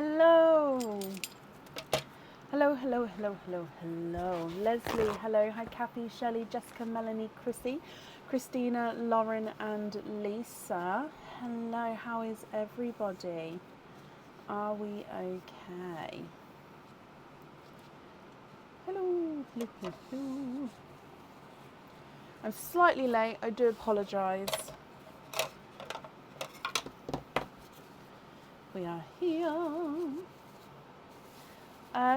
Hello. Hello, hello, hello, hello, hello. Leslie, hello. Hi, Kathy, Shelley, Jessica, Melanie, Chrissy, Christina, Lauren, and Lisa. Hello, how is everybody? Are we okay? Hello, hello, hello. I'm slightly late, I do apologise. We are here.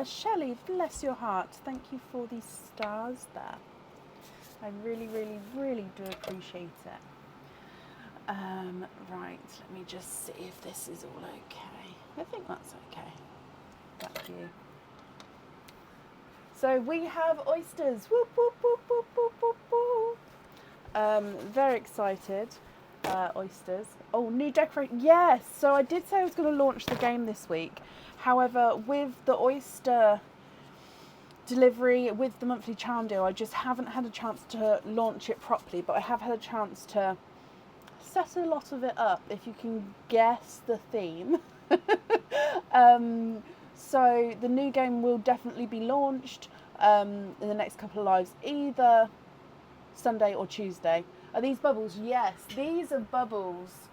Shelley, bless your heart. Thank you for the stars there. I really, really, really do appreciate it. Right, let me just see if this is all okay. I think that's okay. Thank you. So we have oysters. Whoop, whoop, whoop, whoop, whoop, whoop, whoop. Very excited. Oysters. Oh, new decoration. Yes, so I did say I was going to launch the game this week. However, with the oyster delivery, with the monthly charm deal, I just haven't had a chance to launch it properly, but I have had a chance to set a lot of it up, if you can guess the theme. So the new game will definitely be launched in the next couple of lives, either Sunday or Tuesday. Are these bubbles? Yes, these are bubbles.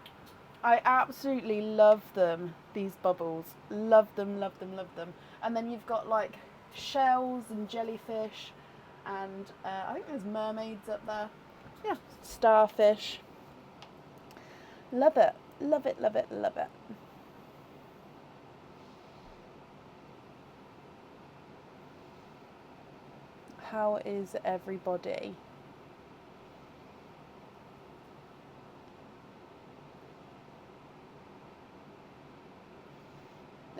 I absolutely love them, these bubbles. Love them, love them, love them. And then you've got like shells and jellyfish, and I think there's mermaids up there. Yeah, starfish. Love it, love it, love it, love it. How is everybody?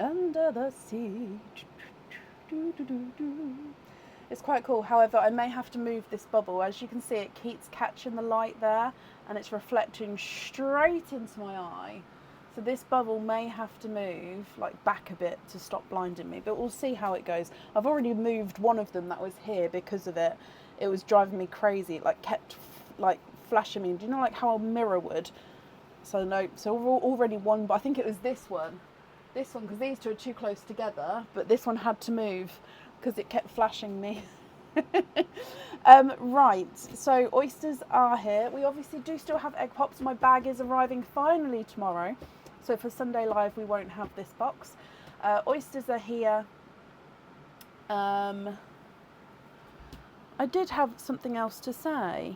Under the sea. It's quite cool. However, I may have to move this bubble. As you can see, it keeps catching the light there and it's reflecting straight into my eye. So this bubble may have to move like back a bit to stop blinding me, but we'll see how it goes. I've already moved one of them that was here because of it. It was driving me crazy. It like kept like flashing me. Do you know like how a mirror would? So no, so already one, but I think it was this one, because these two are too close together, but this one had to move because it kept flashing me. Right, so oysters are here. We obviously do still have egg pops. My bag is arriving finally tomorrow, so for Sunday Live we won't have this box. Oysters are here. I did have something else to say.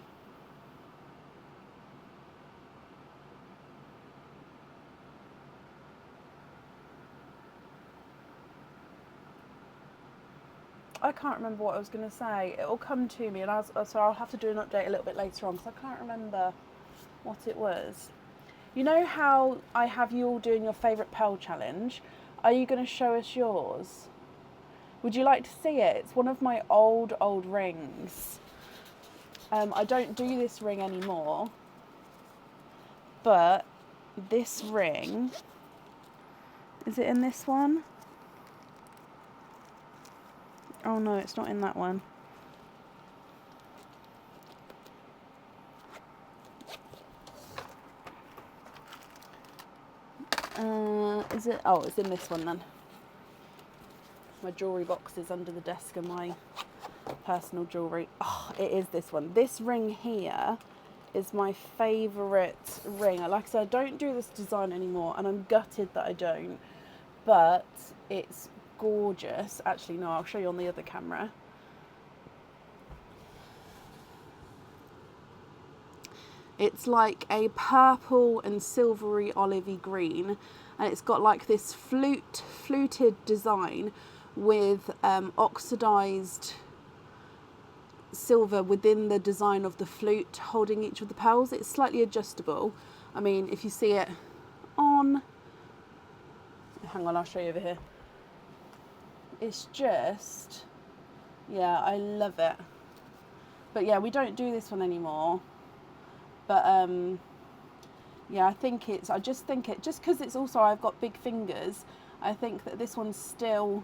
I can't remember what I was going to say. It will come to me, and so I'll have to do an update a little bit later on because I can't remember what it was. You know how I have you all doing your favourite pearl challenge? Are you going to show us yours? Would you like to see it? It's one of my old rings. I don't do this ring anymore, but this ring, is it in this one? Oh no, it's not in that one. Is it? Oh, it's in this one then. My jewellery box is under the desk of my personal jewellery. Oh, it is this one. This ring here is my favourite ring. Like I said, I don't do this design anymore, and I'm gutted that I don't, but it's gorgeous. Actually, no, I'll show you on the other camera. It's like a purple and silvery olivey green, and it's got like this fluted design with oxidized silver within the design of the flute holding each of the pearls. It's slightly adjustable. I mean, if you see it on, hang on, I'll show you over here. It's just, yeah, I love it. But yeah, we don't do this one anymore. But yeah, I just think it, just because it's also, I've got big fingers, I think that this one's still,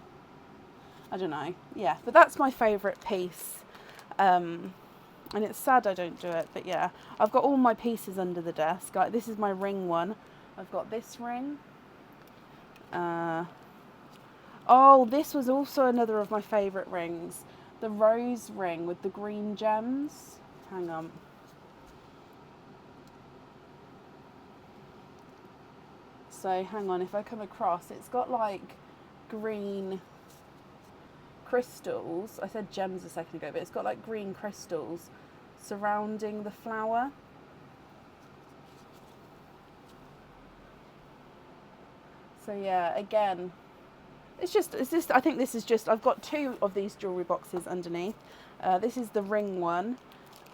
I don't know, yeah, but that's my favourite piece. And it's sad I don't do it, but yeah, I've got all my pieces under the desk. Like, this is my ring one. I've got this ring. Oh, this was also another of my favourite rings. The rose ring with the green gems. Hang on. So hang on, if I come across, it's got like green crystals. I said gems a second ago, but it's got like green crystals surrounding the flower. So yeah, again, it's just, I think this is just, I've got two of these jewellery boxes underneath. This is the ring one,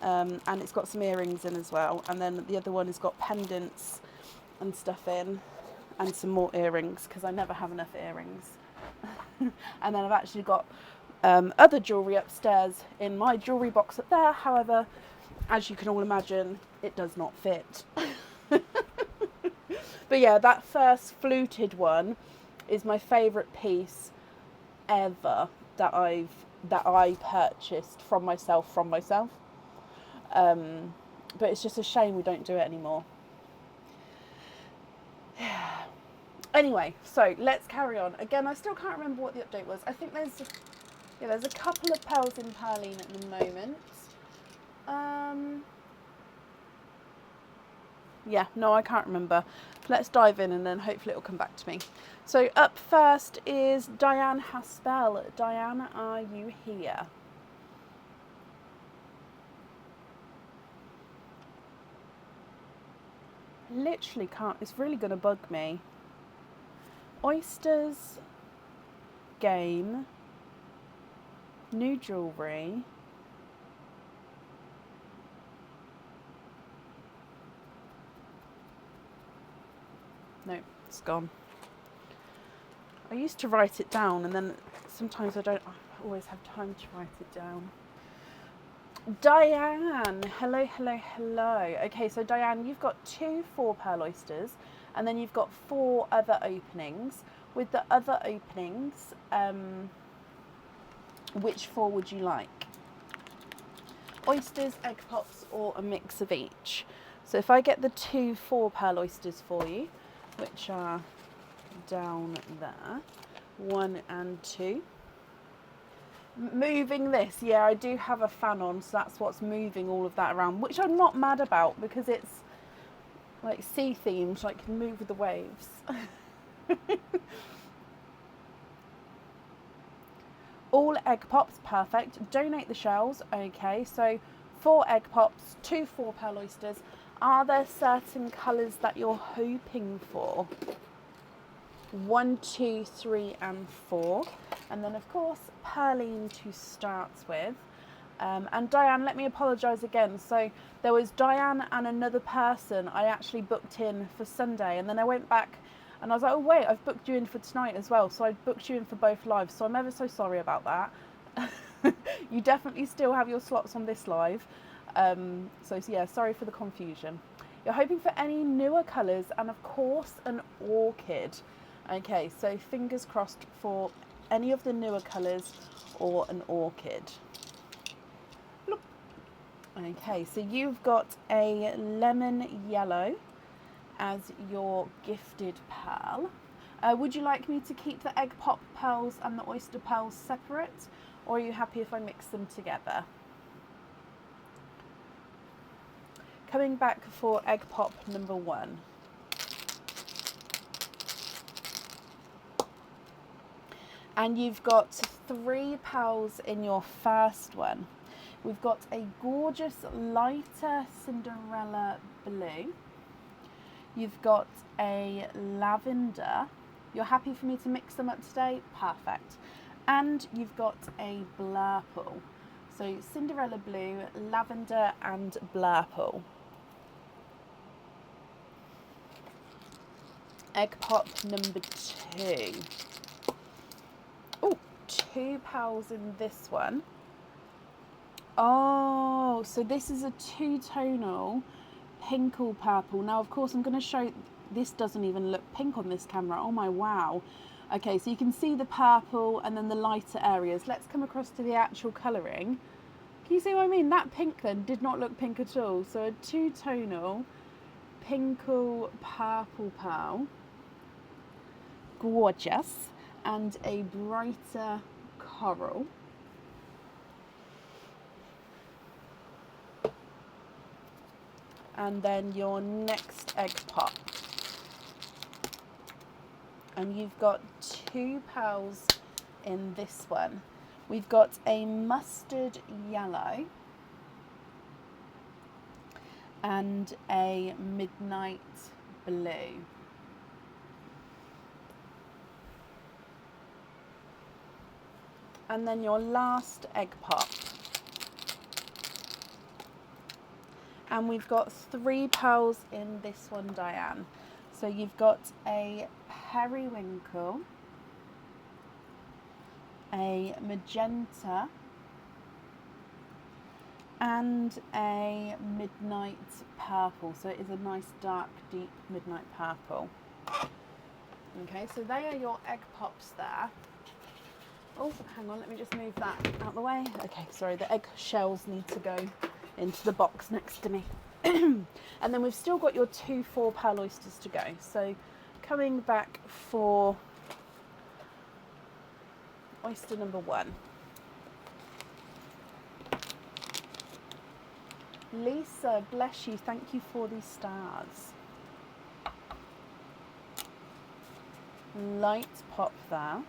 and it's got some earrings in as well. And then the other one has got pendants and stuff in, and some more earrings, because I never have enough earrings. And then I've actually got other jewellery upstairs in my jewellery box up there. However, as you can all imagine, it does not fit. But yeah, that first fluted one is my favourite piece ever that I purchased from myself. But it's just a shame we don't do it anymore. Anyway, so let's carry on. Again, I still can't remember what the update was. I think there's a couple of pearls in Perline at the moment. Yeah, no, I can't remember. Let's dive in and then hopefully it'll come back to me. So up first is Diane Haspel. Diane, are you here? Literally can't. It's really going to bug me. Oysters, game, new jewellery. No, it's gone. I used to write it down, and then sometimes I don't always have time to write it down. Diane, hello. Okay, so Diane, you've got 2 4-pearl oysters, and then you've got 4 other openings. With the other openings, which 4 would you like? Oysters, egg pops, or a mix of each? So if I get the 2 4-pearl oysters for you, which are down there, 1 and 2. Moving this, yeah, I do have a fan on, so that's what's moving all of that around, which I'm not mad about because it's like sea themed, so I can move with the waves. All egg pops, perfect. Donate the shells, okay, so 4 egg pops, 2 4-pearl oysters. Are there certain colours that you're hoping for? 1, 2, 3 and 4, and then of course Perline to start with. And Diane, let me apologise again. So there was Diane and another person I actually booked in for Sunday, and then I went back and I was like, oh wait, I've booked you in for tonight as well. So I booked you in for both lives, so I'm ever so sorry about that. You definitely still have your slots on this live. So yeah, sorry for the confusion. You're hoping for any newer colours and of course an orchid. Okay, so fingers crossed for any of the newer colours or an orchid. Look. Okay, so you've got a lemon yellow as your gifted pearl. Would you like me to keep the egg pop pearls and the oyster pearls separate, or are you happy if I mix them together? Coming back for egg pop number 1. And you've got 3 pearls in your first one. We've got a gorgeous lighter Cinderella blue. You've got a lavender. You're happy for me to mix them up today? Perfect. And you've got a blurple. So Cinderella blue, lavender and blurple. Egg pop number 2. Oh, 2 pearls in this one. Oh, so this is a 2-tonal pinkle purple. Now, of course, I'm going to show, this doesn't even look pink on this camera. Oh my, wow. Okay, so you can see the purple and then the lighter areas. Let's come across to the actual colouring. Can you see what I mean? That pink then did not look pink at all. So a 2-tonal pinkle purple pearl. Gorgeous. and a brighter coral. And then your next egg pop. And you've got 2 pearls in this one. We've got a mustard yellow and a midnight blue. And then your last egg pop. And we've got 3 pearls in this one, Diane. So you've got a periwinkle, a magenta, and a midnight purple. So it is a nice dark, deep midnight purple. Okay, so they are your egg pops there. Oh, hang on, let me just move that out of the way. Okay, sorry, the egg shells need to go into the box next to me. And then we've still got your 2 4-pearl oysters to go. So coming back for oyster number 1. Lisa, bless you, thank you for these stars. Light pop there.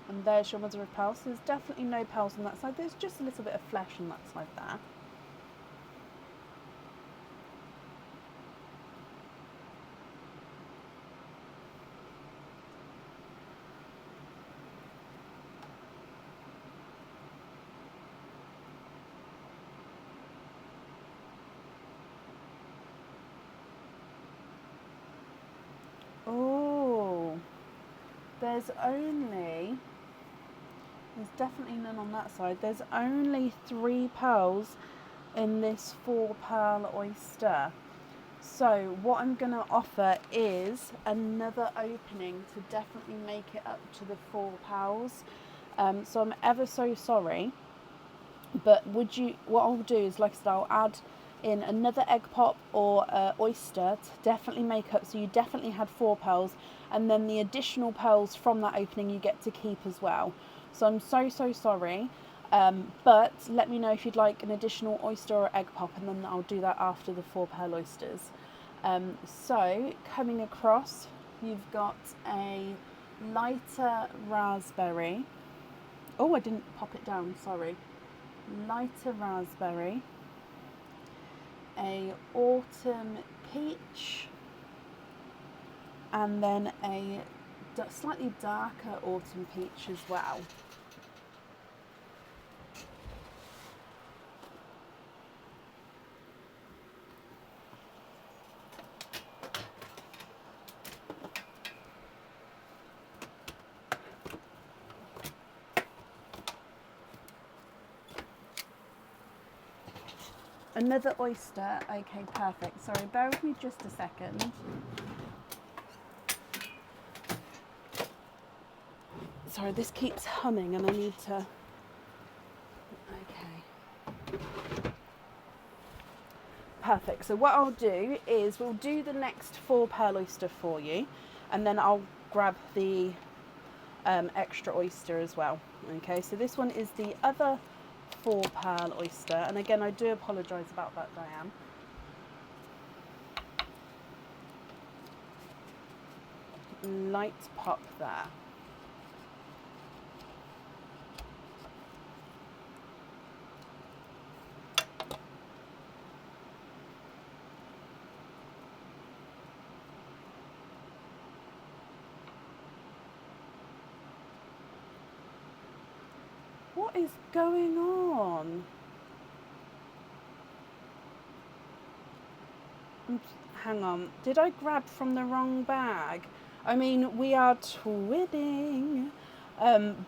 And there's your mother of pearl. So there's definitely no pearls on that side. There's just a little bit of flesh on that side there. Oh, there's definitely none on that side. There's only 3 pearls in this 4-pearl oyster. So what I'm going to offer is another opening to definitely make it up to the 4 pearls. So I'm ever so sorry, but what I'll do is, like I said, I'll add in another egg pop or oyster to definitely make up, so you definitely had 4 pearls, and then the additional pearls from that opening you get to keep as well. So I'm so sorry, but let me know if you'd like an additional oyster or egg pop, and then I'll do that after the 4-pearl oysters. So coming across, you've got a lighter raspberry. Oh, I didn't pop it down, sorry. Lighter raspberry, a autumn peach, and then a slightly darker autumn peach as well. Another oyster, okay, perfect. Sorry, bear with me just a second. Sorry, this keeps humming and I need to... Okay. Perfect, so what I'll do is we'll do the next 4-pearl oyster for you, and then I'll grab the extra oyster as well. Okay, so this one is the other 4-pearl oyster, and again I do apologise about that, Diane. Light pop there. What is going on? Hang on, did I grab from the wrong bag? I mean, we are twinning,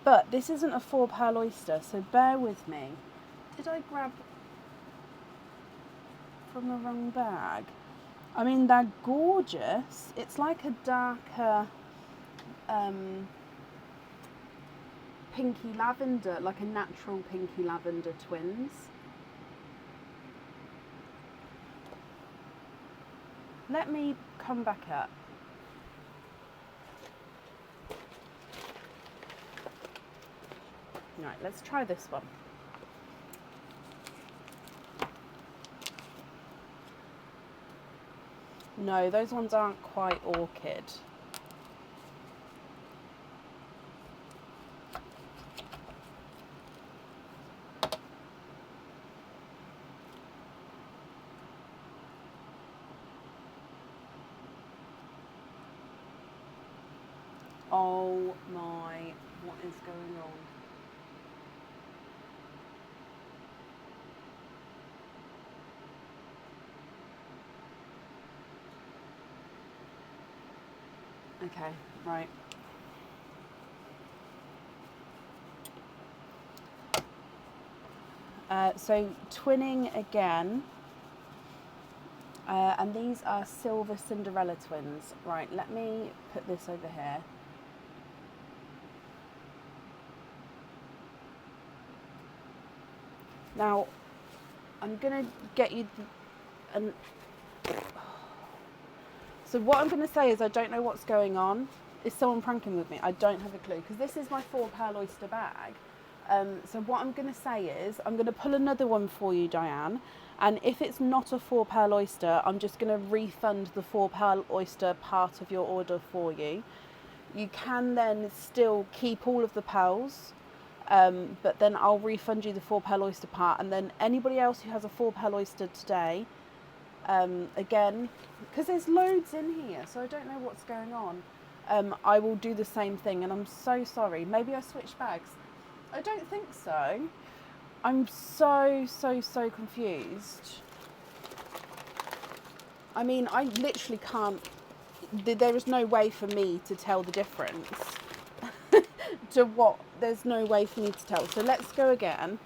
but this isn't a 4-pearl oyster, so bear with me. Did I grab from the wrong bag? I mean, they're gorgeous. It's like a darker pinky lavender, like a natural pinky lavender twins. let me come back up. Right, let's try this one. No, those ones aren't quite orchid. Oh my, what is going on? Okay, right. So twinning again, and these are silver Cinderella twins. Right, let me put this over here. Now, I'm gonna get you, so what I'm gonna say is I don't know what's going on. Is someone pranking with me? I don't have a clue, because this is my 4 pearl oyster bag. So what I'm going to say is I'm going to pull another one for you, Diane, and if it's not a 4 pearl oyster, I'm just going to refund the 4 pearl oyster part of your order for you. You can then still keep all of the pearls, but then I'll refund you the 4 pearl oyster part, and then anybody else who has a 4 pearl oyster today, again, because there's loads in here, so I don't know what's going on, I will do the same thing, and I'm so sorry. Maybe I switched bags. I don't think so. I'm so confused. I mean, I literally can't, there is no way for me to tell the difference to what, there's no way for me to tell. So let's go again.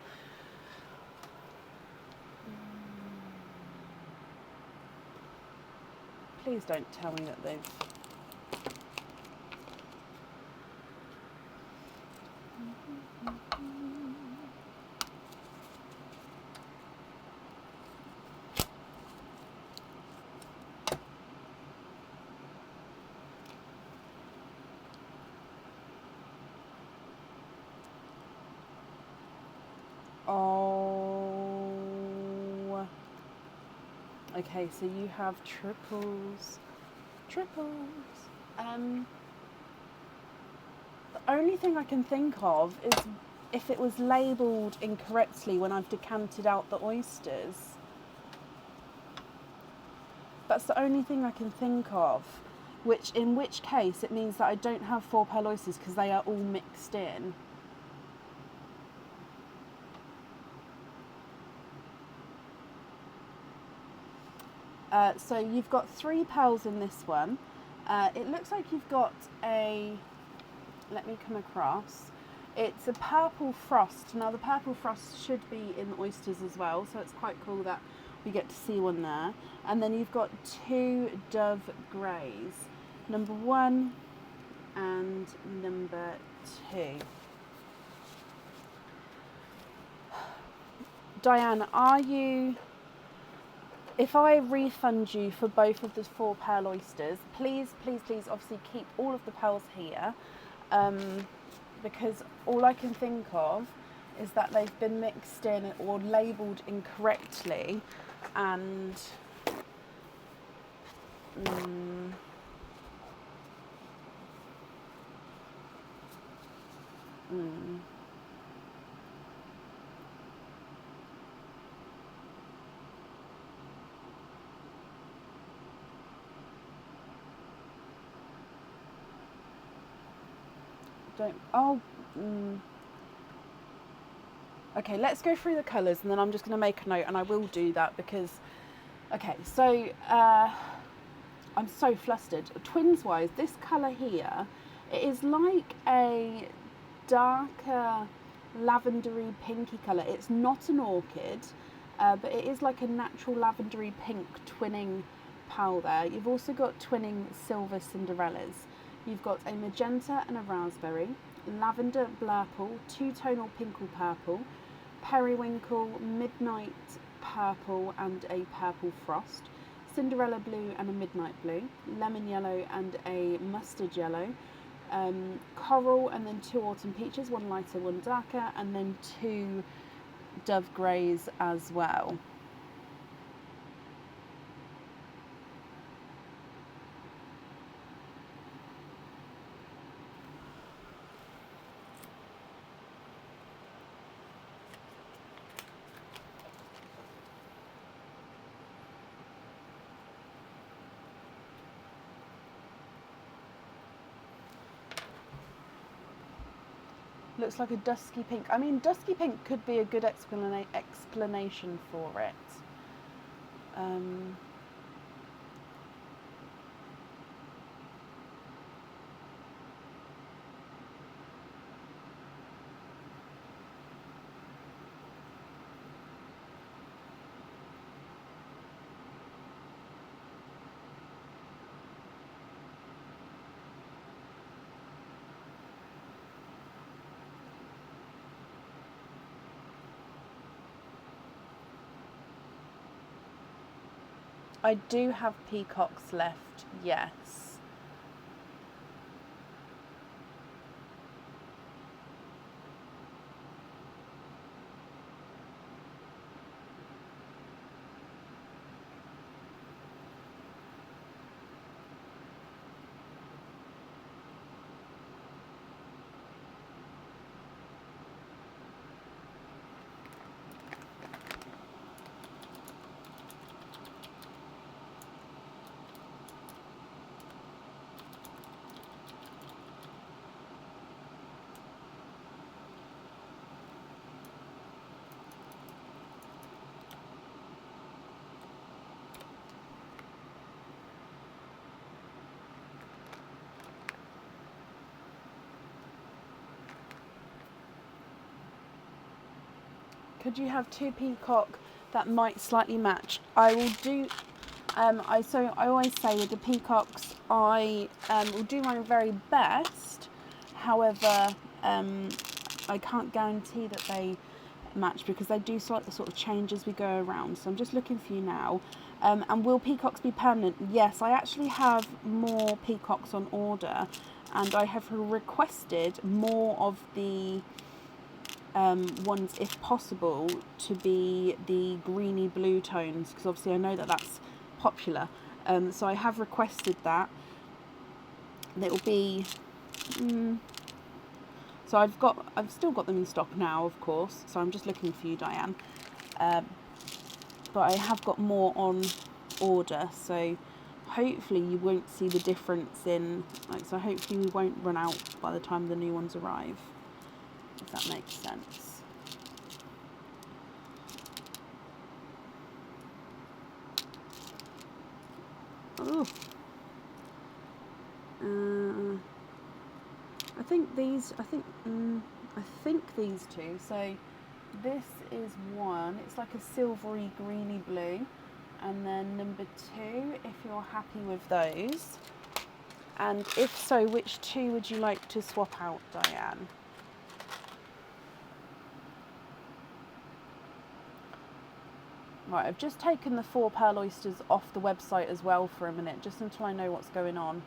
Please don't tell me that they've... Oh, okay, so you have triples. The only thing I can think of is if it was labelled incorrectly when I've decanted out the oysters. That's the only thing I can think of, in which case it means that I don't have 4 pearl oysters because they are all mixed in. So you've got 3 pearls in this one. It looks like you've got a, let me come across, it's a purple frost. Now the purple frost should be in the oysters as well, so it's quite cool that we get to see one there. And then you've got 2 dove greys, number 1 and number 2. Diane, are you... If I refund you for both of the 4 pearl oysters, please obviously keep all of the pearls here, because all I can think of is that they've been mixed in or labelled incorrectly, and Okay, let's go through the colours, and then I'm just going to make a note, and I will do that because, okay, so I'm so flustered. Twins wise, this colour here, it is like a darker lavendery pinky colour. It's not an orchid, but it is like a natural lavendery pink twinning pearl there. You've also got twinning silver Cinderellas. You've got a magenta and a raspberry, lavender blurple, two-tonal pinkle purple, periwinkle, midnight purple, and a purple frost, Cinderella blue and a midnight blue, lemon yellow and a mustard yellow, coral, and then 2 autumn peaches, 1 lighter, 1 darker, and then 2 dove greys as well. Looks like a dusky pink. I mean, dusky pink could be a good explanation for it. I do have peacocks left, yes. Could you have 2 peacock that might slightly match? I will do. I always say with the peacocks, I will do my very best. However, I can't guarantee that they match because they do sort of change as we go around. So I'm just looking for you now. And will peacocks be permanent? Yes, I actually have more peacocks on order, and I have requested more of the ones, if possible, to be the greeny blue tones, because obviously I know that that's popular. So I have requested that. It will be. So I've still got them in stock now, of course. So I'm just looking for you, Diane. But I have got more on order. So hopefully you won't see the difference in. So hopefully we won't run out by the time the new ones arrive. If that makes sense. Oh. I think these two. So this is one. It's like a silvery greeny blue. And then number 2, if you're happy with those. And if so, which 2 would you like to swap out, Diane? Right, I've just taken the 4 pearl oysters off the website as well for a minute, just until I know what's going on.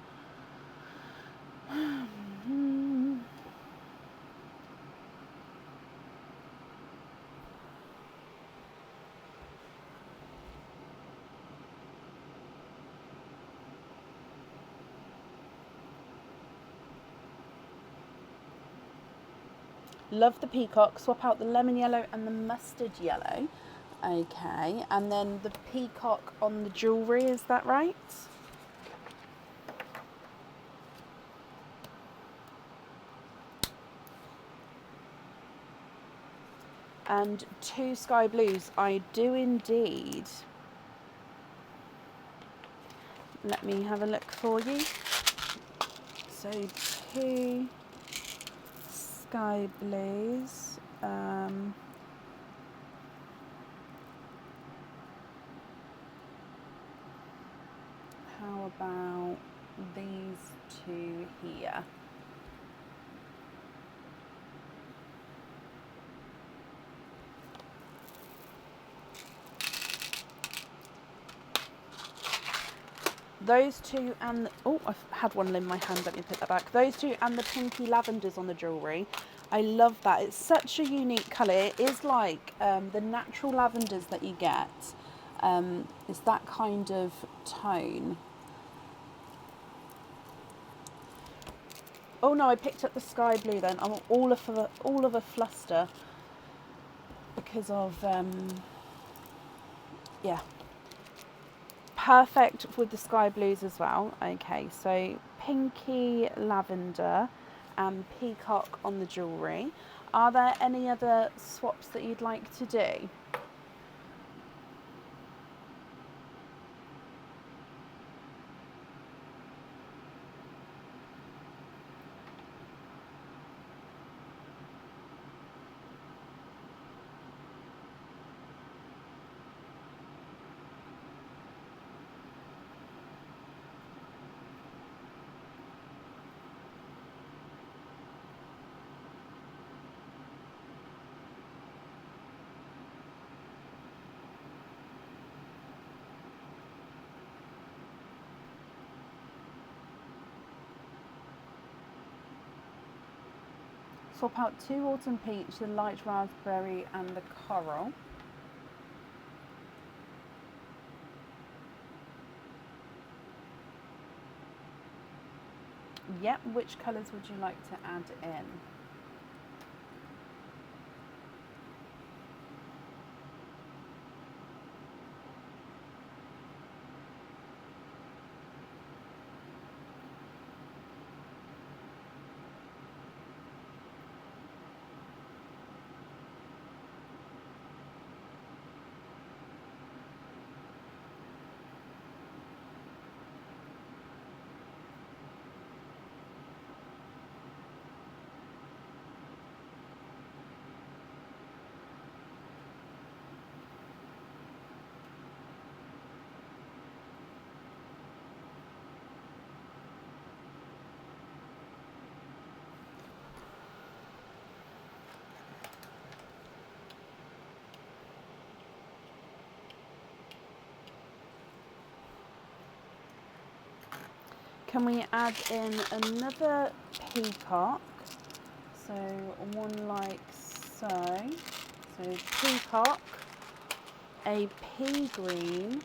Love the peacock. Swap out the lemon yellow and the mustard yellow. Okay, and then the peacock on the jewellery, is that right? And 2 sky blues, I do indeed. Let me have a look for you. So 2 sky blues. How about these 2 here? Those two and oh, I've had one in my hand. Let me put that back. Those two and the pinky lavenders on the jewellery. I love that. It's such a unique colour. It is like the natural lavenders that you get. It's that kind of tone. Oh no, I picked up the sky blue then. I'm all of a fluster because of yeah. Perfect with the sky blues as well. Okay, so pinky lavender and peacock on the jewellery. Are there any other swaps that you'd like to do? Swap out 2 autumn peach, the light raspberry and the coral. Yep, which colours would you like to add in? Can we add in another peacock? So one like so. So peacock, a pea green,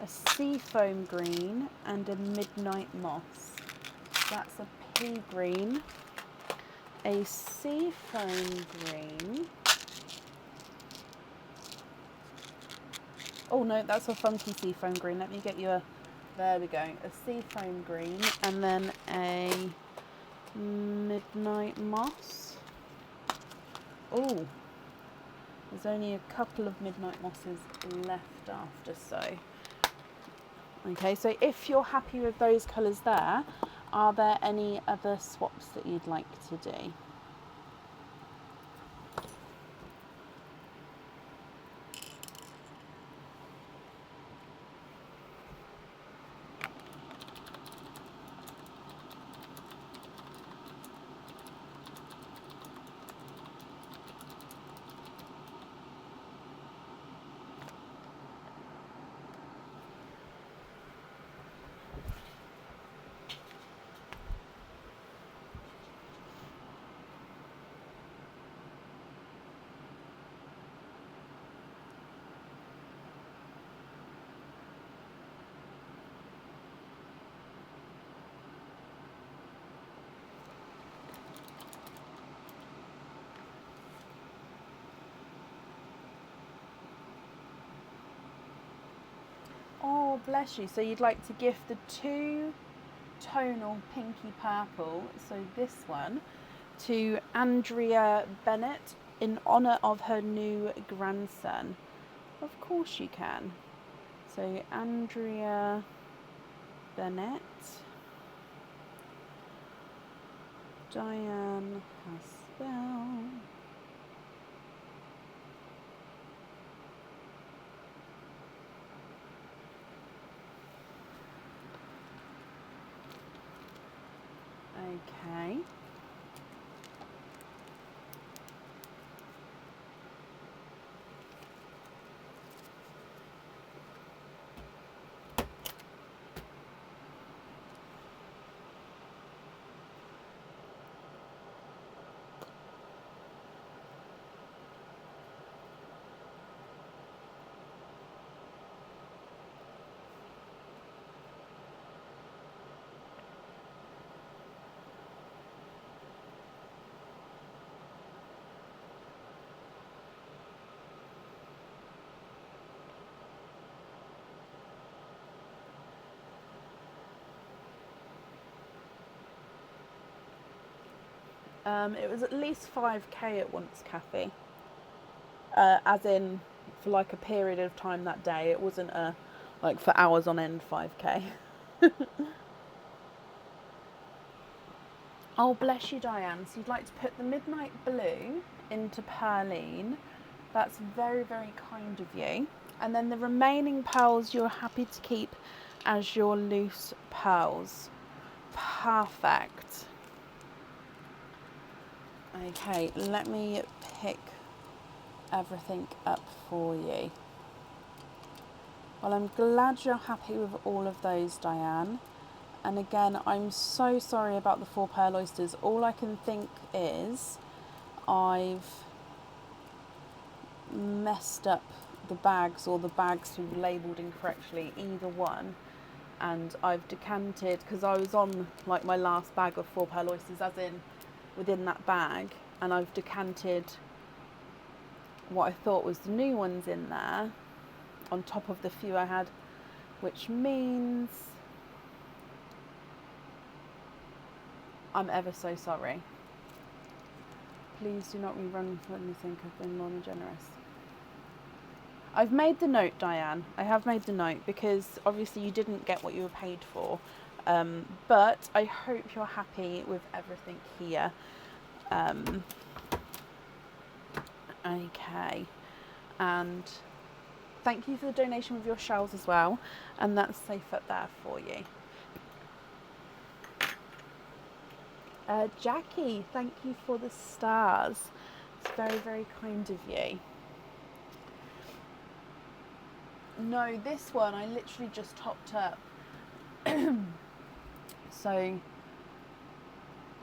a seafoam green and a midnight moss. That's a pea green, a seafoam green. Oh no, that's a funky seafoam green. Let me get you a, there we go, a seafoam green and then a midnight moss. Oh, there's only a couple of midnight mosses left after, so. Okay, so if you're happy with those colours there, are there any other swaps that you'd like to do? Oh, bless you. So you'd like to gift the 2 tonal pinky purple, so this one, to Andrea Bennett in honour of her new grandson. Of course you can. So Andrea Bennett, Diane Haspel. Okay. It was at least 5k at once, Kathy. As in, for like a period of time that day. It wasn't a like for hours on end 5k. Oh, bless you, Diane. So you'd like to put the midnight blue into Perline. That's very, very kind of you. And then the remaining pearls you're happy to keep as your loose pearls. Perfect. Okay, let me pick everything up for you. Well, I'm glad you're happy with all of those, Diane. And again, I'm so sorry about the 4 pearl oysters. All I can think is I've messed up the bags, or the bags were labelled incorrectly, either one. And I've decanted, because I was on like my last bag of 4 pearl oysters, as in within that bag, and I've decanted what I thought was the new ones in there on top of the few I had, which means I'm ever so sorry. Please do not rerun when you think I've been more than generous. I've made the note, Diane. I have made the note, because obviously you didn't get what you were paid for. But I hope you're happy with everything here. Okay. And thank you for the donation with your shells as well. And that's safe up there for you. Jackie, thank you for the stars. It's very, very kind of you. No, this one I literally just topped up. So,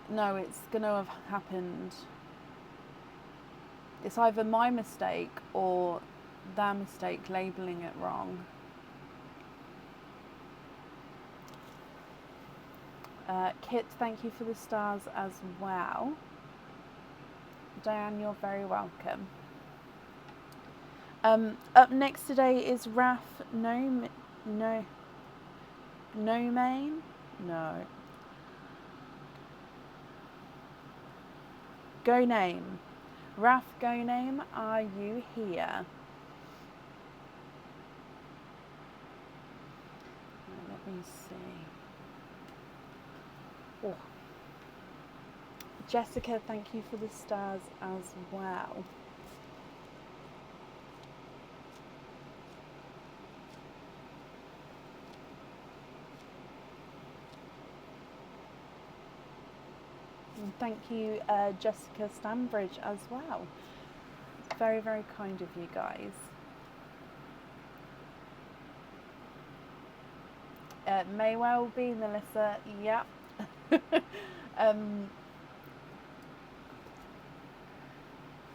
no, it's going to have happened. It's either my mistake or their mistake labelling it wrong. Kit, thank you for the stars as well. Diane, you're very welcome. Up next today is Raf No. Go name. Raf Go name, are you here? Let me see. Oh. Jessica, thank you for the stars as well. And thank you, Jessica Stambridge, as well. Very, very kind of you guys. May well be, Melissa. Yep.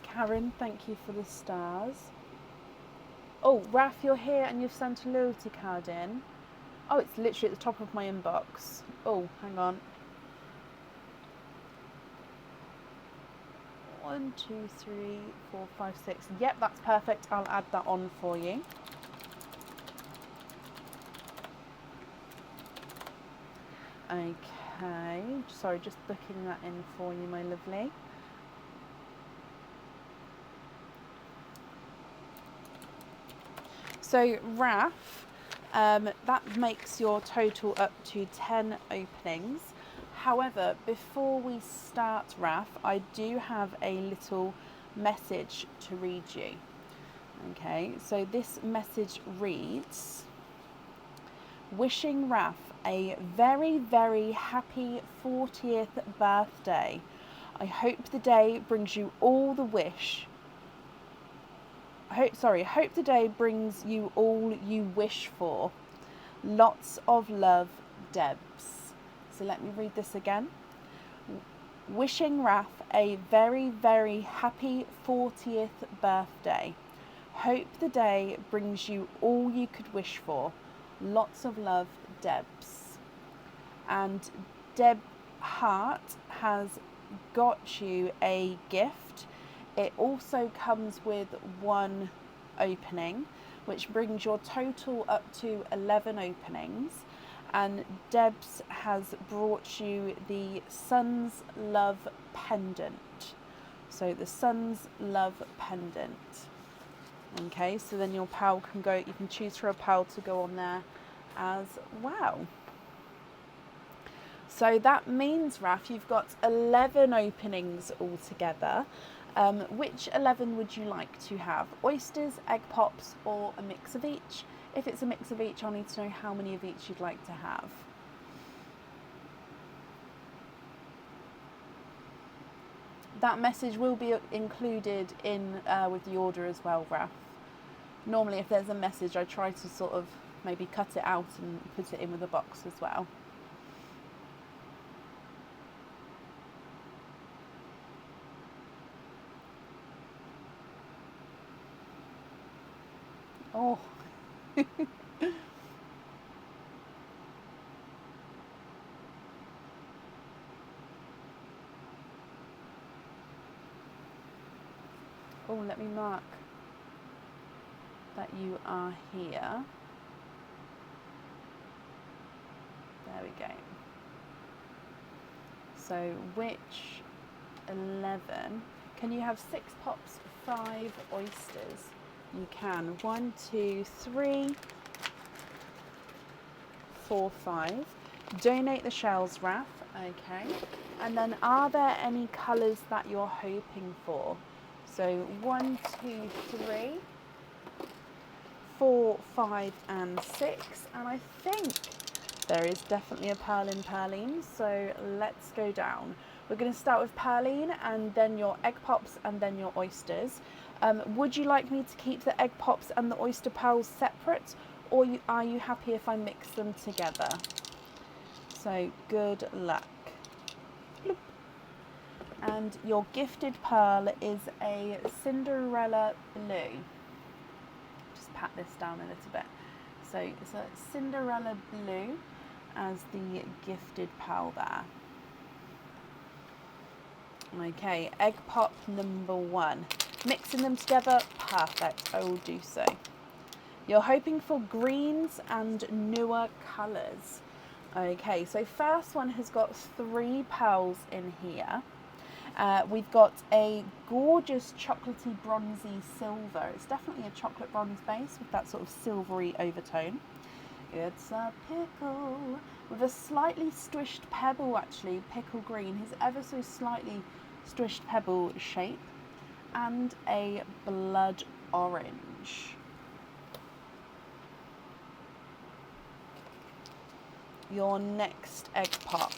Karen, thank you for the stars. Oh, Raf, you're here and you've sent a loyalty card in. Oh, it's literally at the top of my inbox. Oh, hang on. 1, 2, 3, 4, 5, 6. Yep, that's perfect. I'll add that on for you. Okay, sorry, just booking that in for you, my lovely. So Raf, that makes your total up to 10 openings. However, before we start, Raf, I do have a little message to read you. Okay, so this message reads: wishing Raf a very, very happy 40th birthday. I hope the day brings you all the wish. Hope the day brings you all you wish for. Lots of love, Debs. So let me read this again. Wishing Raf a very, very happy 40th birthday. Hope the day brings you all you could wish for. Lots of love, Debs. And Deb Hart has got you a gift. It also comes with 1 opening, which brings your total up to 11 openings. And Debs has brought you the Sun's Love pendant. So the Sun's Love pendant. Okay, so then your pal can go, you can choose for a pal to go on there as well. So that means, Raf, you've got 11 openings altogether. Which 11 would you like to have? Oysters, egg pops, or a mix of each? If it's a mix of each, I'll need to know how many of each you'd like to have. That message will be included in with the order as well, Raf. Normally if there's a message, I try to sort of maybe cut it out and put it in with a box as well. Oh. Oh, let me mark that you are here. There we go. So which 11? Can you have 6 pops, 5 oysters? You can. 1, 2, 3, 4, 5. Donate the shells, Raf. Okay. And then are there any colours that you're hoping for? So 1, 2, 3, 4, 5 and 6. And I think there is definitely a pearl in Pearline. So let's go down. We're going to start with Pearline and then your egg pops and then your oysters. Would you like me to keep the egg pops and the oyster pearls separate, or are you happy if I mix them together? So good luck. Bloop. And your gifted pearl is a Cinderella blue. Just pat this down a little bit. So it's a Cinderella blue as the gifted pearl there. Okay, egg pop number 1. Mixing them together, perfect, I will do so. You're hoping for greens and newer colours. Okay, so first one has got 3 pearls in here. We've got a gorgeous chocolatey bronzy silver. It's definitely a chocolate bronze base with that sort of silvery overtone. It's a pickle with a slightly stwished pebble, actually, pickle green. His ever so slightly stwished pebble shape, and a blood orange. Your next egg pop.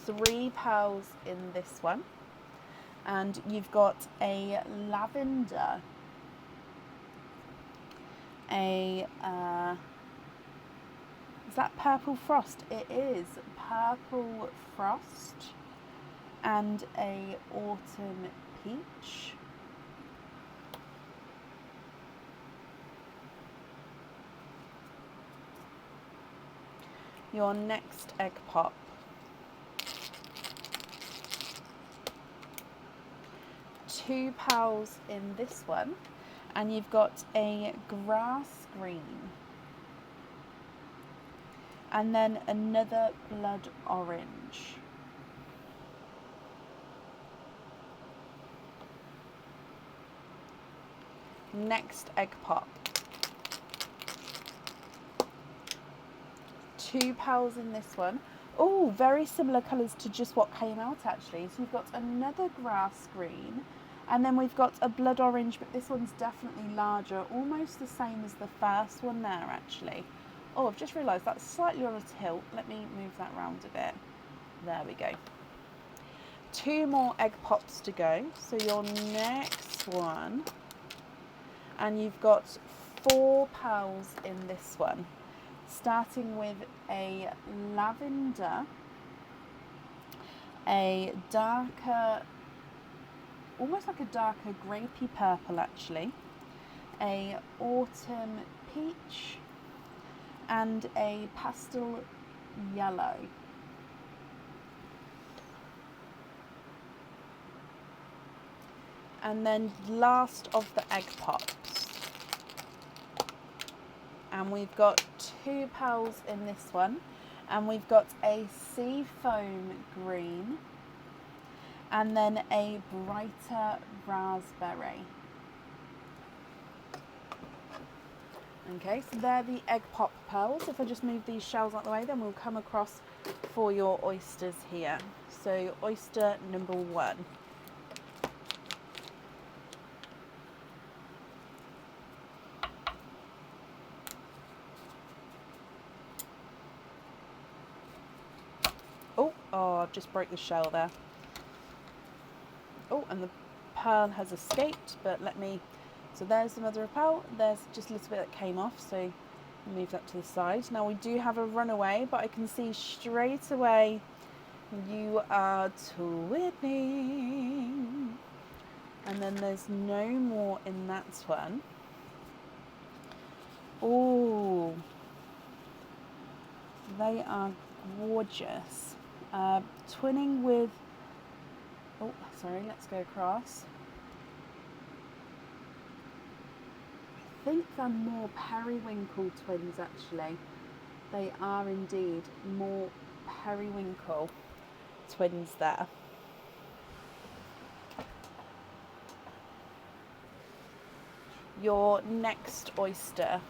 3 pearls in this one, and you've got a lavender, is that purple frost? It is purple frost, and a autumn peach. Your next egg pop. 2 pearls in this one, and you've got a grass green, and then another blood orange. Next egg pop. 2 pearls in this one. Oh, very similar colours to just what came out actually. So you've got another grass green, and then we've got a blood orange, but this one's definitely larger, almost the same as the first one there actually. Oh, I've just realised that's slightly on a tilt. Let me move that round a bit. There we go. 2 more egg pops to go. So your next one, and you've got 4 pearls in this one, starting with a lavender, a darker, almost like a darker grapey purple actually, a autumn peach, and a pastel yellow. And then last of the egg pops. And we've got 2 pearls in this one, and we've got a sea foam green and then a brighter raspberry. Okay, so they're the egg pop pearls. If I just move these shells out of the way, then we'll come across for your oysters here. So oyster number 1. Oh, I've just broke the shell there. Oh, and the pearl has escaped, but so there's the mother of pearl. There's just a little bit that came off, so move that to the side. Now we do have a runaway, but I can see straight away you are twinning. And then there's no more in that one. Oh, they are gorgeous. Twinning with, let's go across. I think they're more periwinkle twins actually. They are indeed more periwinkle twins there. Your next oyster.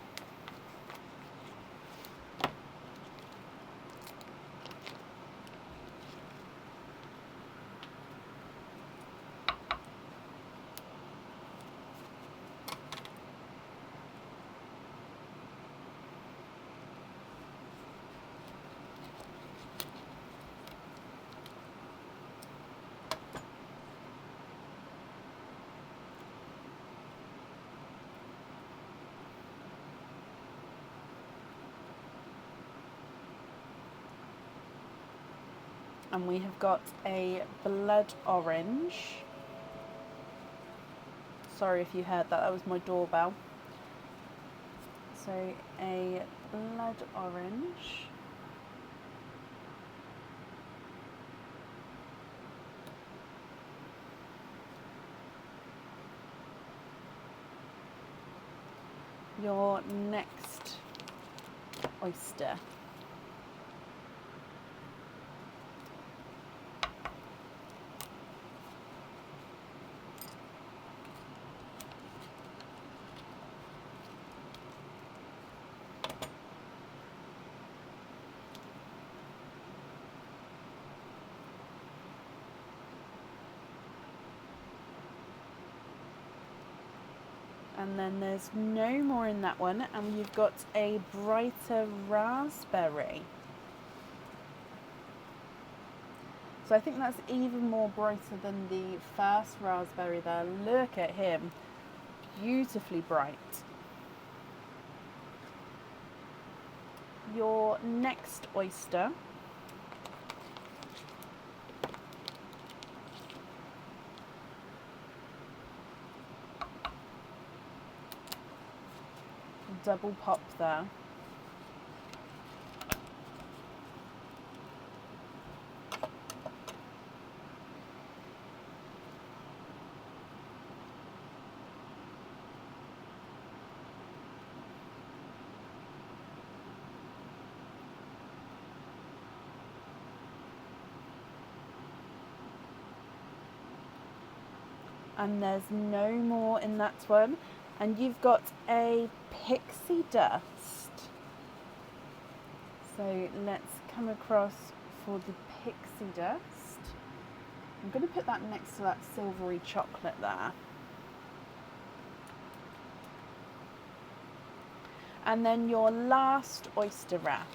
And we have got a blood orange. Sorry if you heard that, that was my doorbell. So a blood orange. Your next oyster. And then there's no more in that one, and you've got a brighter raspberry. So I think that's even more brighter than the first raspberry there. Look at him, beautifully bright. Your next oyster. Double pop there. And there's no more in that one. And you've got a pixie dust. So let's come across for the pixie dust. I'm going to put that next to that silvery chocolate there. And then your last oyster wrap.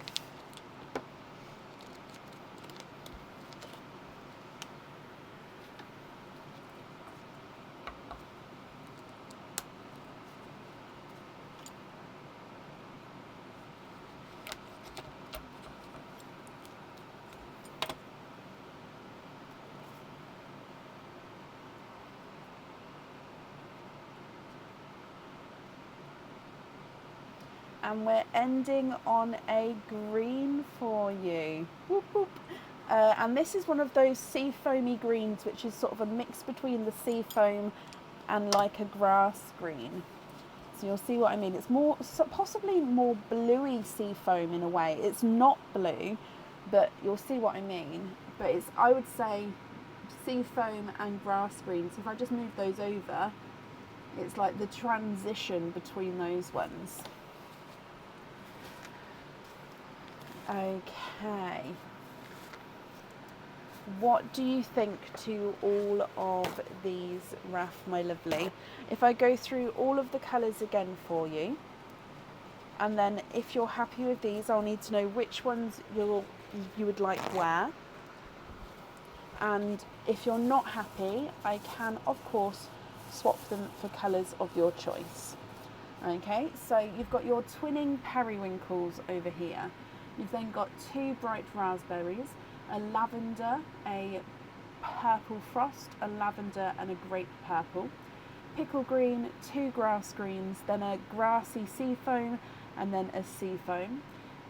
And we're ending on a green for you. Whoop, whoop. And this is one of those sea foamy greens, which is sort of a mix between the sea foam and like a grass green. So you'll see what I mean. It's more, possibly more bluey sea foam in a way. It's not blue, but you'll see what I mean. But it's, I would say, sea foam and grass green. So if I just move those over, it's like the transition between those ones. Okay. What do you think to all of these, Raf, my lovely? If I go through all of the colours again for you, and then if you're happy with these, I'll need to know which ones you would like where. And if you're not happy, I can, of course, swap them for colours of your choice. Okay, so you've got your twinning periwinkles over here. You've then got two bright raspberries, a lavender, a purple frost, a lavender and a grape purple, pickle green, two grass greens, then a grassy sea foam and then a sea foam,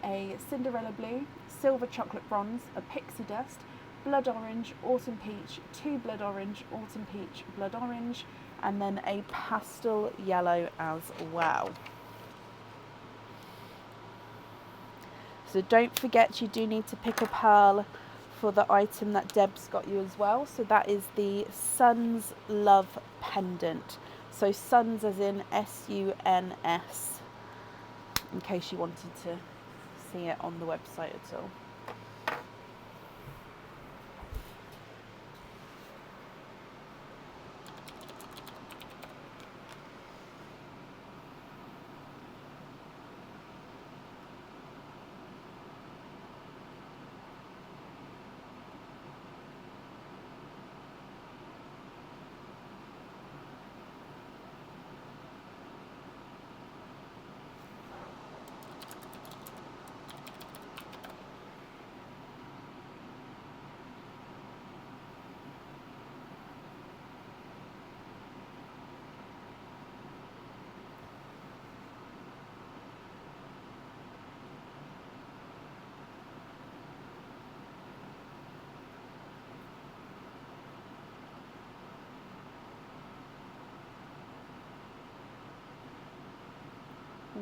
a Cinderella blue, silver chocolate bronze, a pixie dust, blood orange, autumn peach, two blood orange, autumn peach, blood orange, and then a pastel yellow as well. So don't forget, you do need to pick a pearl for the item that Deb's got you as well. So that is the Sun's Love Pendant. So Suns as in S-U-N-S, in case you wanted to see it on the website at all.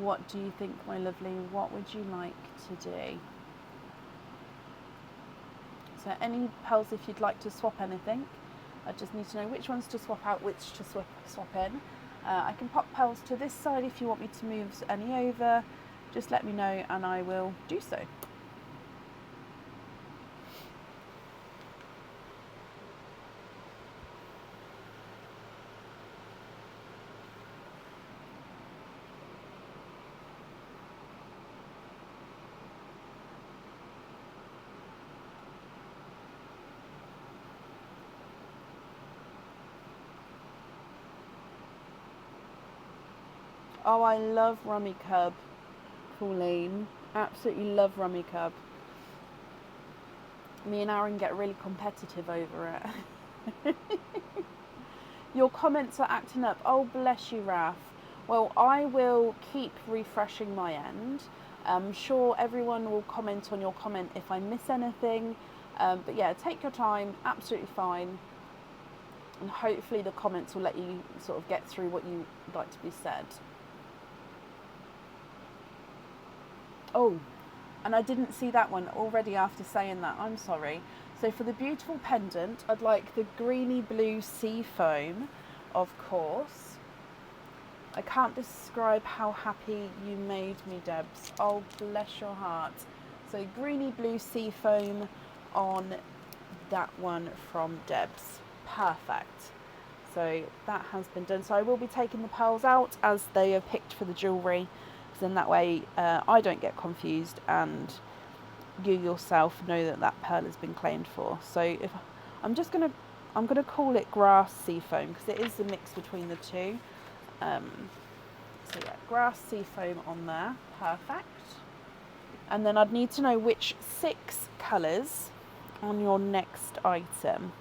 What do you think, my lovely? What would you like to do? So any pearls, if you'd like to swap anything, I just need to know which ones to swap out, which to swap in. I can pop pearls to this side if you want me to move any over. Just let me know and I will do so. Oh, I love Rummy Cub, Pauline. Absolutely love Rummy Cub. Me and Aaron get really competitive over it. Your comments are acting up. Oh, bless you, Raf. Well, I will keep refreshing my end. I'm sure everyone will comment on your comment if I miss anything. But yeah, take your time, absolutely fine. And hopefully the comments will let you sort of get through what you would like to be said. Oh, and I didn't see that one already after saying that. I'm sorry. So for the beautiful pendant, I'd like the greeny blue sea foam, of course. I can't describe how happy you made me, Debs. Oh, bless your heart. So greeny blue sea foam on that one from Debs. Perfect. So that has been done. So I will be taking the pearls out as they are picked for the jewellery. Then that way I don't get confused and you yourself know that that pearl has been claimed for. So if I'm gonna call it grass sea foam because it is the mix between the two. So yeah, grass sea foam on there, perfect. And then I'd need to know which 6 colours on your next item.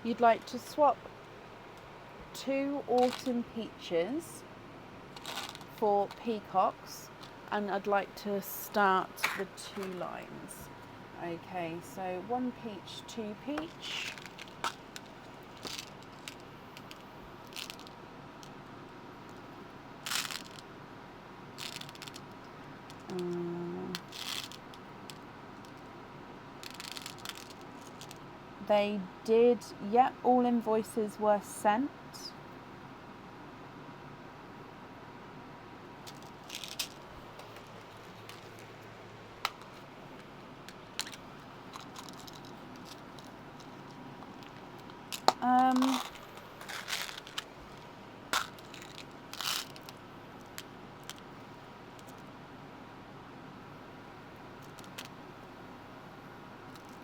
You'd like to swap 2 autumn peaches for peacocks, and I'd like to start the 2 lines. Okay, so 1 peach, 2 peach. They did, yep, all invoices were sent.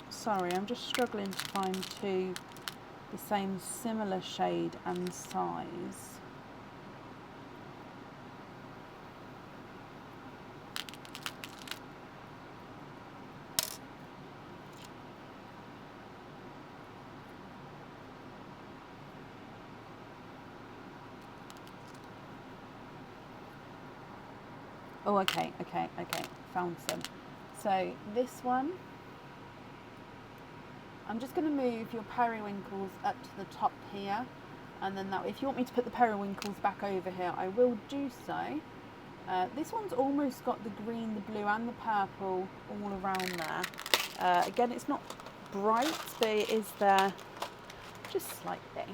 Sorry, I'm just struggling to find 2 the same similar shade and size. Oh, okay, found some. So this one, I'm just going to move your periwinkles up to the top here, and then that, if you want me to put the periwinkles back over here, I will do so. This one's almost got the green, the blue and the purple all around there. Again, it's not bright, but it is there just slightly.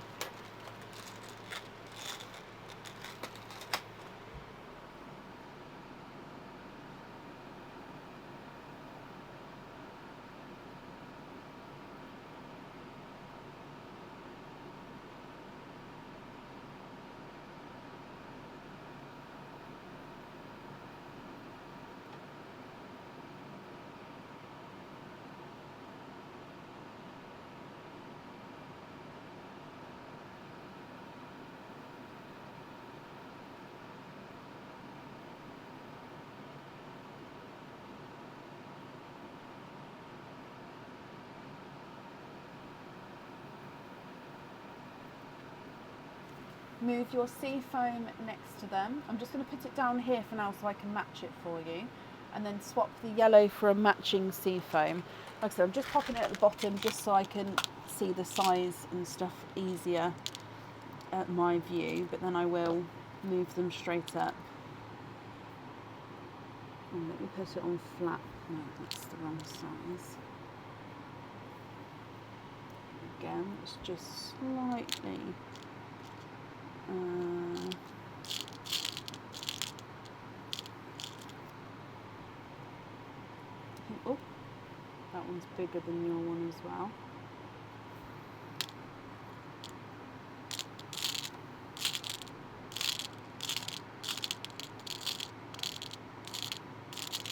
Move your sea foam next to them. I'm just going to put it down here for now so I can match it for you, and then swap the yellow for a matching sea foam. Like I said, I'm just popping it at the bottom just so I can see the size and stuff easier at my view, but then I will move them straight up. Oh, let me put it on flat. No, that's the wrong size. Again, it's just slightly oh, that one's bigger than your one as well.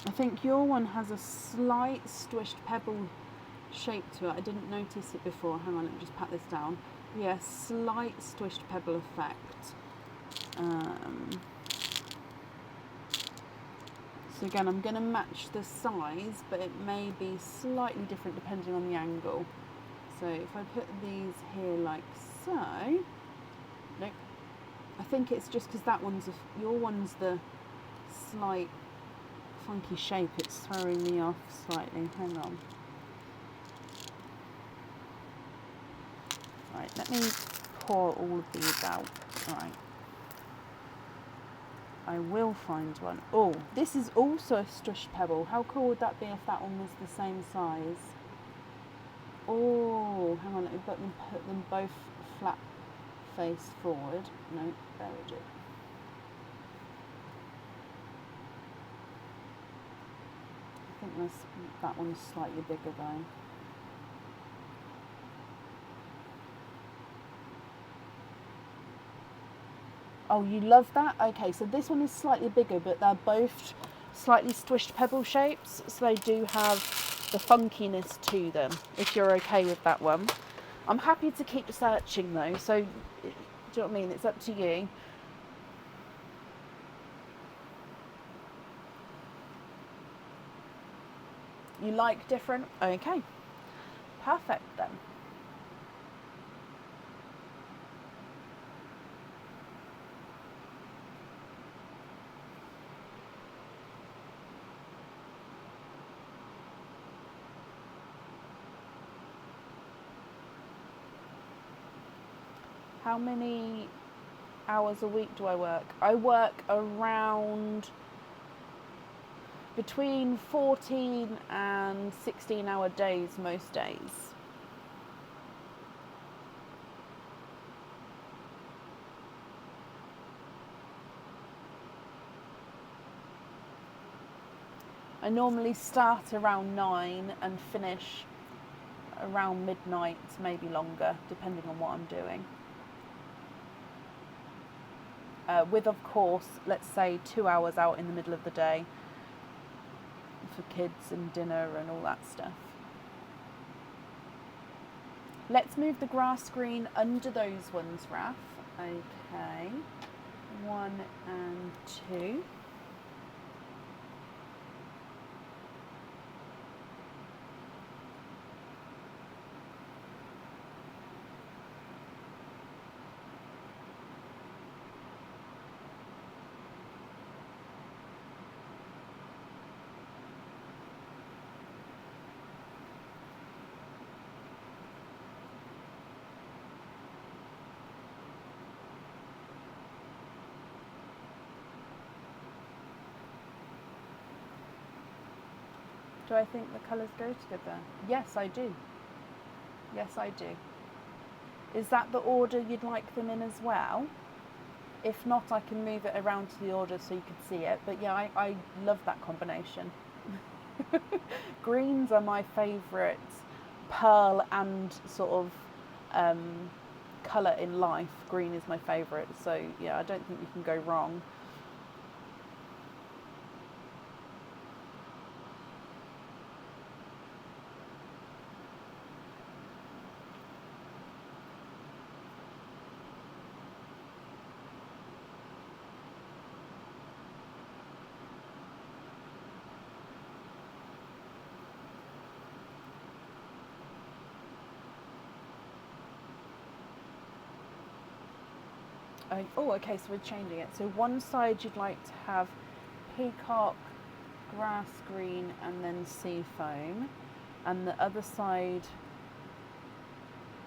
I think your one has a slight squished pebble shape to it. I didn't notice it before. Hang on, let me just pat this down. Yeah, slight squished pebble effect. So again, I'm going to match the size, but it may be slightly different depending on the angle. So if I put these here like so, nope. I think it's just because that one's, your one's the slight funky shape. It's throwing me off slightly. Hang on. Right, let me pour all of these out. Right. I will find one. Oh, this is also a squished pebble. How cool would that be if that one was the same size? Oh, hang on, let me put them both flat face forward. No, there we go. I think that one's slightly bigger though. Oh, you love that? Okay, so this one is slightly bigger, but they're both slightly squished pebble shapes, so they do have the funkiness to them, if you're okay with that one. I'm happy to keep searching though, so do you know what I mean? It's up to you. You like different? Okay, perfect then. How many hours a week do I work? I work around between 14 and 16-hour days most days. I normally start around 9 and finish around midnight, maybe longer, depending on what I'm doing. With, of course, let's say 2 hours out in the middle of the day for kids and dinner and all that stuff. Let's move the grass screen under those ones, Raf. Okay, 1 and 2. Do I think the colours go together? Yes, I do. Yes, I do. Is that the order you'd like them in as well? If not, I can move it around to the order so you can see it. But yeah, I love that combination. Greens are my favourite pearl and sort of colour in life. Green is my favourite. So yeah, I don't think you can go wrong. Oh, okay, so we're changing it. So one side you'd like to have peacock, grass green, and then sea foam, and the other side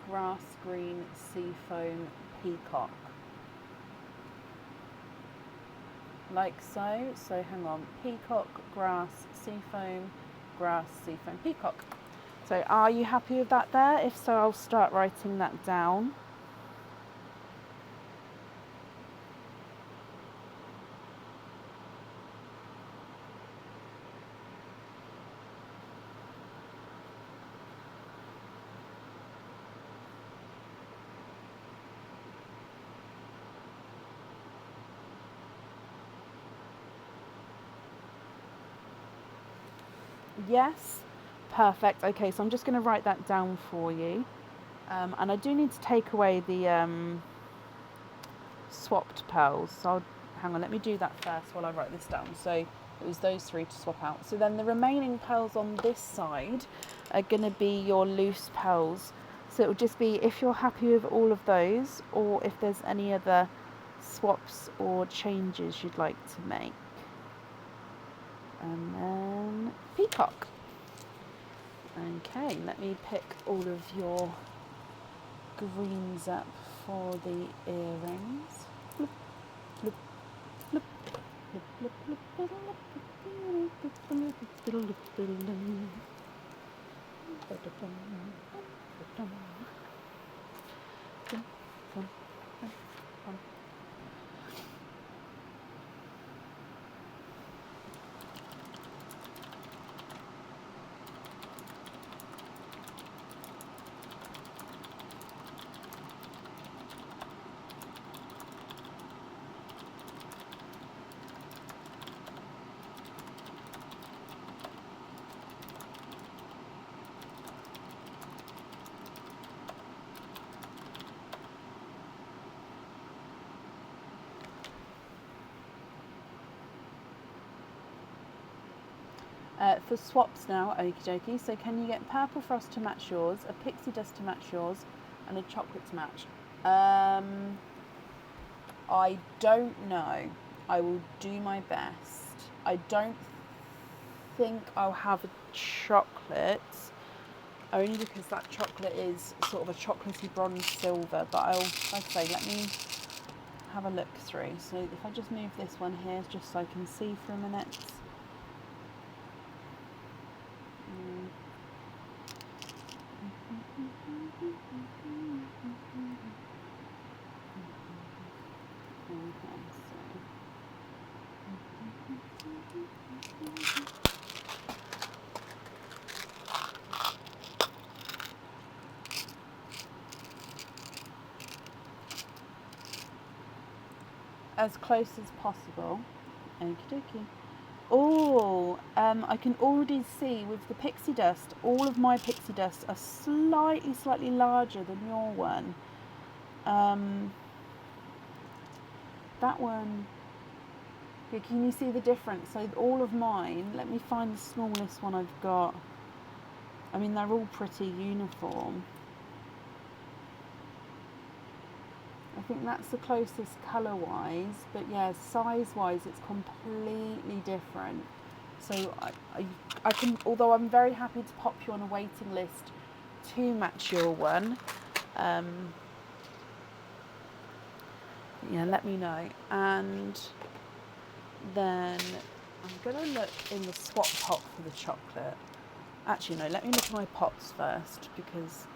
grass green, sea foam, peacock. Like so. So hang on, peacock, grass, sea foam, grass, sea foam, peacock. So are you happy with that there? If so, I'll start writing that down. Yes, perfect. Okay, so I'm just going to write that down for you. And I do need to take away the swapped pearls. So hang on, let me do that first while I write this down. So it was those 3 to swap out. So then the remaining pearls on this side are going to be your loose pearls. So it will just be if you're happy with all of those, or if there's any other swaps or changes you'd like to make. And then peacock. Okay, let me pick all of your greens up for the earrings. Bloop, bloop, bloop, bloop, bloop, bloop, for swaps now, okie dokie. So can you get purple frost to match yours, a pixie dust to match yours, and a chocolate to match? I don't know. I will do my best. I don't think I'll have a chocolate. only because that chocolate is sort of a chocolatey bronze silver. But I'll, like I say, let me have a look through. So if I just move this one here, just so I can see for a minute. As close as possible. Okie dokie. Oh, I can already see with the pixie dust, all of my pixie dusts are slightly larger than your one. That one, yeah, can you see the difference? So all of mine, let me find the smallest one I've got. I mean, they're all pretty uniform. I think that's the closest colour-wise, but yeah, size-wise it's completely different. So I can, although I'm very happy to pop you on a waiting list to match your one, yeah, let me know. And then I'm going to look in the swap pot for the chocolate. Actually, no, let me look at my pots first, because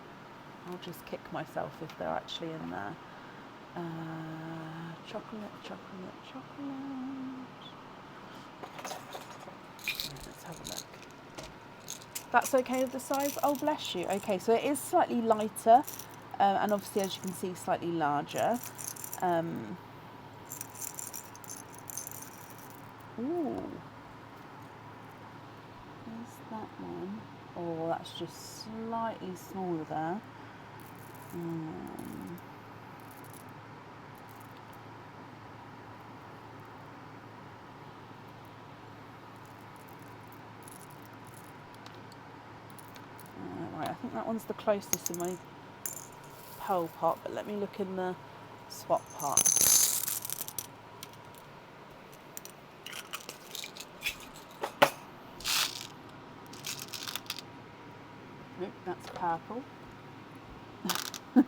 I'll just kick myself if they're actually in there. Chocolate. Let's have a look. That's okay with the size? Oh, bless you. Okay, so it is slightly lighter, and obviously, as you can see, slightly larger. Ooh. There's that one. Oh, that's just slightly smaller there. Right, I think that one's the closest in my pearl pot, but let me look in the swap pot. Nope, that's purple. Okay,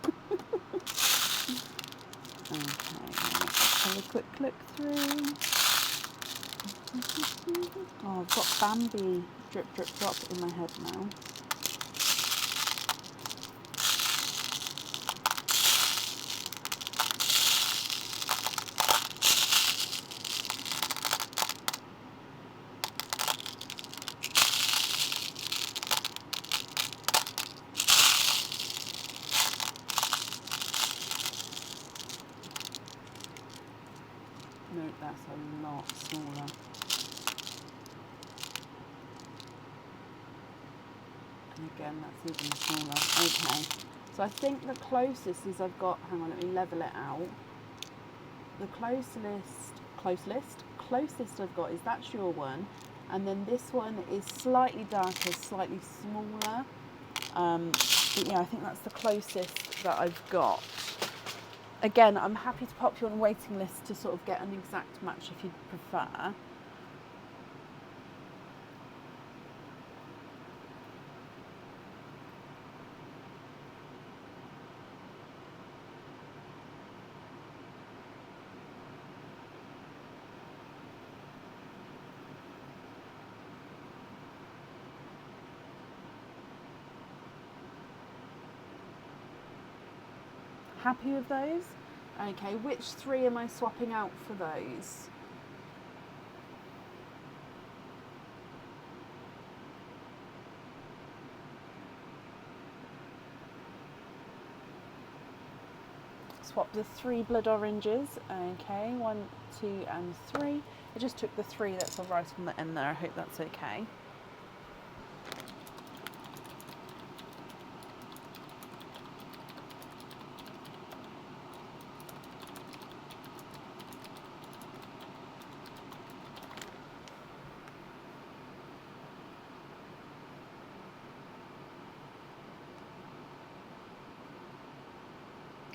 let's have a quick look through. Oh, I've got Bambi drip drop in my head now. No, that's a lot smaller. And again, that's even smaller. Okay, so I think the closest is I've got, hang on, let me level it out. The closest I've got is that's your one, and then this one is slightly darker, slightly smaller. But yeah, I think that's the closest that I've got. Again, I'm happy to pop you on a waiting list to sort of get an exact match if you'd prefer. Happy with those? Okay, which three am I swapping out for those? Swap the 3 blood oranges. Okay, 1, 2 and 3. I just took the 3 that's on right from the end there. I hope that's okay.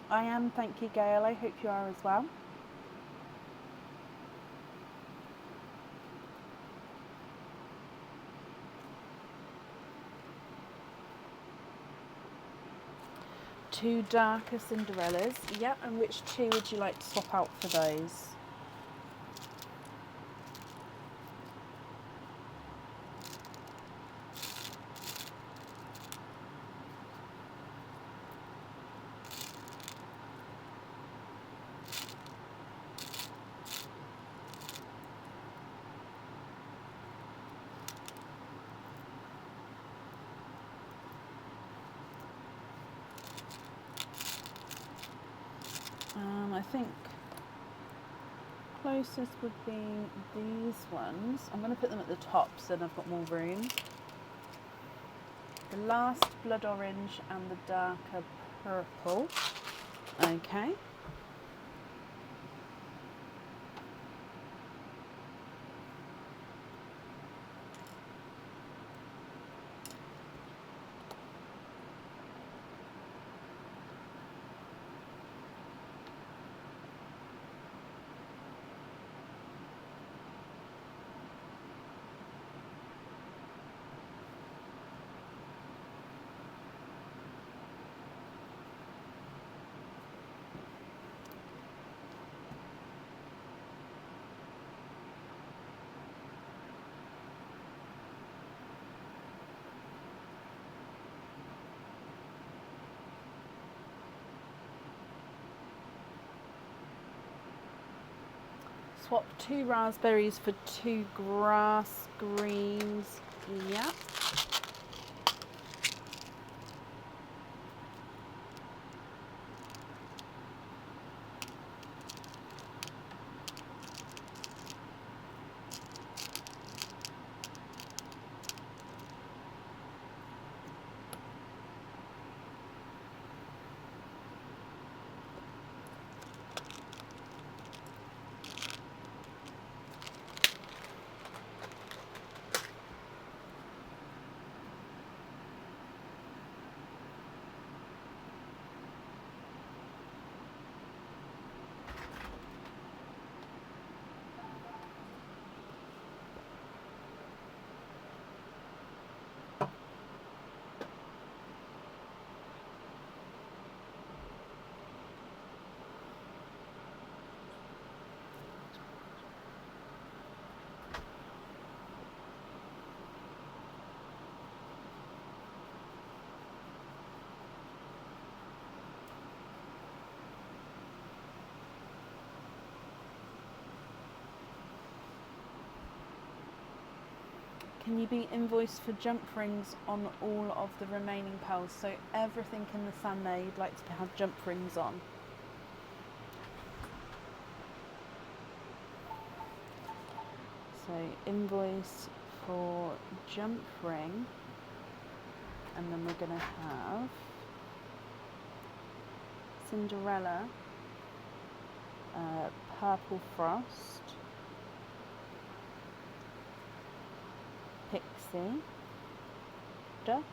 I am, thank you, Gail. I hope you are as well. 2 darker Cinderellas. Yep, and which 2 would you like to swap out for those? I think closest would be these ones. I'm going to put them at the top so then I've got more room. The last blood orange and the darker purple. Okay. Swap 2 raspberries for 2 grass greens. Yep. Can you be invoiced for jump rings on all of the remaining pearls? So everything in the sand there you'd like to have jump rings on. So invoice for jump ring, and then we're going to have Cinderella, Purple Frost, Pixie, Dust,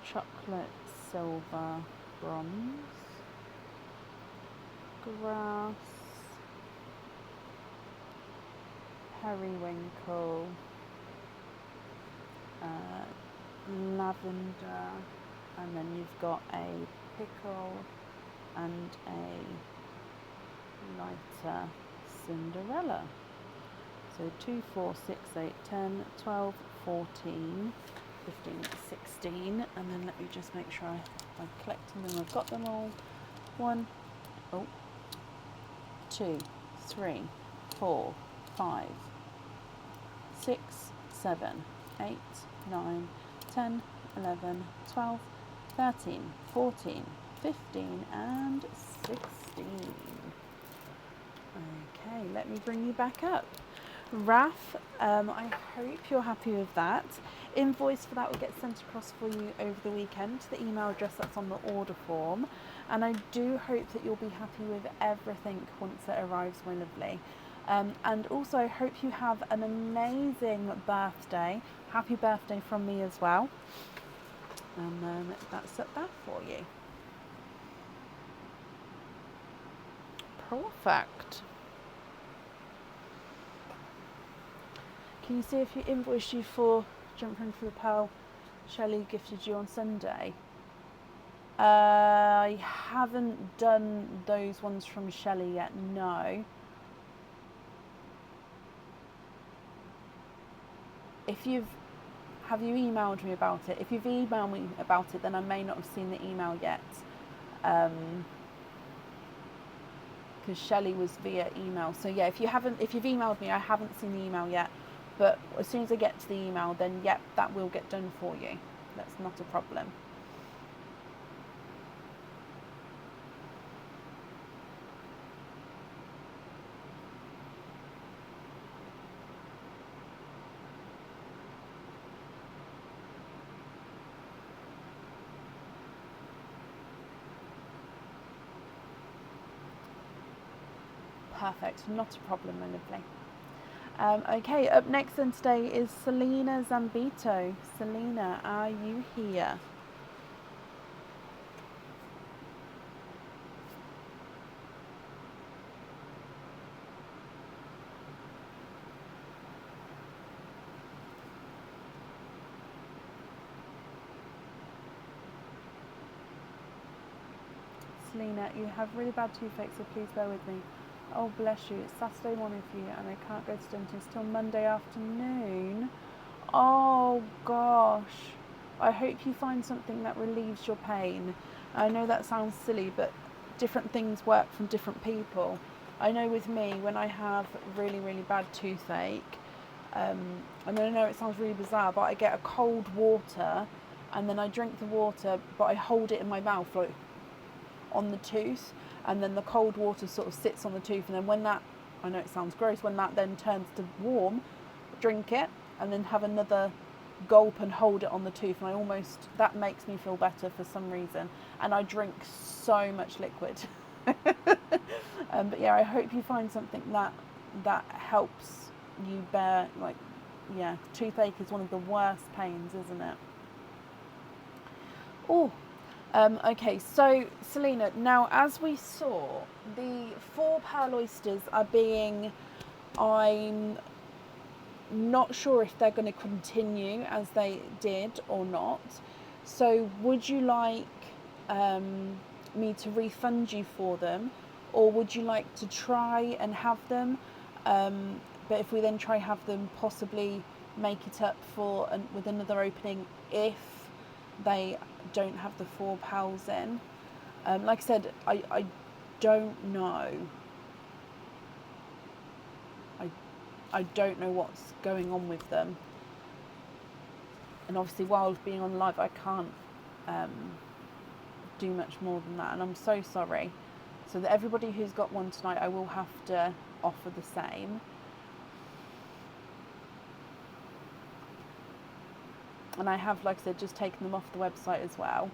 Chocolate Silver Bronze, Grass, Periwinkle, Lavender, and then you've got a Pickle and a lighter Cinderella. So 2, 4, 6, 8, 10, 12, 14, 15, 16, and then let me just make sure I've collected them, I've got them all. 1, 2, 3, 4, 5, 6, 7, 8, 9, 10, 11, 12, 13, 14, 15 and 16. Okay, let me bring you back up. Raf, I hope you're happy with that. Invoice for that will get sent across for you over the weekend to the email address that's on the order form. And I do hope that you'll be happy with everything once it arrives, my lovely. And also I hope you have an amazing birthday. Happy birthday from me as well. And that's up there for you. Perfect. Can you see if you invoiced you for jump in for the pearl Shelley gifted you on Sunday. I haven't done those ones from Shelley yet, no. Have you emailed me about it? If you've emailed me about it, then I may not have seen the email yet. Because Shelley was via email. So yeah, if you've emailed me, I haven't seen the email yet. But as soon as I get to the email, then yep, that will get done for you. That's not a problem. Perfect, not a problem, my lovely. Okay, up next then today is Selena Zambito. Selena, are you here? Selena, you have really bad toothache, so please bear with me. Oh, bless you. It's Saturday morning for you and I can't go to dentist till Monday afternoon. Oh, gosh. I hope you find something that relieves your pain. I know that sounds silly, but different things work from different people. I know with me, when I have really, really bad toothache, and I know it sounds really bizarre, but I get a cold water and then I drink the water, but I hold it in my mouth like on the tooth, and then the cold water sort of sits on the tooth, and then when that, I know it sounds gross, when that then turns to warm, drink it and then have another gulp and hold it on the tooth, and that makes me feel better for some reason, and I drink so much liquid. But yeah, I hope you find something that helps you bear, like, yeah, toothache is one of the worst pains, isn't it? Oh, okay, so Selena, now as we saw, the 4 pearl oysters are being, I'm not sure if they're going to continue as they did or not. So would you like me to refund you for them, or would you like to try and have them? But if we then try have them, possibly make it up with another opening if they don't have the 4 pals in. Like I said, I don't know. I don't know what's going on with them. And obviously, while being on live, I can't do much more than that. And I'm so sorry. So that everybody who's got one tonight, I will have to offer the same. And I have, like I said, just taken them off the website as well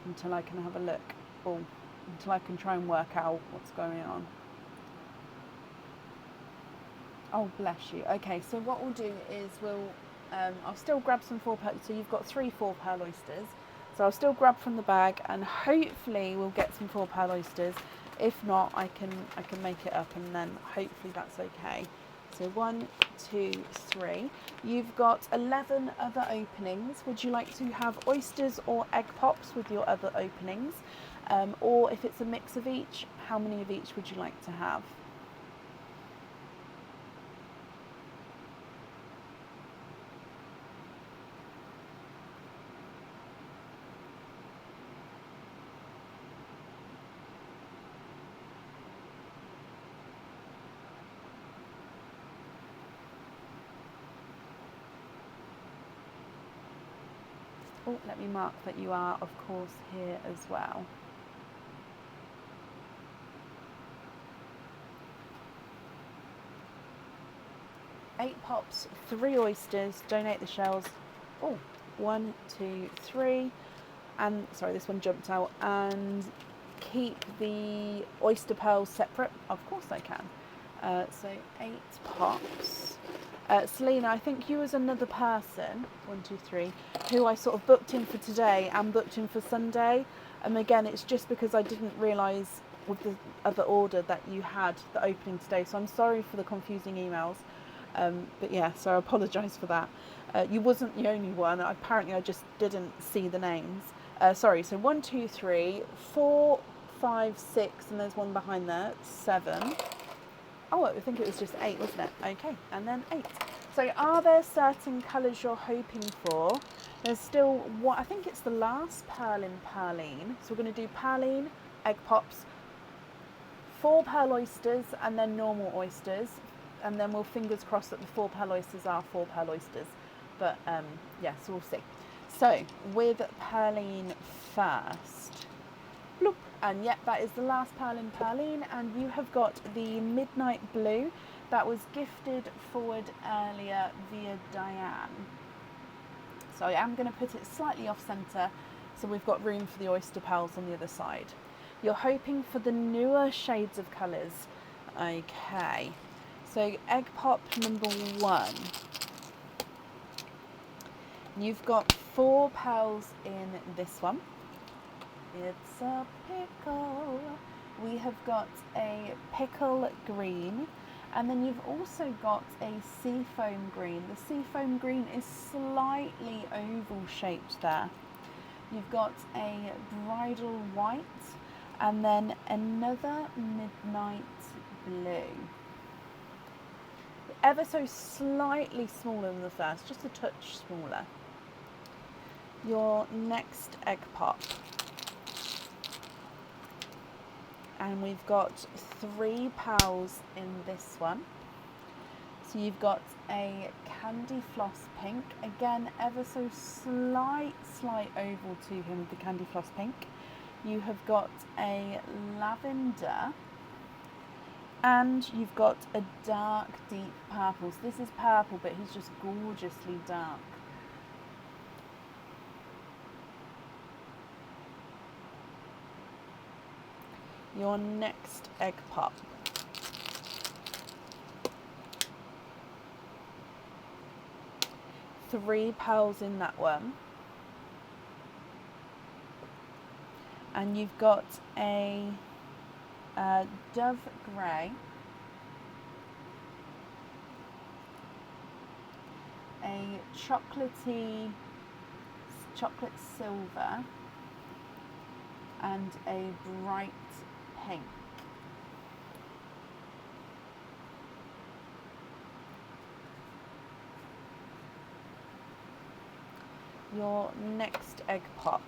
until I can have a look, or until I can try and work out what's going on. Oh, bless you. Okay, so what we'll do is I'll still grab some 4 pearl. So you've got 3 4 pearl oysters. So I'll still grab from the bag, and hopefully we'll get some 4 pearl oysters. If not, I can make it up, and then hopefully that's okay. So 1, 2, 3. You've got 11 other openings. Would you like to have oysters or egg pops with your other openings? Or if it's a mix of each, how many of each would you like to have? Oh, let me mark that you are, of course, here as well. Eight pops, 3 oysters, donate the shells. Oh, 1, 2, 3. And, sorry, this one jumped out. And keep the oyster pearls separate. Of course I can. So 8 pops. Selena, I think you was another person, 1, 2, 3, who I sort of booked in for today and booked in for Sunday. And again, it's just because I didn't realise with the other order that you had the opening today. So I'm sorry for the confusing emails. But yeah, so I apologise for that. You wasn't the only one. Apparently I just didn't see the names. Sorry, so 1, 2, 3, 4, 5, 6, and there's one behind there, 7. Oh, I think it was just 8, wasn't it? Okay, and then 8. So are there certain colours you're hoping for? There's still what I think it's the last pearl in Pearline. So we're going to do Pearline, egg pops, 4 pearl oysters, and then normal oysters. And then we'll fingers crossed that the 4 pearl oysters are 4 pearl oysters. But yeah, so we'll see. So with Pearline first. Bloop. And yep, that is the last pearl in Pearline, and you have got the Midnight Blue that was gifted forward earlier via Diane. So I am going to put it slightly off centre, so we've got room for the oyster pearls on the other side. You're hoping for the newer shades of colours. Okay, so egg pop number 1. You've got 4 pearls in this one. It's a pickle. We have got a pickle green, and then you've also got a seafoam green. The seafoam green is slightly oval shaped there. You've got a bridal white, and then another midnight blue. Ever so slightly smaller than the first, just a touch smaller. Your next egg pop. And we've got 3 pearls in this one. So you've got a candy floss pink, again ever so slight oval to him with the candy floss pink. You have got a lavender, and you've got a dark deep purple. So this is purple, but he's just gorgeously dark. Your next egg pop. Three pearls in that one. And you've got a dove grey, a chocolate silver, and a bright pink. Your next egg pop.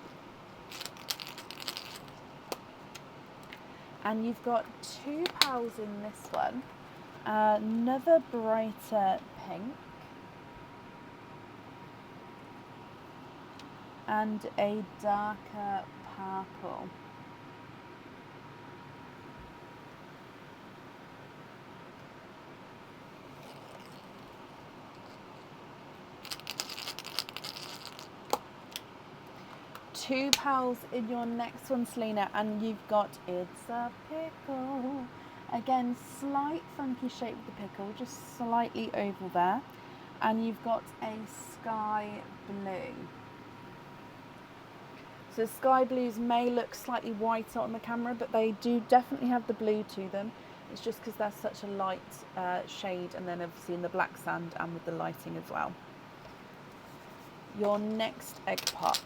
And you've got 2 pearls in this one. Another brighter pink. And a darker purple. Two pearls in your next one, Selena, and you've got It's a Pickle. Again, slight funky shape with the pickle, just slightly oval there. And you've got a sky blue. So sky blues may look slightly whiter on the camera, but they do definitely have the blue to them. It's just because they're such a light shade, and then obviously in the black sand and with the lighting as well. Your next egg pop.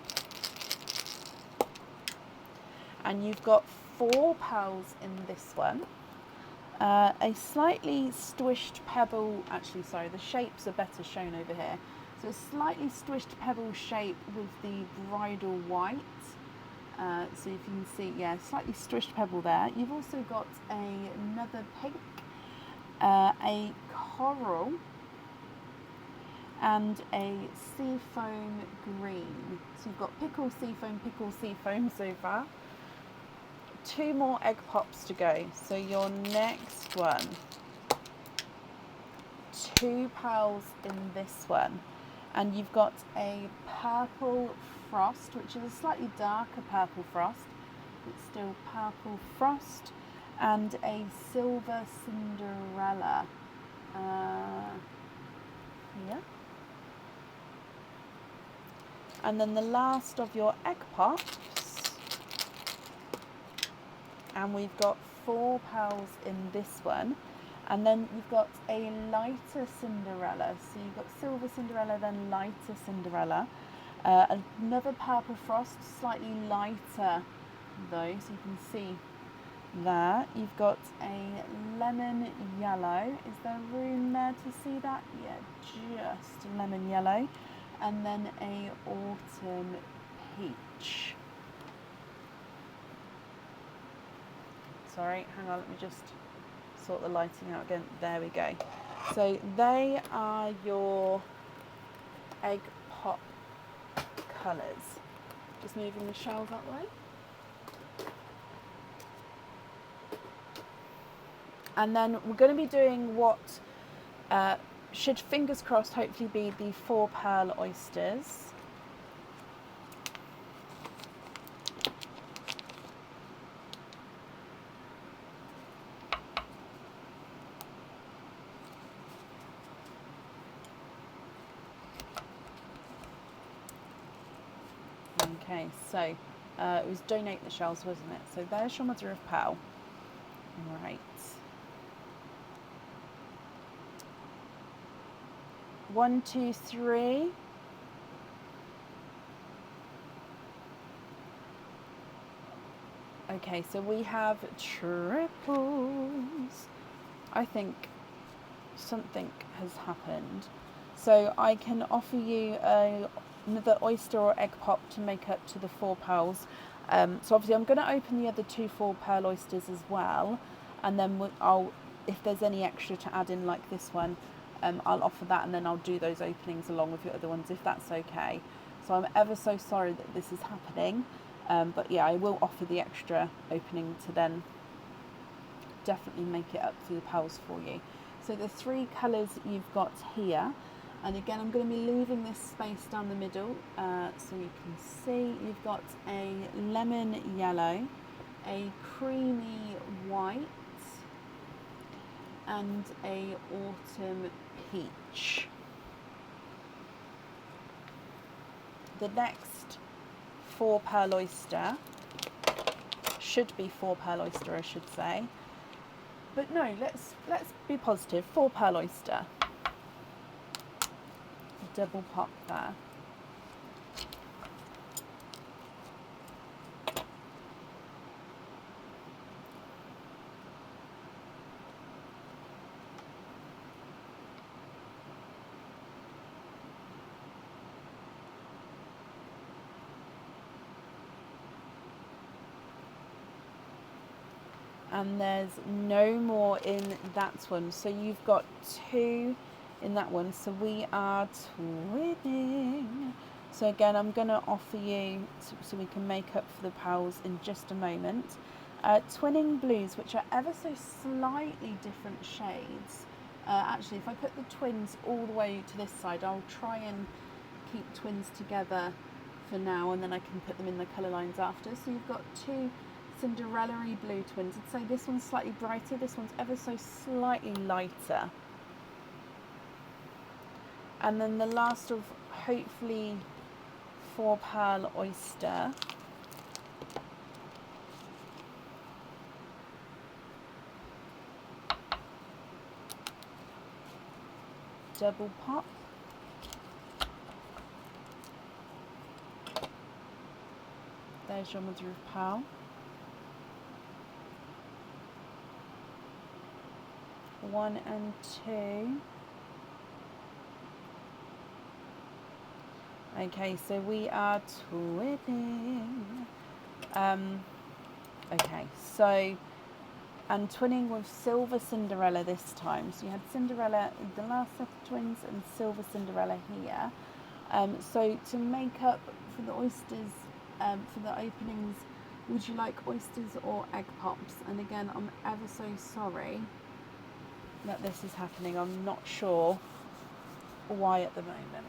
And you've got 4 pearls in this one. A slightly squished pebble, actually sorry, the shapes are better shown over here. So a slightly squished pebble shape with the bridal white. So if you can see, yeah, slightly squished pebble there. You've also got another pink, a coral, and a seafoam green. So you've got pickle, seafoam so far. 2 more egg pops to go. So your next one, 2 pearls in this one, and you've got a purple frost, which is a slightly darker purple frost. It's still purple frost, and a silver Cinderella. Yeah. And then the last of your egg pops. And we've got 4 pearls in this one, And then you've got a lighter Cinderella. So you've got silver Cinderella, then lighter Cinderella. Another purple frost, slightly lighter though, so you can see there. You've got a lemon yellow. Is there room there to see that? Yeah, just lemon yellow. And then a autumn peach. Sorry, hang on, let me just sort the lighting out again. There we go. So they are your egg pop colours. Just moving the shells that way. And then we're going to be doing what should, fingers crossed, hopefully be the 4 pearl oysters. Okay, so it was donate the shells, wasn't it? So there's your mother of pearl. Right. 1, 2, 3. Okay, so we have triples. I think something has happened. So I can offer you another oyster or egg pop to make up to the 4 pearls. So obviously I'm going to open the other 2 4 pearl oysters as well, and then if there's any extra to add in like this one, I'll offer that, and then I'll do those openings along with your other ones if that's okay. So I'm ever so sorry that this is happening, but yeah, I will offer the extra opening to then definitely make it up to the pearls for you. So the 3 colours you've got here, and again I'm going to be leaving this space down the middle so you can see. You've got a lemon yellow, a creamy white, and a autumn peach. The next 4 pearl oyster should be 4 pearl oyster, I should say. But no, let's be positive. 4 pearl oyster. Double pop there. And there's no more in that one. So you've got 2 in that one. So we are twinning. So again, I'm going to offer you, so we can make up for the pearls in just a moment, twinning blues, which are ever so slightly different shades. Actually, if I put the twins all the way to this side, I'll try and keep twins together for now, and then I can put them in the colour lines after. So you've got 2 Cinderella-y blue twins. I'd say this one's slightly brighter, this one's ever so slightly lighter. And then the last of hopefully 4 pearl oyster. Double pop. There's your mother of pearl. 1 and 2. Okay, so we are twinning. Okay, so, and twinning with silver Cinderella this time. So you had Cinderella in the last set of twins and silver Cinderella here. So to make up for the oysters, for the openings, would you like oysters or egg pops? And again, I'm ever so sorry that this is happening. I'm not sure why at the moment.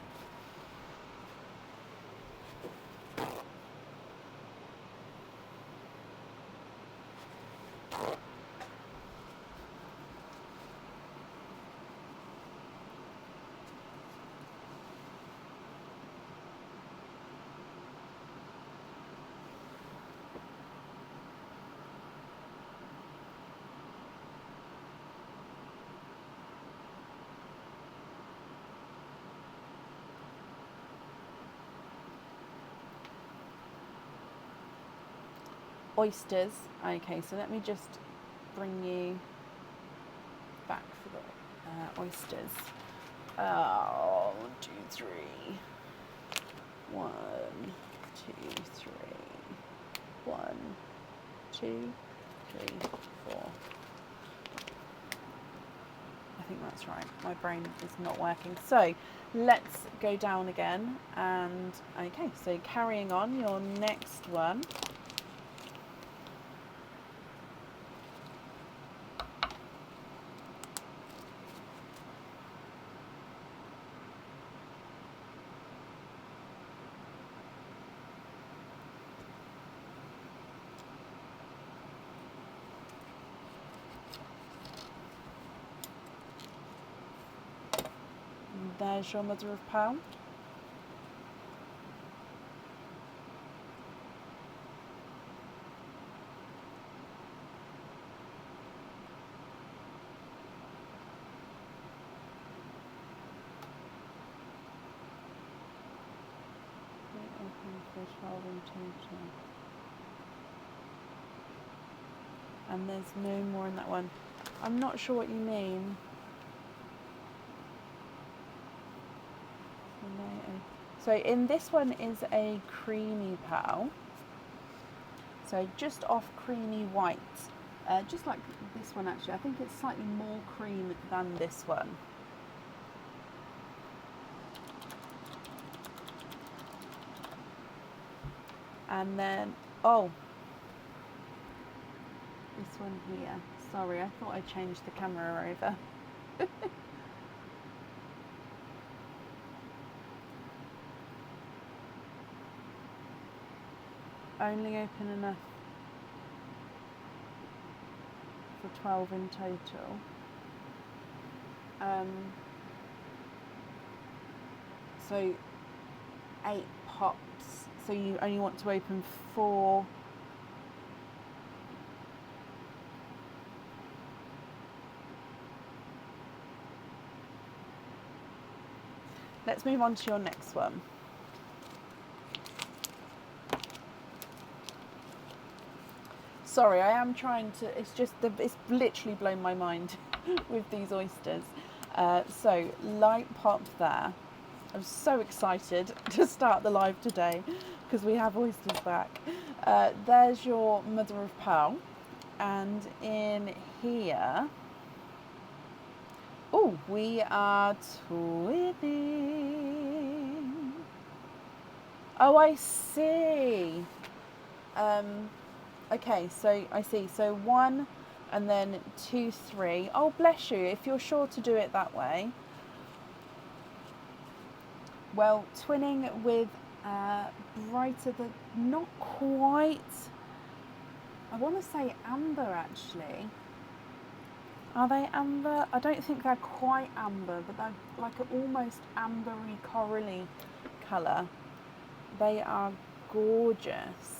oysters. Okay, so let me just bring you back for the oysters. 1, 2, 3. 1, 2, 3. 1, 2, 3, 4. I think that's right. My brain is not working. So let's go down again. And okay, so carrying on, your next one. There's your mother of pearl. And there's no more in that one. I'm not sure what you mean. So in this one is a creamy pearl. So just off creamy white. Just like this one actually. I think it's slightly more cream than this one. And then, oh, this one here. Sorry, I thought I changed the camera over. Only open enough for 12 in total. So 8 pops. So you only want to open 4. Let's move on to your next one. Sorry, I am trying to, it's literally blown my mind with these oysters. So light pop there. I'm so excited to start the live today because we have oysters back. There's your mother of pearl. And in here, oh, we are twidding. Oh, I see. Okay, so I see. So 1 and then 2, 3. Oh, bless you. If you're sure to do it that way. Well, twinning with brighter than, not quite. I want to say amber actually. Are they amber? I don't think they're quite amber, but they're like an almost ambery corally colour. They are gorgeous.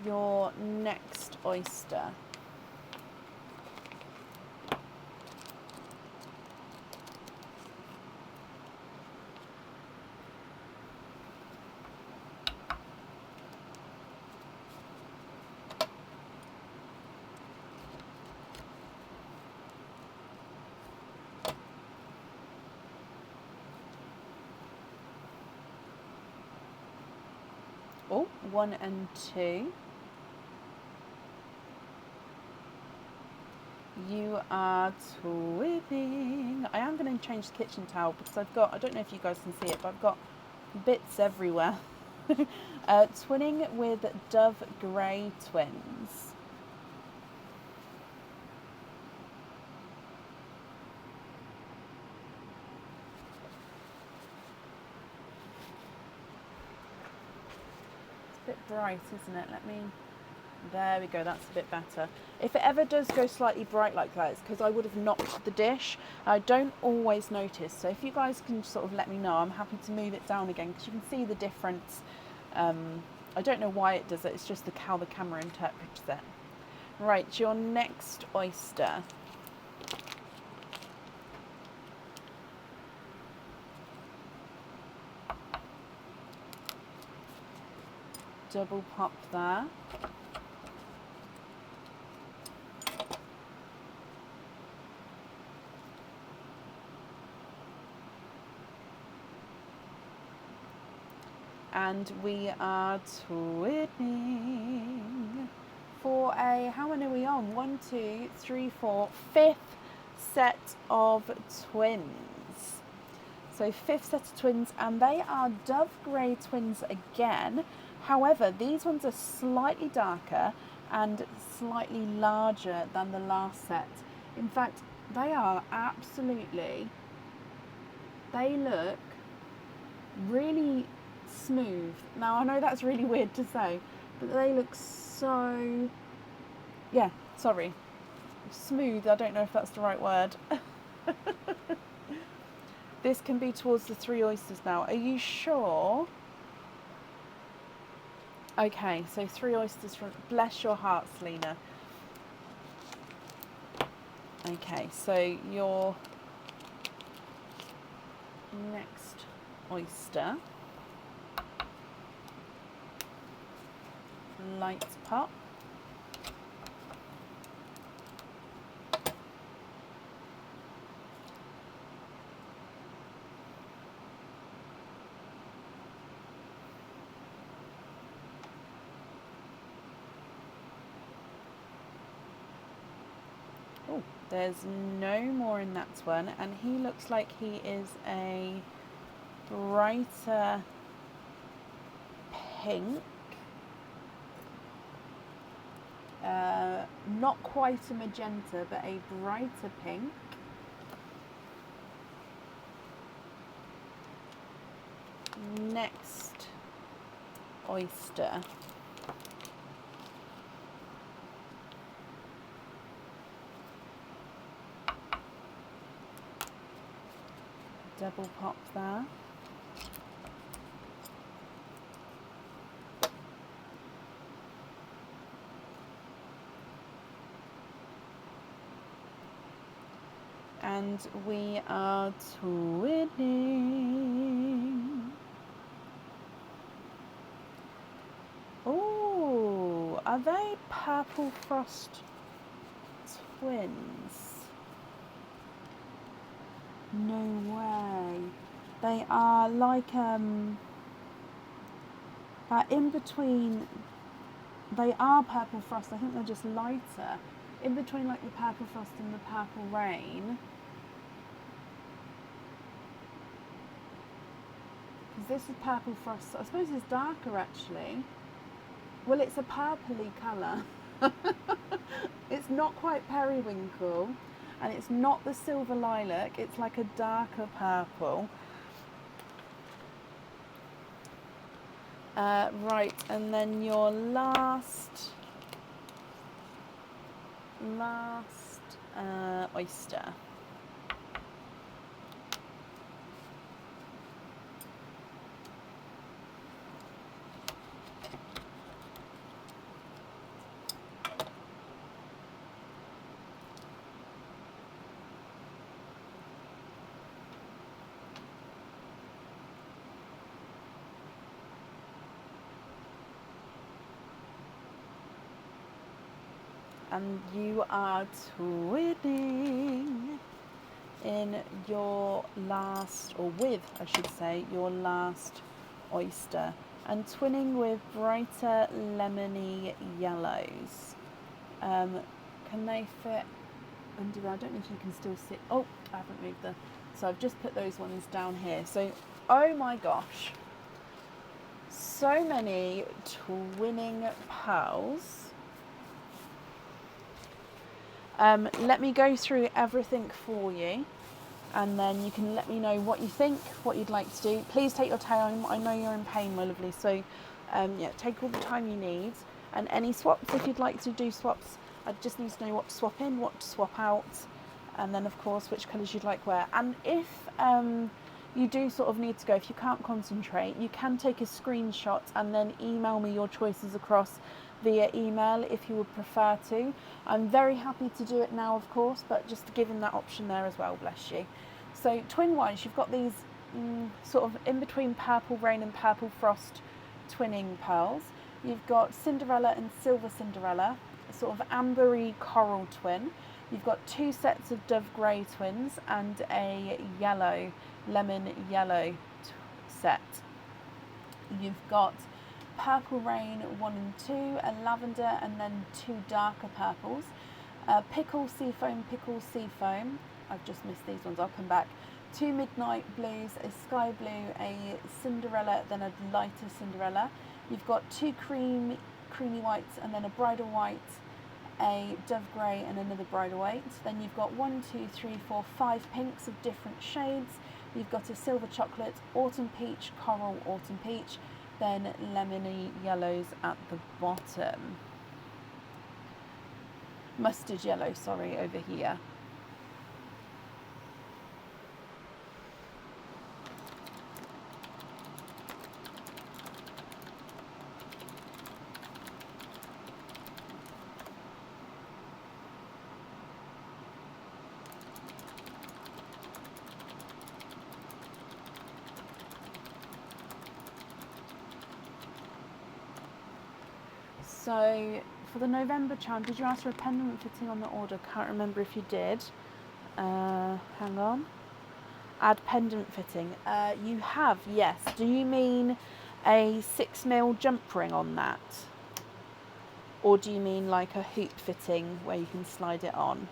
Your next oyster. Oh, 1 and 2. You are twidding. I am going to change the kitchen towel because I've got, I don't know if you guys can see it, but I've got bits everywhere. Twinning with Dove Grey Twins. It's a bit bright, isn't it? There we go, that's a bit better. If it ever does go slightly bright like that, it's because I would have knocked the dish. I don't always notice, so if you guys can sort of let me know, I'm happy to move it down again because you can see the difference. I don't know why it does it, it's just how the camera interprets it. Right, your next oyster. Double pop there. And we are twinning for a, how many are we on? 1, 2, 3, 4, fifth set of twins. So fifth set of twins, and they are dove grey twins again. However, these ones are slightly darker and slightly larger than the last set. In fact, they are absolutely, they look really smooth. Now I know that's really weird to say, but they look so, yeah, sorry, smooth, I don't know if that's the right word. This can be towards the 3 oysters now. Are you sure? Okay, so 3 oysters from, bless your heart, Selena. Okay, so your next oyster, light pop. Oh, there's no more in that one, and he looks like he is a brighter pink. Not quite a magenta, but a brighter pink. Next oyster. Double pop there. And we are twinning. Oh, are they purple frost twins? No way. They are like in between. They are purple frost. I think they're just lighter. In between like the purple frost and the purple rain. Because this is purple frost. I suppose it's darker actually. Well, it's a purpley colour. It's not quite periwinkle, and it's not the silver lilac. It's like a darker purple. Right, and then your last oyster. And you are twinning in your last, or with, I should say, your last oyster. And twinning with brighter lemony yellows. Can they fit under there? I don't know if you can still see. Oh, I haven't moved them. So I've just put those ones down here. So, oh my gosh. So many twinning pearls. Let me go through everything for you, and then you can let me know what you think, what you'd like to do. Please take your time. I know you're in pain, my lovely, so yeah, take all the time you need. And any swaps, if you'd like to do swaps, I just need to know what to swap in, what to swap out, and then of course which colours you'd like wear. And if you do sort of need to go, if you can't concentrate, you can take a screenshot and then email me your choices across via email if you would prefer to. I'm very happy to do it now, of course, but just giving that option there as well, bless you. So twin wise, you've got these sort of in between purple rain and purple frost twinning pearls. You've got Cinderella and Silver Cinderella, a sort of ambery coral twin. You've got 2 sets of dove grey twins and a yellow, lemon yellow set. You've got Purple Rain 1 and 2, a lavender and then 2 darker purples. Pickle Seafoam. I've just missed these ones, I'll come back. 2 midnight blues, a sky blue, a Cinderella, then a lighter Cinderella. You've got 2 creamy whites and then a bridal white, a dove grey and another bridal white. Then you've got 1, 2, 3, 4, 5 pinks of different shades. You've got a silver chocolate, autumn peach, coral, autumn peach, then lemony yellows at the bottom. Mustard yellow, sorry, over here. So for the November charm, did you ask for a pendant fitting on the order? Can't remember if you did. Hang on. Add pendant fitting. You have, yes. Do you mean a 6mm jump ring on that? Or do you mean like a hoop fitting where you can slide it on?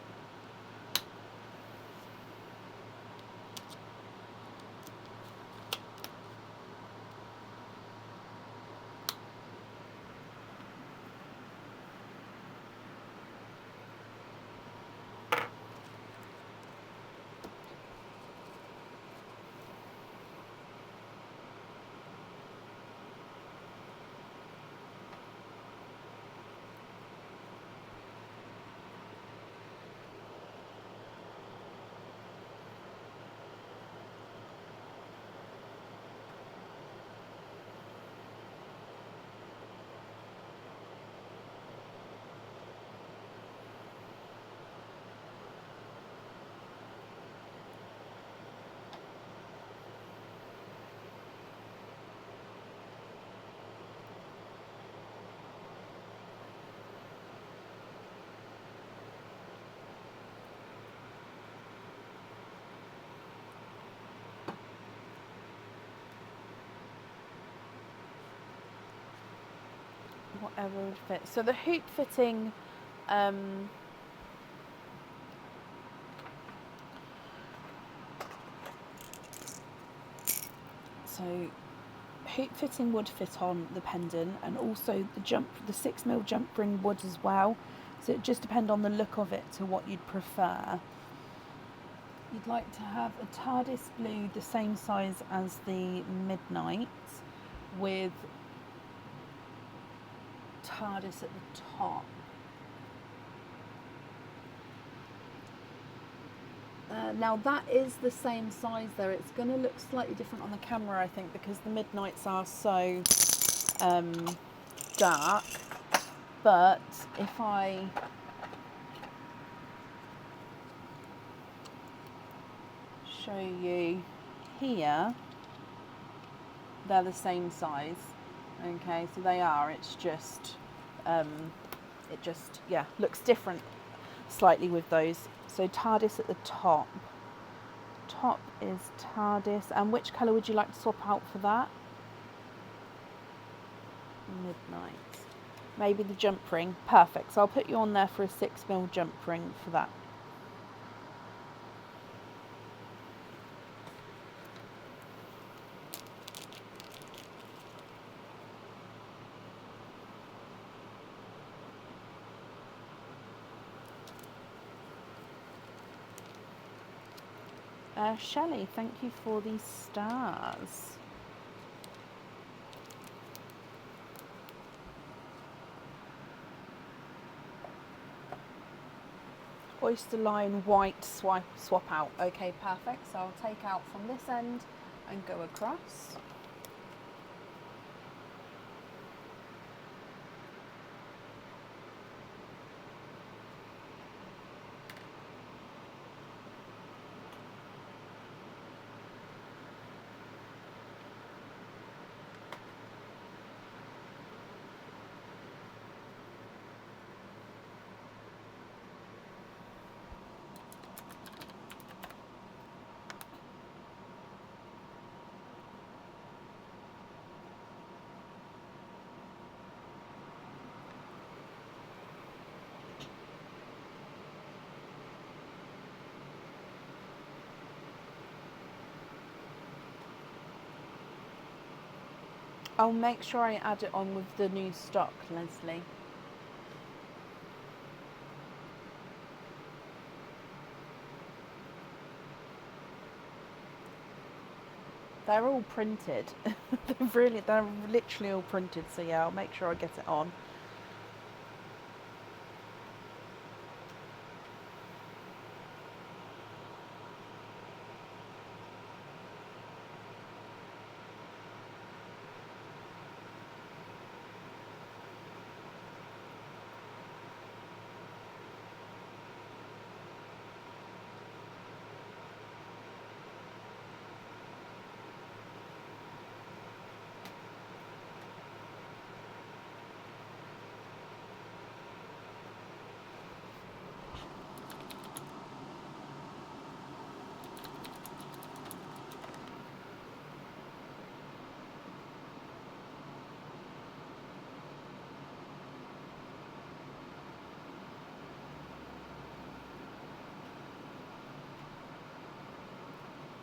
Whatever would fit. So the hoop fitting, so hoop fitting would fit on the pendant, and also the 6mm jump ring would as well. So it just depends on the look of it to what you'd prefer. You'd like to have a TARDIS blue the same size as the Midnight with TARDIS at the top. Now that is the same size there. It's going to look slightly different on the camera, I think, because the Midnights are so dark. But if I show you here, they're the same size. Okay, so they are. It's just, it just, yeah, looks different slightly with those. So TARDIS at the top. Top is TARDIS. And which colour would you like to swap out for that? Midnight. Maybe the jump ring. Perfect. So I'll put you on there for a 6mm jump ring for that. Shelley, thank you for these stars. Oyster line white swap out. Okay, perfect. So I'll take out from this end and go across. I'll make sure I add it on with the new stock, Leslie. They're all printed. They're literally all printed, so yeah, I'll make sure I get it on.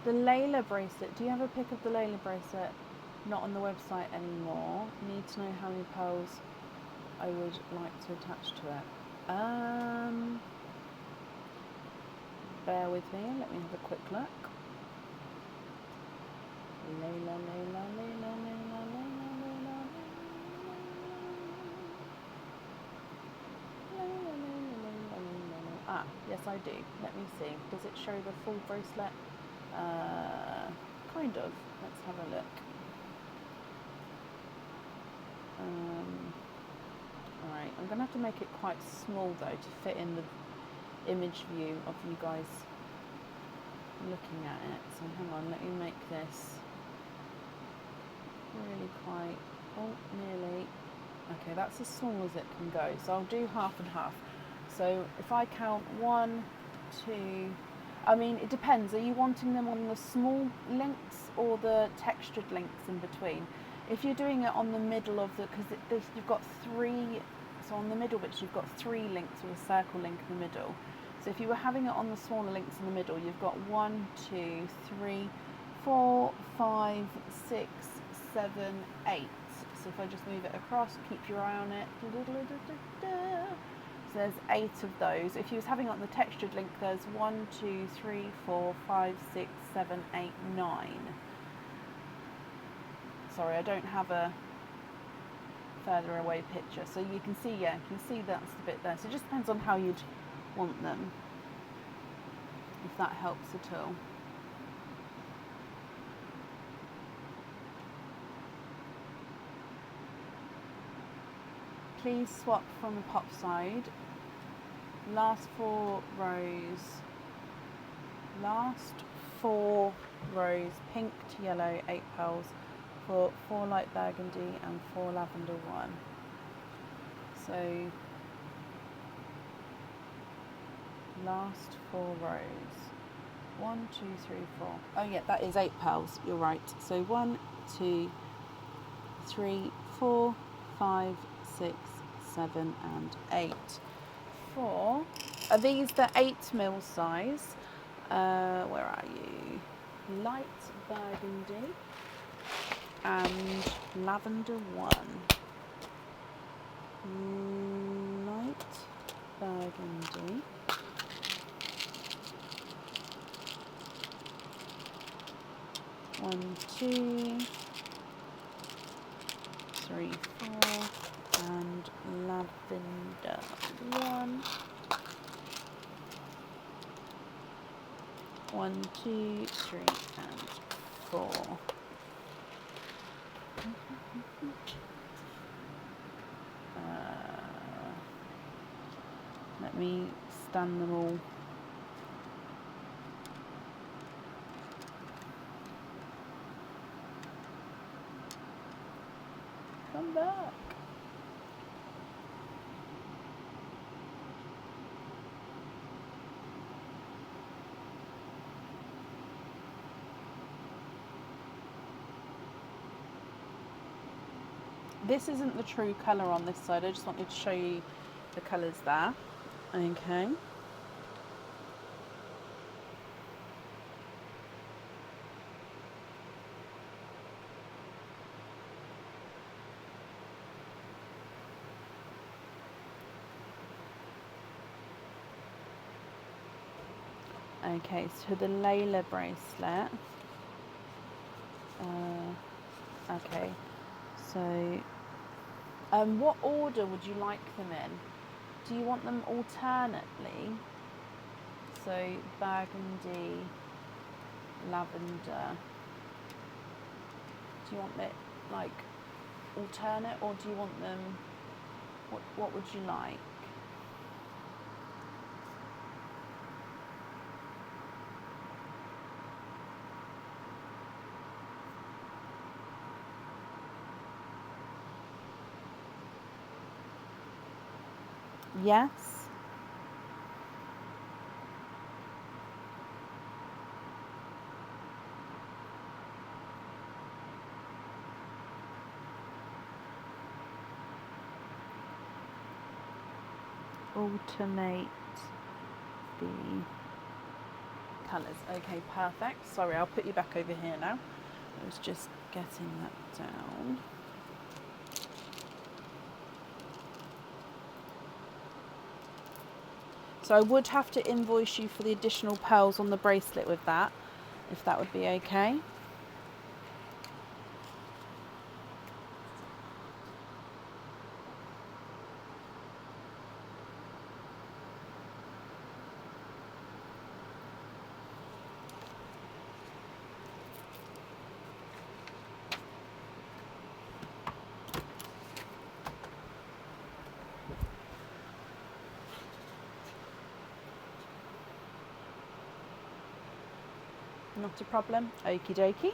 The Layla bracelet. Do you have a pic of the Layla bracelet? Not on the website anymore. Need to know how many pearls I would like to attach to it. Bear with me. Let me have a quick look. Layla, Layla, Layla, Layla, Layla, Layla. Ah, yes I do. Let me see. Does it show the full bracelet? Kind of. Let's have a look. Alright, I'm going to have to make it quite small though to fit in the image view of you guys looking at it. So hang on, let me make this really quite, oh, nearly. Okay, that's as small as it can go. So I'll do half and half. So if I count 1, 2, I mean, it depends. Are you wanting them on the small links or the textured links in between? If you're doing it on the middle of the, because you've got 3, so on the middle bits you've got 3 links with a circle link in the middle. So if you were having it on the smaller links in the middle, you've got 1, 2, 3, 4, 5, 6, 7, 8. So if I just move it across, keep your eye on it. So there's 8 of those. If you was having it on the textured link, there's 1, 2, 3, 4, 5, 6, 7, 8, 9. Sorry, I don't have a further away picture. So you can see, yeah, you can see that's the bit there. So it just depends on how you'd want them, if that helps at all. Please swap from the pop side. Last 4 rows, pink to yellow, 8 pearls, for 4 light burgundy and 4 lavender 1. So last 4 rows, 1, 2, 3, 4. Oh yeah, that is 8 pearls, you're right. So 1, 2, 3, 4, 5, 6, 7 and 8. Are these the 8mm size? Where are you? Light burgundy and lavender 1. Light burgundy. One, 2, 3, 4, and lavender 1. 1, 2, 3, and 4. Let me stand them all. Come back. This isn't the true colour on this side. I just wanted to show you the colours there. Okay. Okay, so the Layla bracelet. Okay, so what order would you like them in? Do you want them alternately? So burgundy, lavender. Do you want it like alternate, or do you want them, what would you like? Yes. Alternate the colours. Okay, perfect. Sorry, I'll put you back over here now. I was just getting that down. So I would have to invoice you for the additional pearls on the bracelet with that, if that would be okay. Not a problem. Okie dokie.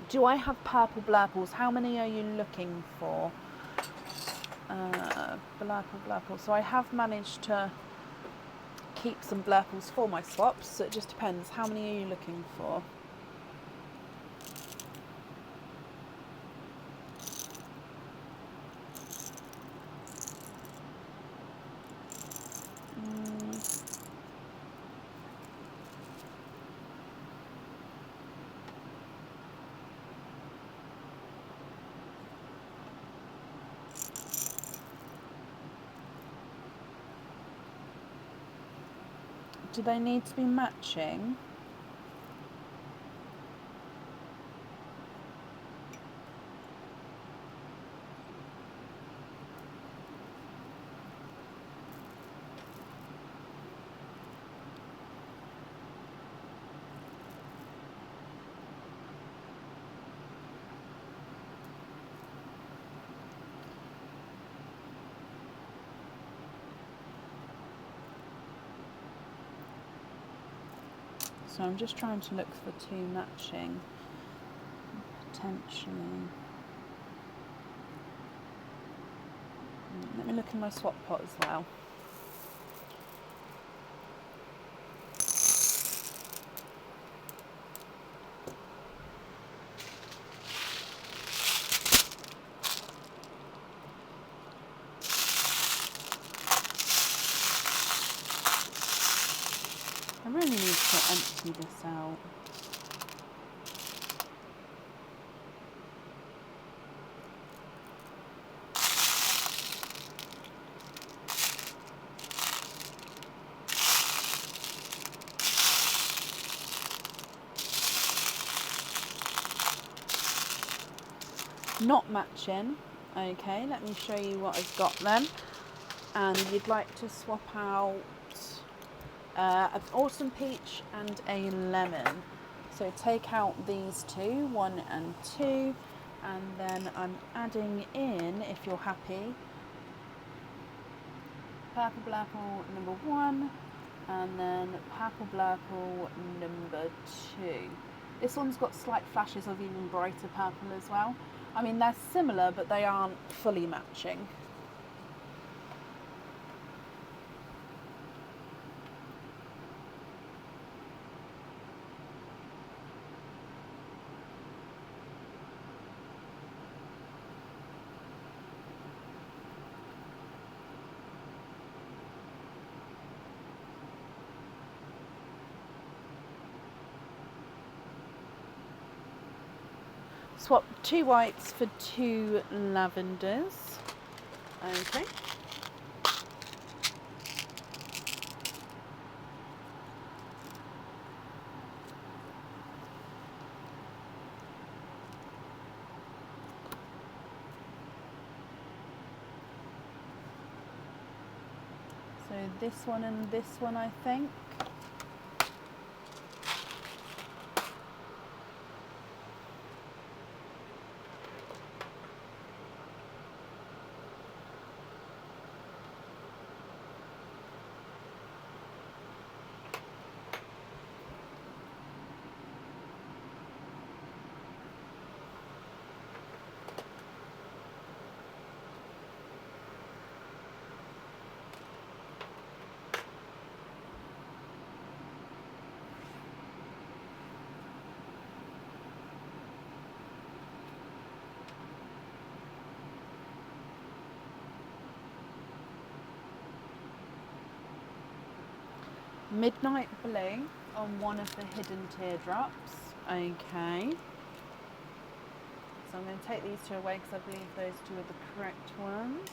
Do I have purple blurples? How many are you looking for? Blurple. So I have managed to keep some blurples for my swaps, so it just depends. How many are you looking for? Do they need to be matching? So I'm just trying to look for two matching, potentially. Let me look in my swap pot as well. I really need to empty this out. Not matching. Okay, let me show you what I've got then. And you'd like to swap out an awesome peach and a lemon. So take out these two, 1 and 2, and then I'm adding in, if you're happy, purple blurple number 1, and then purple blurple number 2. This one's got slight flashes of even brighter purple as well. I mean, they're similar, but they aren't fully matching. swap 2 whites for 2 lavenders. Okay. So this one and this one, I think. Midnight blue on one of the hidden teardrops. Okay. So I'm going to take these two away because I believe those two are the correct ones.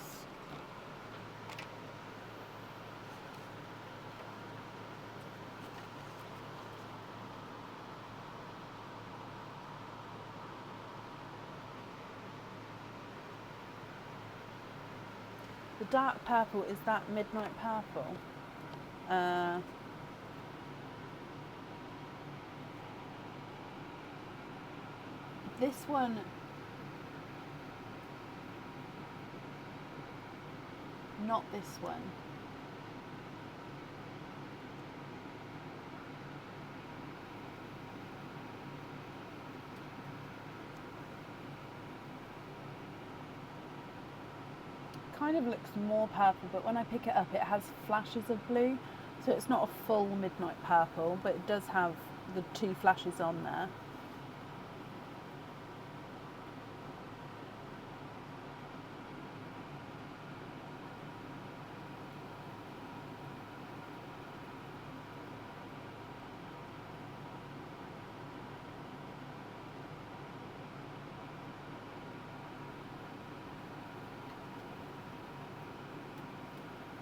The dark purple, is that midnight purple? This one, not this one. Kind of looks more purple, but when I pick it up it has flashes of blue, so it's not a full midnight purple, but it does have the 2 flashes on there.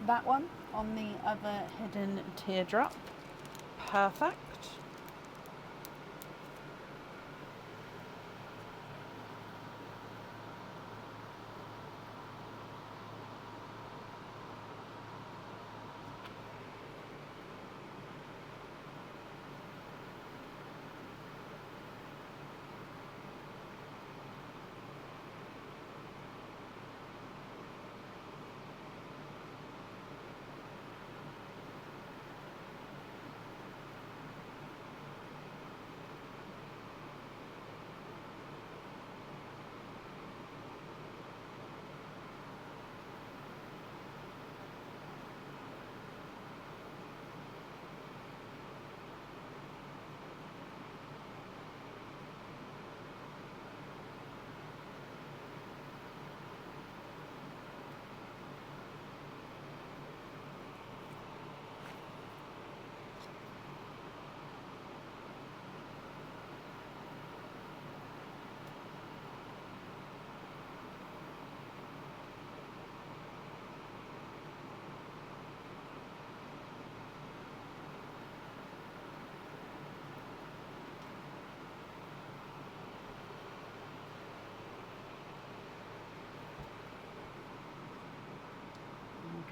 That one on the other hidden teardrop. Perfect.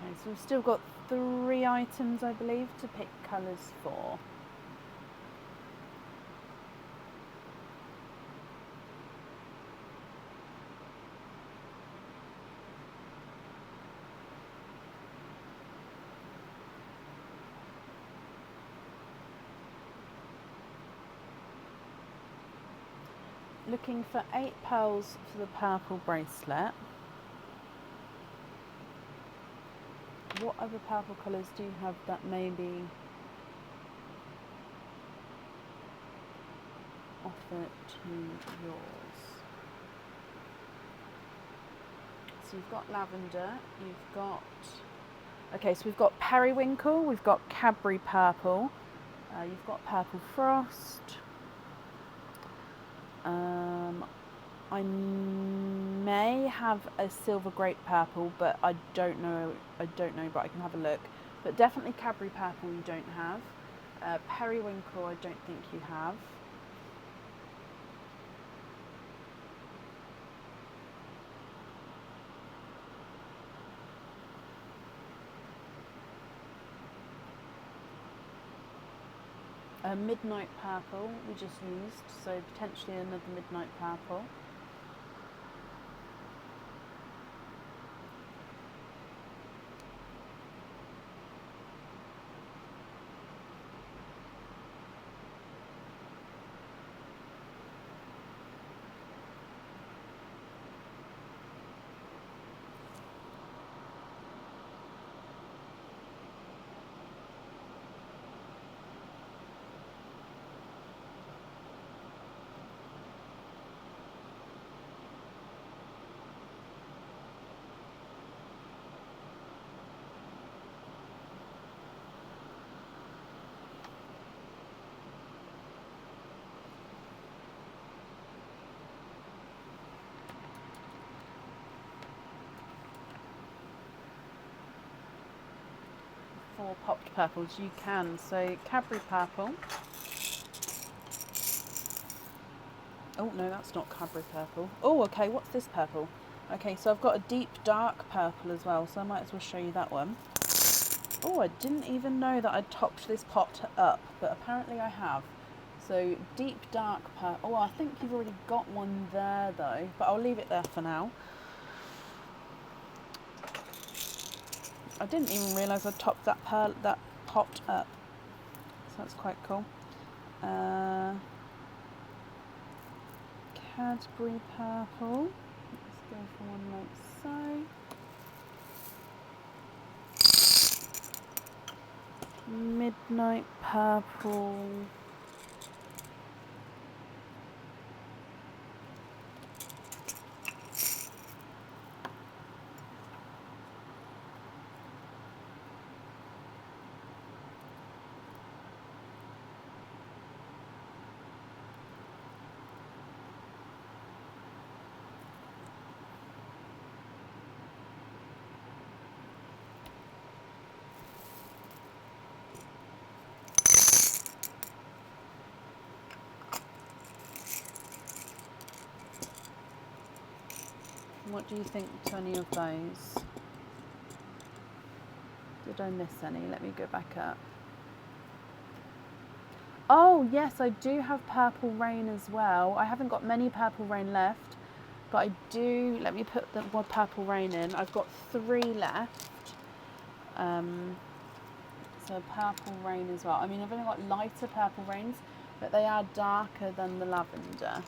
Okay, so we've still got 3 items, I believe, to pick colours for. Looking for 8 pearls for the purple bracelet. What other purple colours do you have that may be offer to yours? So you've got lavender, you've got... Okay, so we've got periwinkle, we've got Cadbury purple, you've got purple frost, I may have a silver grape purple, but I don't know, but I can have a look. But definitely Cadbury purple you don't have. Periwinkle I don't think you have. Midnight purple we just used, so potentially another midnight purple. For popped purples you can, so Cadbury purple. Oh no, that's not Cadbury purple. Oh, okay, what's this purple? Okay, so I've got a deep dark purple as well, so I might as well show you that one. Oh, I didn't even know that I'd topped this pot up, but apparently I have. So deep dark purple. Oh, I think you've already got one there though, but I'll leave it there for now. I didn't even realise I topped that pot up, so that's quite cool. Cadbury purple. Let's go for one like so. Midnight purple. What do you think to any of those? Did I miss any? Let me go back up. Oh yes, I do have Purple Rain as well. I haven't got many Purple Rain left, but I do. Let me put the one Purple Rain in. I've got 3 left. So Purple Rain as well. I mean, I've only got lighter Purple Rains, but they are darker than the lavender.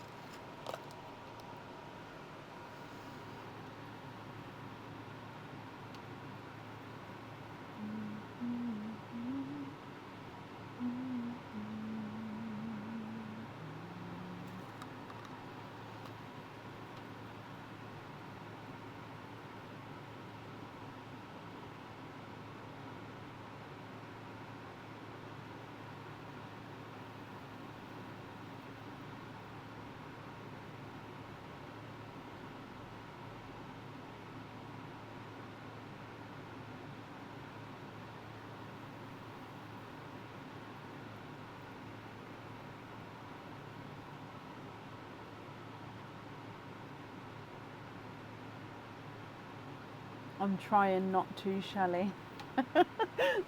I'm trying not to, Shelley.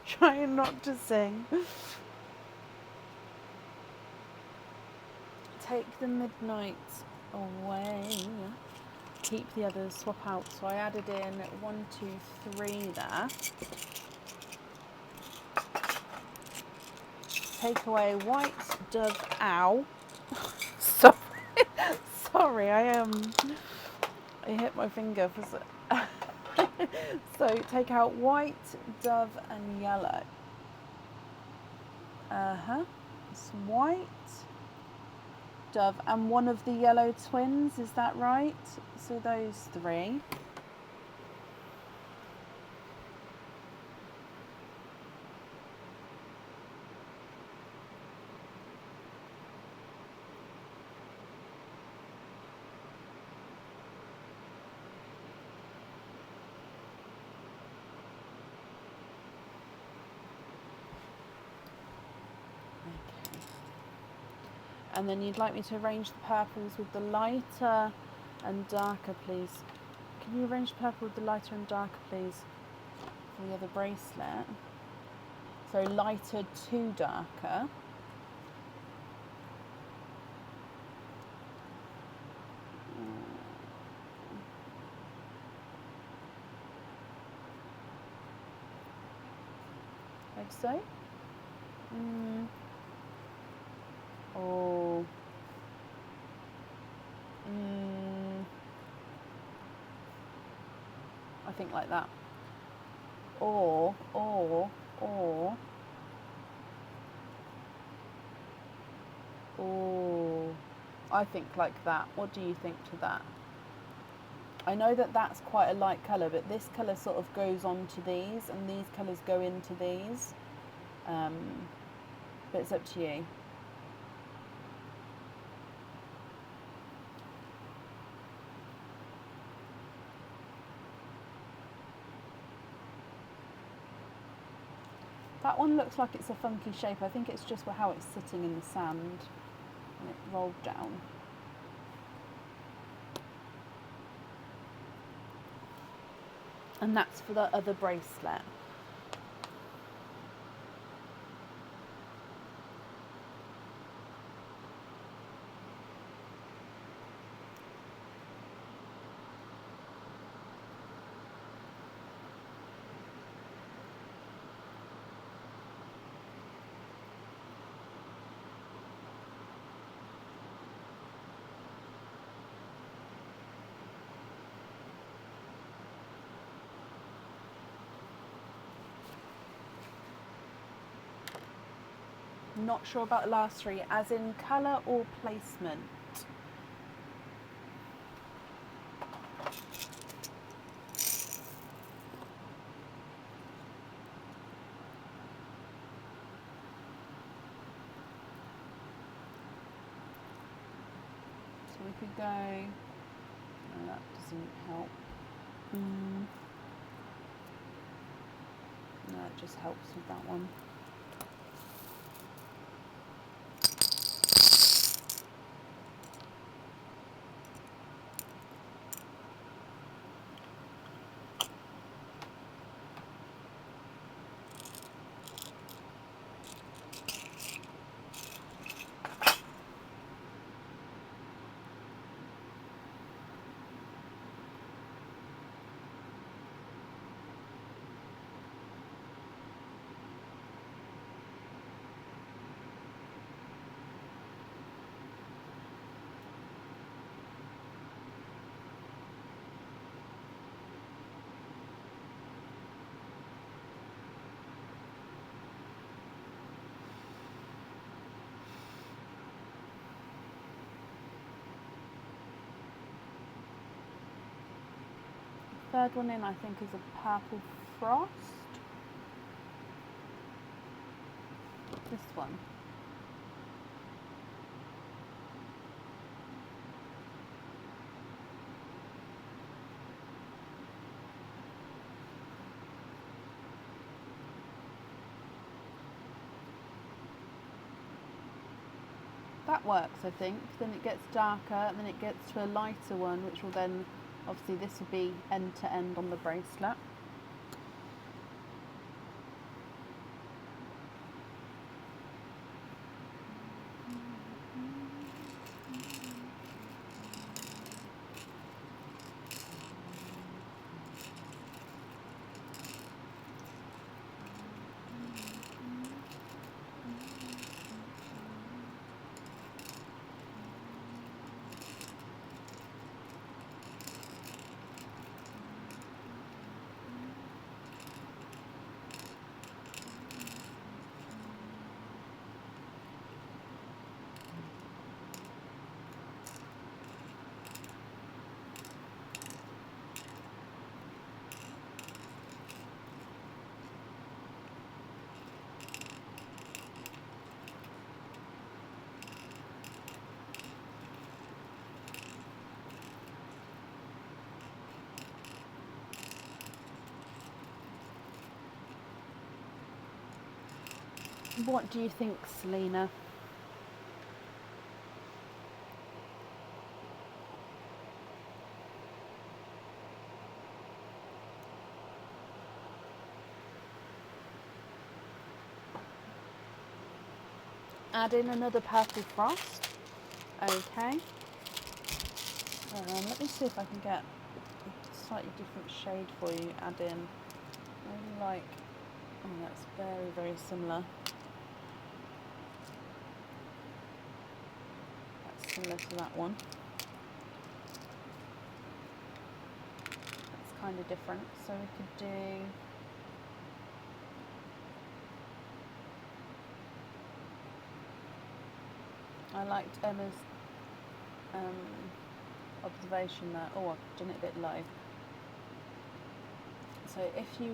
Trying not to sing. Take the midnight away. Keep the others, swap out. So I added in 1, 2, 3 there. Take away white dove. Ow. Sorry. Sorry, I hit my finger for so take out white, dove and yellow. It's white, dove and one of the yellow twins, is that right? So those 3. And then you'd like me to arrange the purples with the lighter and darker, please. Can you arrange the purple with the lighter and darker, please, for the other bracelet? So lighter to darker. Like so. Oh. I think like that. Or. I think like that. What do you think to that? I know that that's quite a light colour, but this colour sort of goes on to these, and these colours go into these. But it's up to you. That one looks like it's a funky shape. I think it's just how it's sitting in the sand and it rolled down. And that's for the other bracelet. Not sure about the last three, as in colour or placement. So we could go, no, that doesn't help. No, it just helps with that one. Third one in, I think, is a purple frost. This one. That works, I think. Then it gets darker, and then it gets to a lighter one, which will then, obviously this will be end to end on the bracelet. What do you think, Selena? add in another purple frost. Okay. Let me see if I can get a slightly different shade for you. Add in maybe like, oh, that's very, very similar. That's similar to that one. That's kind of different. So we could do, I liked Emma's observation there. Oh, I've done it a bit low. So if you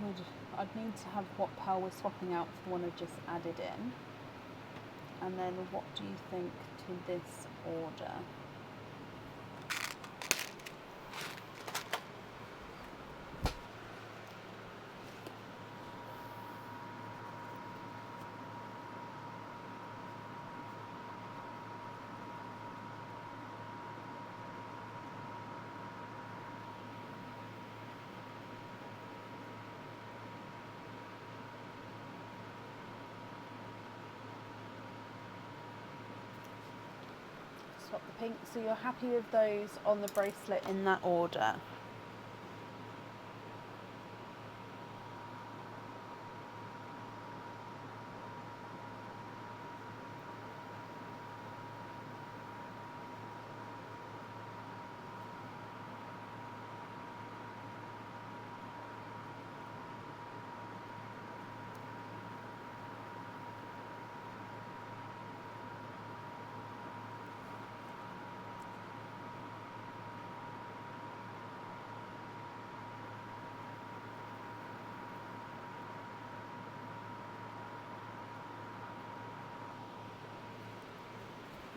would, I'd need to have what pearl we're swapping out for the one I've just added in. And then what do you think to this order? Swap the pink. So you're happy with those on the bracelet in that order?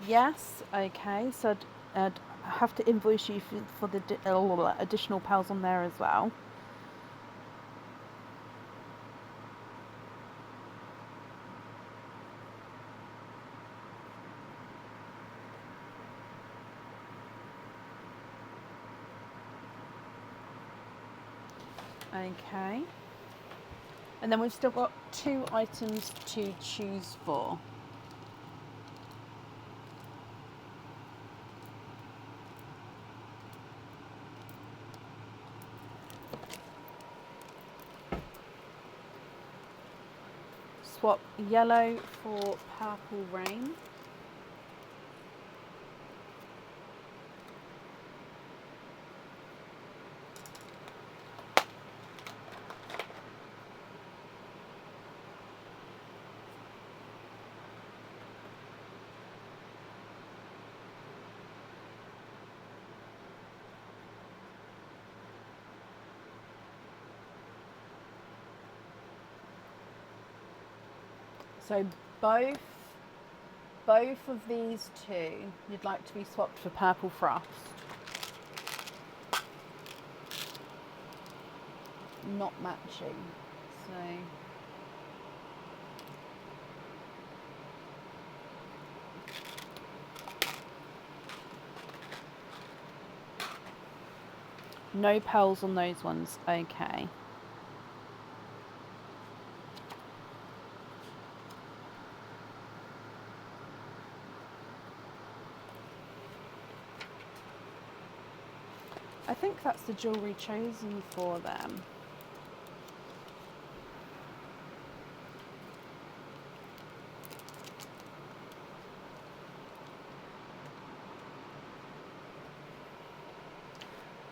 Yes, okay, so I'd have to invoice you for the additional pearls on there as well. Okay, and then we've still got 2 items to choose for. Swap yellow for purple rain. So both of these two you'd like to be swapped for purple frost. Not matching. So no pearls on those ones. Okay. I think that's the jewellery chosen for them.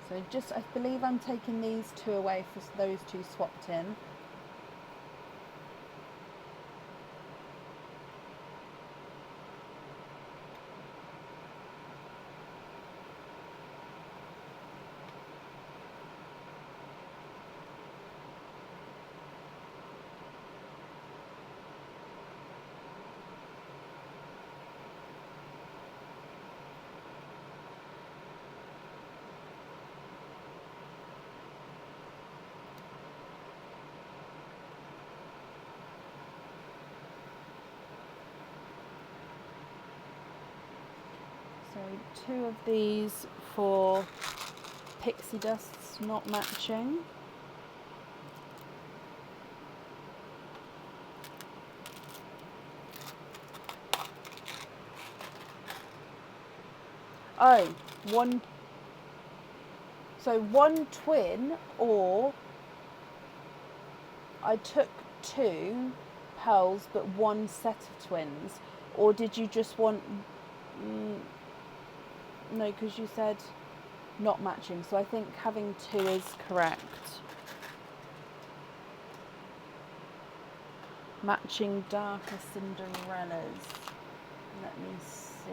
So just, I believe I'm taking these 2 away for those 2 swapped in. So 2 of these for pixie dusts not matching. Oh, one. So one twin, or I took 2 pearls but one set of twins, or did you just want? No, because you said not matching. So I think having 2 is correct. Matching darker Cinderellas. Let me see.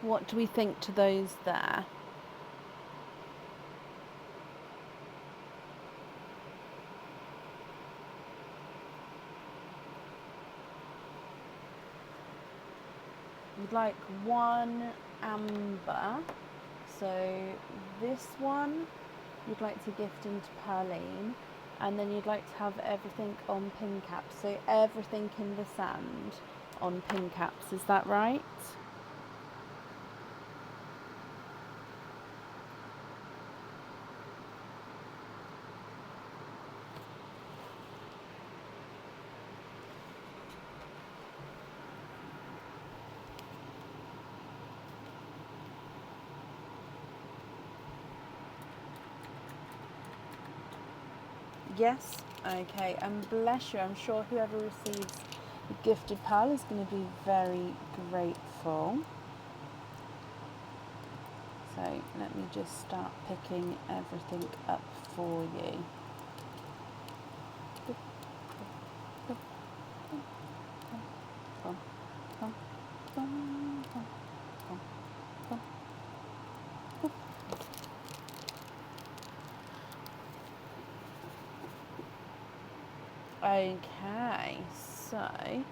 What do we think to those there? You'd like 1 amber, so this one you'd like to gift into Pearline, and then you'd like to have everything on pin caps, so everything in the sand on pin caps, is that right? Yes, okay, and bless you, I'm sure whoever receives the gifted pearl is going to be very grateful. So let me just start picking everything up for you. Okay, so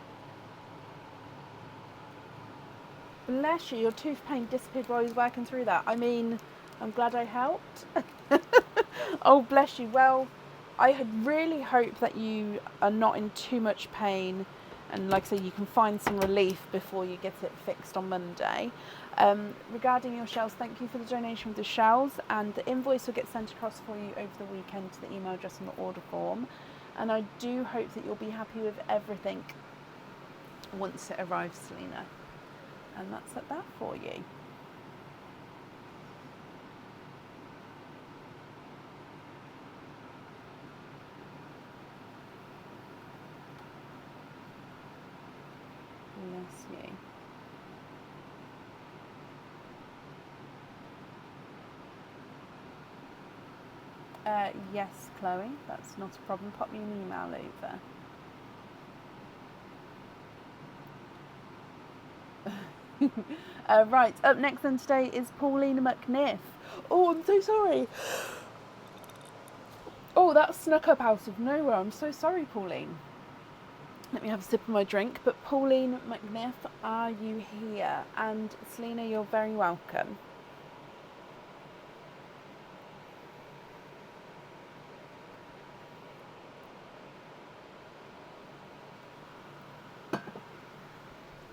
bless you, your tooth pain disappeared while he was working through that. I mean, I'm glad I helped. Oh, bless you. Well, I had really hoped that you are not in too much pain, and like I say, you can find some relief before you get it fixed on Monday. Regarding your shells, thank you for the donation with the shells, and the invoice will get sent across for you over the weekend to the email address on the order form. And I do hope that you'll be happy with everything once it arrives, Selena. And that's at that for you. Bless you. Yes, Chloe, that's not a problem. Pop me an email over. Right, up next then today is Paulina McNiff. Oh, I'm so sorry. Oh, that snuck up out of nowhere. I'm so sorry, Pauline. Let me have a sip of my drink. But Pauline McNiff, are you here? And Selena, you're very welcome.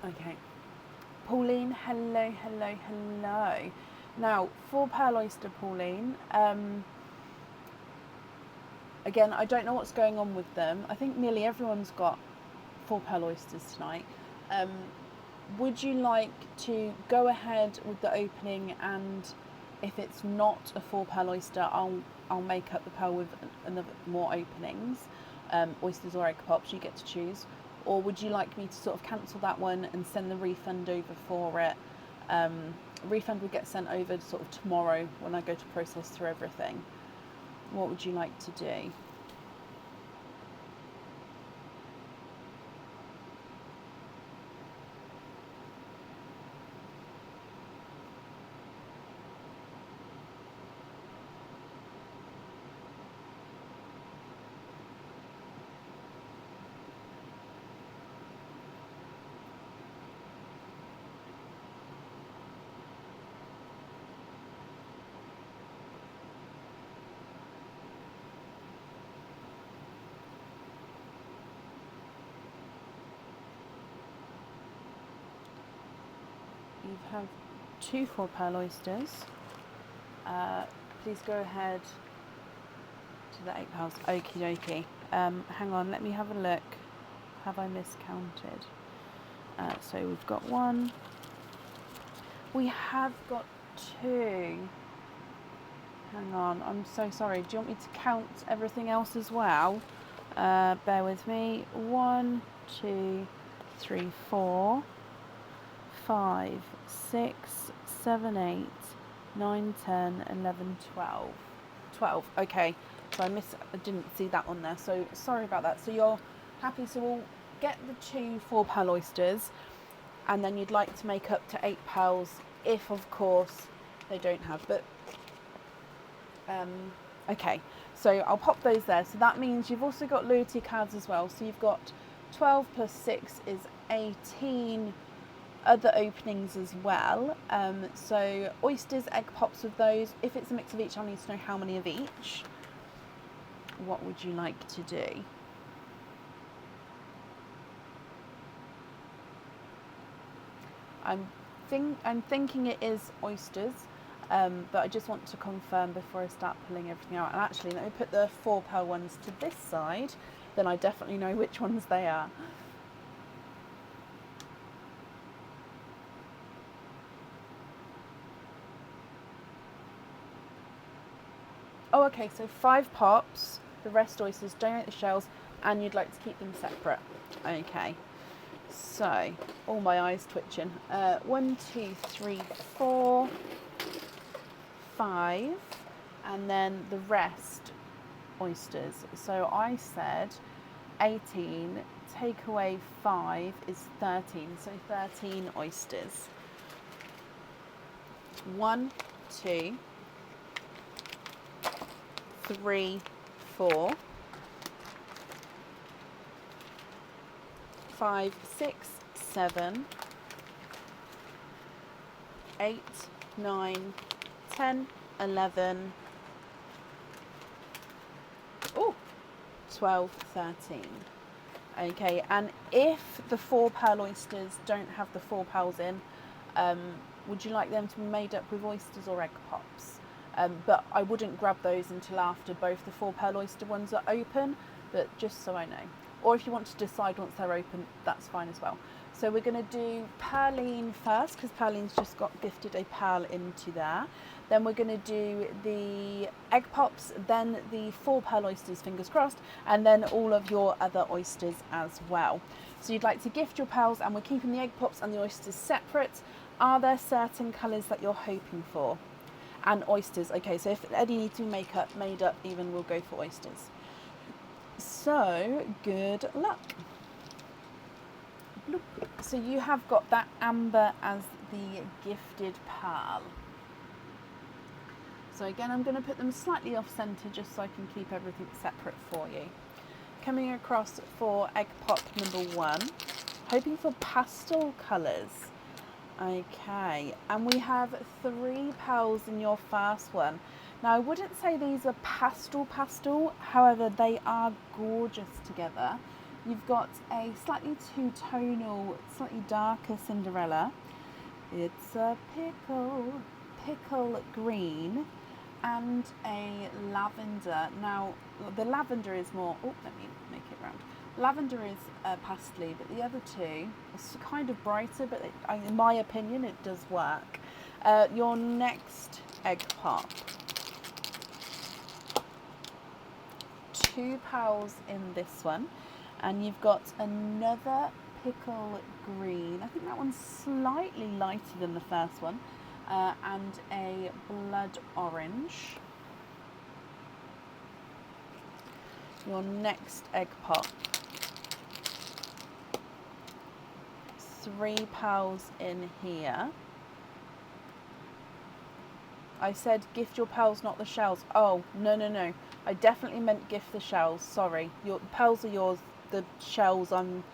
Okay. Pauline, hello, hello, hello. Now, for pearl oyster, Pauline, again, I don't know what's going on with them. I think nearly everyone's got 4 pearl oysters tonight. Would you like to go ahead with the opening, and if it's not a 4 pearl oyster, I'll make up the pearl with another more openings, oysters or egg pops, you get to choose. Or would you like me to sort of cancel that one and send the refund over for it? Refund will get sent over sort of tomorrow when I go to process through everything. What would you like to do? You have 2 4 pearl oysters. Please go ahead to the 8 pearls. Okie dokie. Hang on, let me have a look. Have I miscounted? So we've got 1. We have got 2. Hang on, I'm so sorry. Do you want me to count everything else as well? Bear with me. 1, 2, 3, 4, 5, 6, 7, 8, 9, 10, 11, 12. 12, okay. So I didn't see that on there, so sorry about that. So you're happy, so we'll get the 2 4 pearl oysters, and then you'd like to make up to 8 pearls if, of course, they don't have. But okay, so I'll pop those there. So that means you've also got loyalty cards as well. So you've got 12 plus 6 is 18 other openings as well. So oysters, egg pops with those. If it's a mix of each, I need to know how many of each. What would you like to do? I'm thinking it is oysters, but I just want to confirm before I start pulling everything out. And actually, let me put the 4 pearl ones to this side, then I definitely know which ones they are. Oh, okay, so 5 pops, the rest oysters, donate the shells, and you'd like to keep them separate. Okay, so, all my eyes twitching. 1, 2, 3, 4, 5, and then the rest oysters. So I said 18, take away 5 is 13, so 13 oysters. 1, 2, 3, 4, 5, 6, 7, 8, 9, 10, 11, 12, 13. Okay, and if the 4 pearl oysters don't have the 4 pearls in, would you like them to be made up with oysters or egg pops? But I wouldn't grab those until after both the 4 pearl oyster ones are open, but just so I know. Or if you want to decide once they're open, that's fine as well. So we're going to do Pearline first, because Pearline's just got gifted a pearl into there. Then we're going to do the egg pops, then the 4 pearl oysters, fingers crossed, and then all of your other oysters as well. So you'd like to gift your pearls, and we're keeping the egg pops and the oysters separate. Are there certain colours that you're hoping for? And oysters. Okay, so if any need to be made up even, we'll go for oysters. So, good luck. Bloop. So you have got that amber as the gifted pearl. So again, I'm going to put them slightly off centre just so I can keep everything separate for you. coming across for egg pop number 1, hoping for pastel colours. Okay, and we have 3 pearls in your first one. Now I wouldn't say these are pastel, however they are gorgeous together. You've got a slightly two-tonal, slightly darker Cinderella. It's a pickle green, and a lavender. Now the lavender is more, oh, let me make it round. Lavender is pastel, but the other two is kind of brighter, but in my opinion it does work. Your next egg pop. 2 pearls in this one, and you've got another pickle green. I think that one's slightly lighter than the first one, and a blood orange. Your next egg pop. 3 pearls in here. I said gift your pearls, not the shells. Oh, no. I definitely meant gift the shells. Sorry. Your pearls are yours. The shells, I'm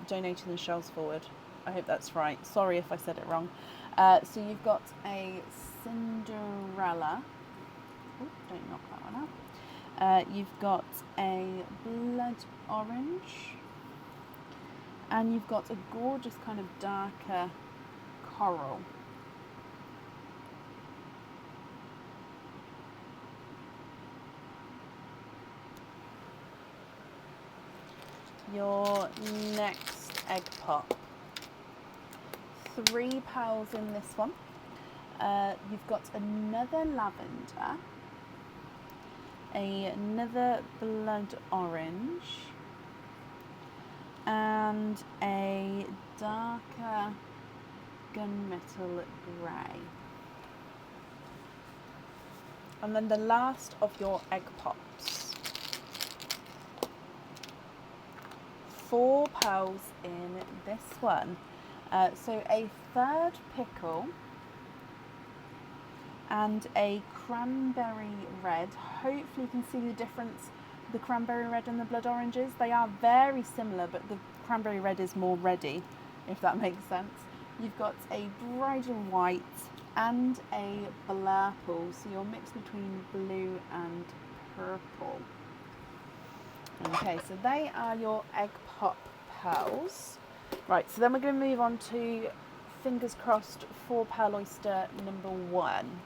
donating the shells forward. I hope that's right. Sorry if I said it wrong. So you've got a Cinderella. Oh, don't knock that one out. You've got a blood orange. And you've got a gorgeous kind of darker coral. Your next egg pop. 3 pearls in this one. You've got another lavender, another blood orange, and a darker gunmetal grey. And then the last of your egg pops. 4 pearls in this one. So a third pickle and a cranberry red. Hopefully you can see the difference, the cranberry red and the blood oranges. They are very similar, but the cranberry red is more reddy, if that makes sense. You've got a bridal white and a blurple, so you're mixed between blue and purple. Okay, so they are your egg pop pearls. Right, so then we're going to move on to, fingers crossed, 4 pearl oyster number 1.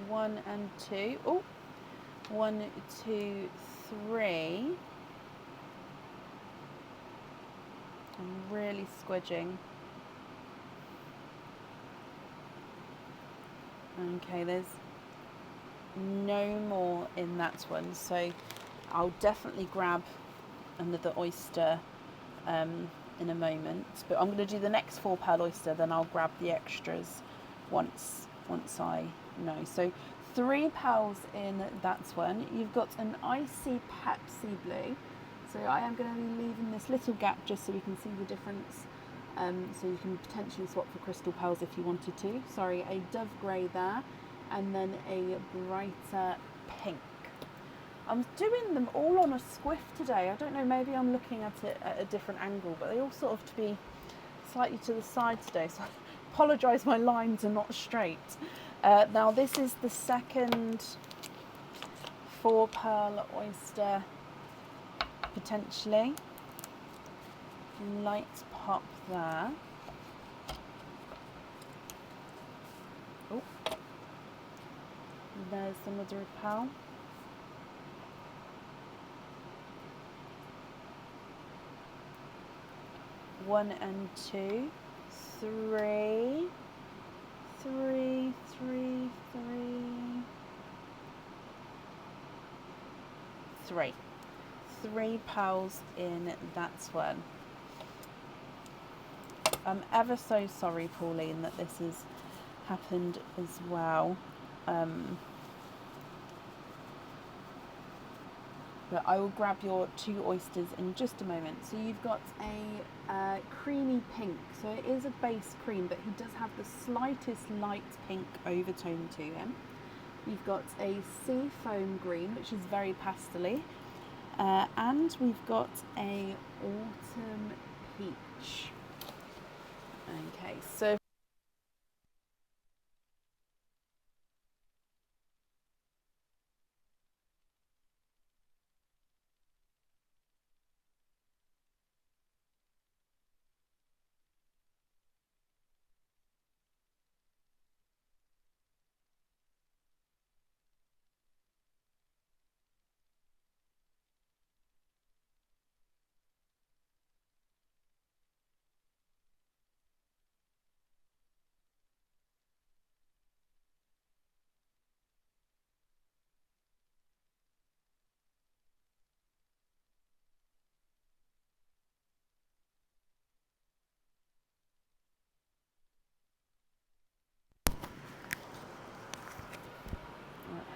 One and two. Oh, 1, 2, 3. I'm really squidging. Okay, there's no more in that one, so I'll definitely grab another oyster in a moment. But I'm going to do the next 4 pearl oyster, then I'll grab the extras once I know. So 3 pearls in that one. You've got an icy Pepsi blue. So I am going to be leaving this little gap just so we can see the difference. So you can potentially swap for crystal pearls if you wanted to. Sorry, a dove grey there, and then a brighter pink. I'm doing them all on a squiff today. I don't know, maybe I'm looking at it at a different angle, but they all sort of to be slightly to the side today, so I apologise my lines are not straight. Now this is the second 4 pearl oyster, potentially. Light pop there. Oh, there's the mother of pearl. One and two, 3, 3, 3, 3. 3 pearls in that one. I'm ever so sorry, Pauline, that this has happened as well. But I will grab your 2 oysters in just a moment. So you've got a creamy pink. So it is a base cream, but he does have the slightest light pink overtone to him. You've got a sea foam green, which is very pastel-y. And we've got a autumn peach. Okay, so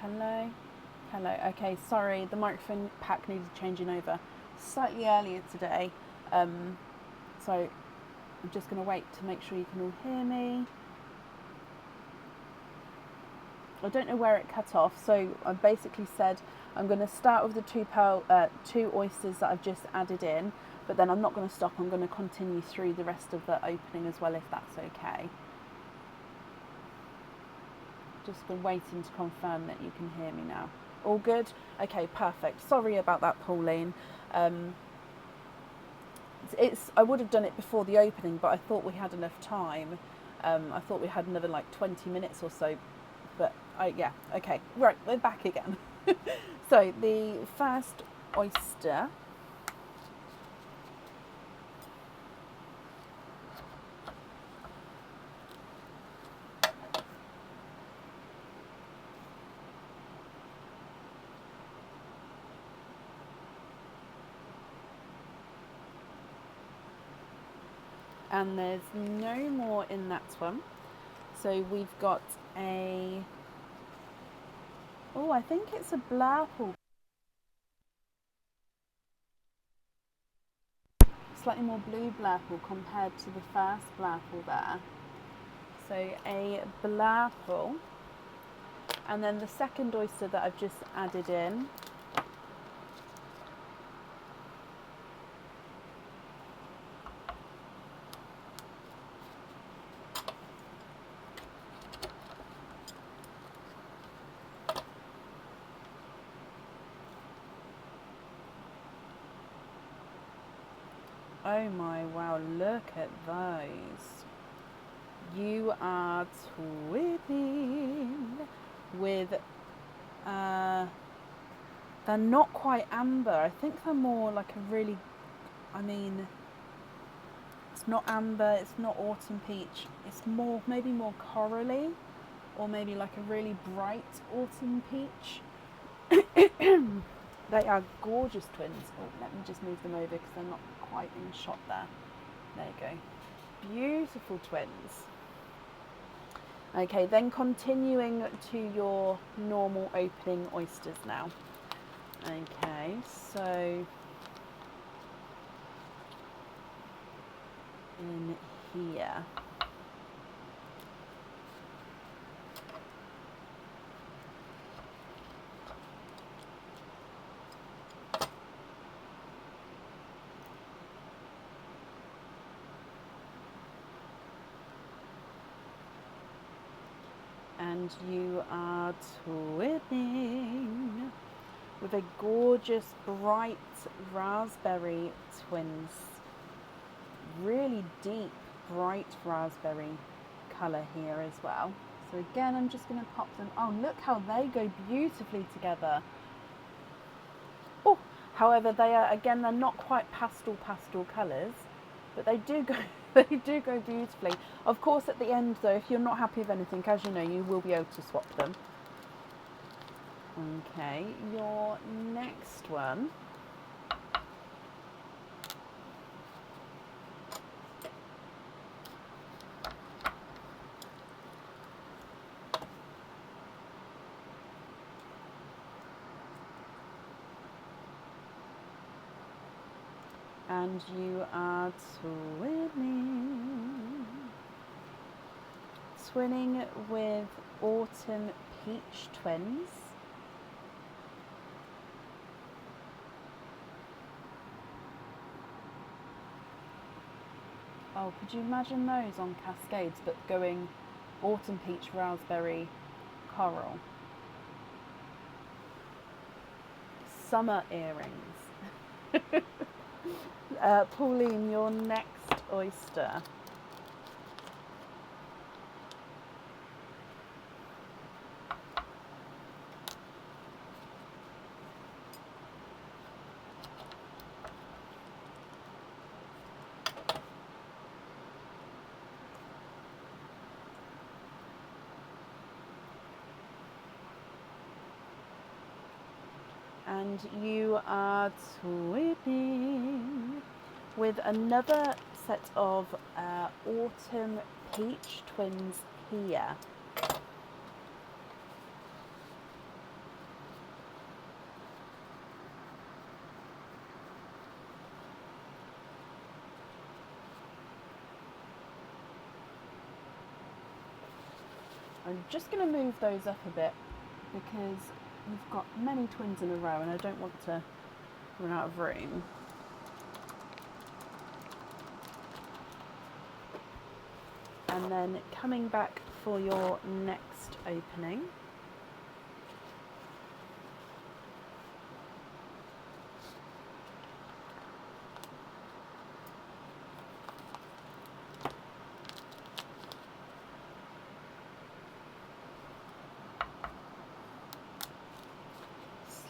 hello. Hello. Okay, sorry, the microphone pack needed changing over slightly earlier today. So I'm just going to wait to make sure you can all hear me. I don't know where it cut off, so I basically said I'm going to start with the 2 oysters that I've just added in, but then I'm not going to stop. I'm going to continue through the rest of the opening as well, if that's okay. Just been waiting to confirm that you can hear me now. All good? Okay, perfect. Sorry about that, Pauline. I would have done it before the opening, but I thought we had enough time. I thought we had another like 20 minutes or so, but yeah, okay. Right, we're back again. So the first oyster. And there's no more in that one. So we've got a, I think it's a blurple. Slightly more blue blurple compared to the first blurple there. So a blurple. And then the second oyster that I've just added in. Oh my, wow, look at those. You are twipping with, they're not quite amber. I think they're more like a really, it's not amber, it's not autumn peach. It's more, maybe more corally, or maybe like a really bright autumn peach. They are gorgeous twins. Oh, let me just move them over because they're not quite in shot there. There you go. Beautiful twins. Okay, then continuing to your normal opening oysters now. Okay, so in here. And you are twinning with a gorgeous bright raspberry twins. Really deep bright raspberry colour here as well. So again, I'm just going to pop them. Oh, look how they go beautifully together. Oh, however, they are, again, they're not quite pastel colours, but they do go they do go beautifully. Of course, at the end though, if you're not happy with anything, as you know, you will be able to swap them. Okay, your next one. And you are twinning with Autumn Peach twins. Oh, could you imagine those on cascades, but going Autumn Peach, Raspberry, Coral? Summer earrings. Pauline, your next oyster. And you are twinning with another set of Autumn Peach twins here. I'm just going to move those up a bit because we've got many twins in a row and I don't want to run out of room. And then coming back for your next opening.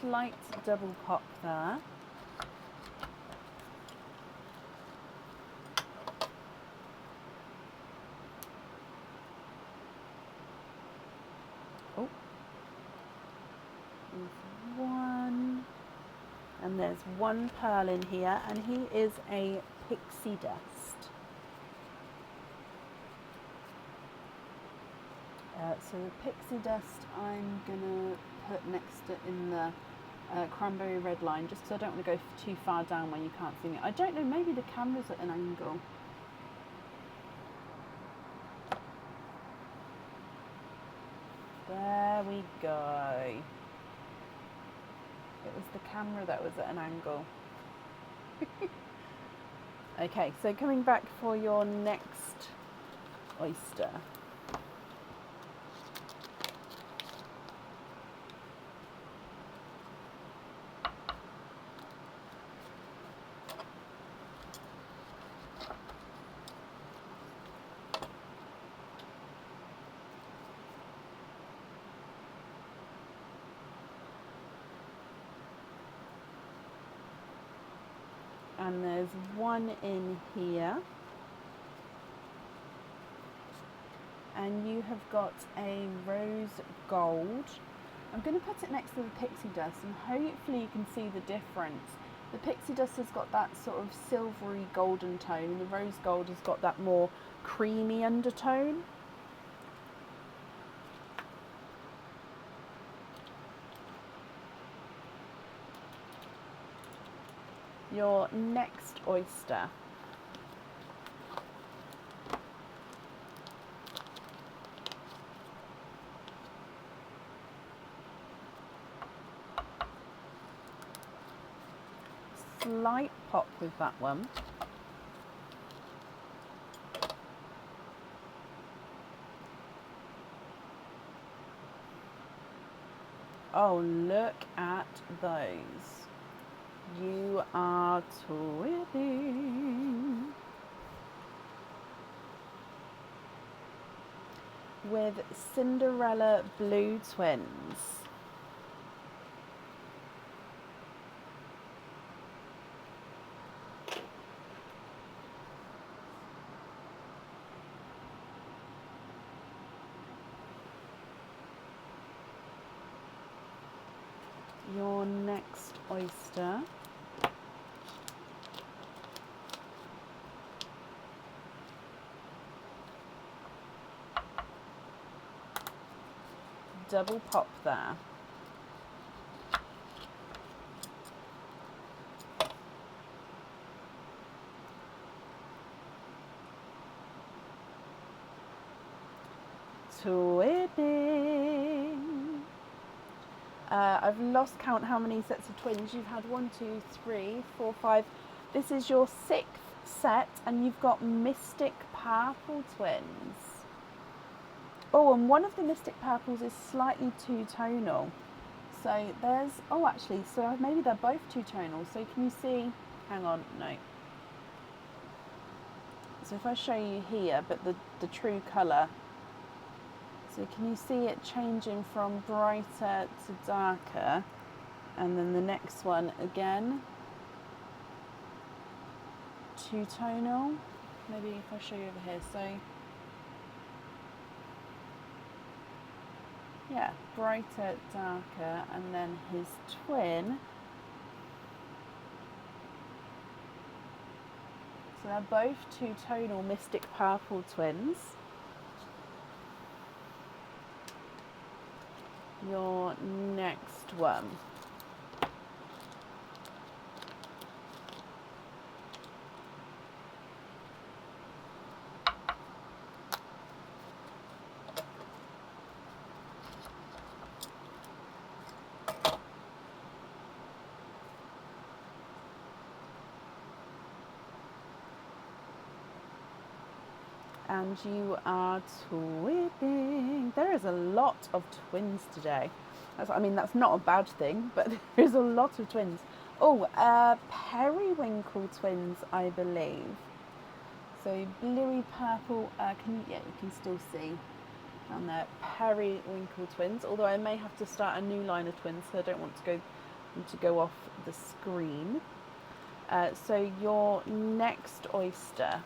Slight double pop there. Oh, there's one, and there's one pearl in here, and he is a pixie dust. So the pixie dust I'm gonna put next to in the cranberry red line, just because I don't want to go too far down where you can't see me. I don't know, maybe the camera's at an angle. There we go. It was the camera that was at an angle. Okay, so coming back for your next oyster. And there's one in here. And you have got a rose gold. I'm going to put it next to the pixie dust and hopefully you can see the difference. The pixie dust has got that sort of silvery golden tone and the rose gold has got that more creamy undertone. Your next oyster. Slight pop with that one. Oh, look at those. You are twinning with Cinderella blue twins. Your next oyster. Double pop there. twinning. I've lost count how many sets of twins you've had. 1, 2, 3, 4, 5. This is your 6th set, and you've got Mystic Purple twins. Oh, and one of the Mystic Purples is slightly two-tonal. So there's, oh actually, so maybe they're both two-tonal. So can you see, hang on, no. So if I show you here, but the true colour, so can you see it changing from brighter to darker? And then the next one again, two-tonal. Maybe if I show you over here, so yeah, brighter, darker, and then his twin. So they're both two-tonal Mystic Purple twins. Your next one. And you are twinning. There is a lot of twins today. That's not a bad thing, but there is a lot of twins. Oh, periwinkle twins, I believe. So bluey purple. You can still see down there, periwinkle twins. Although I may have to start a new line of twins, so I don't want to go off the screen. So your next oyster.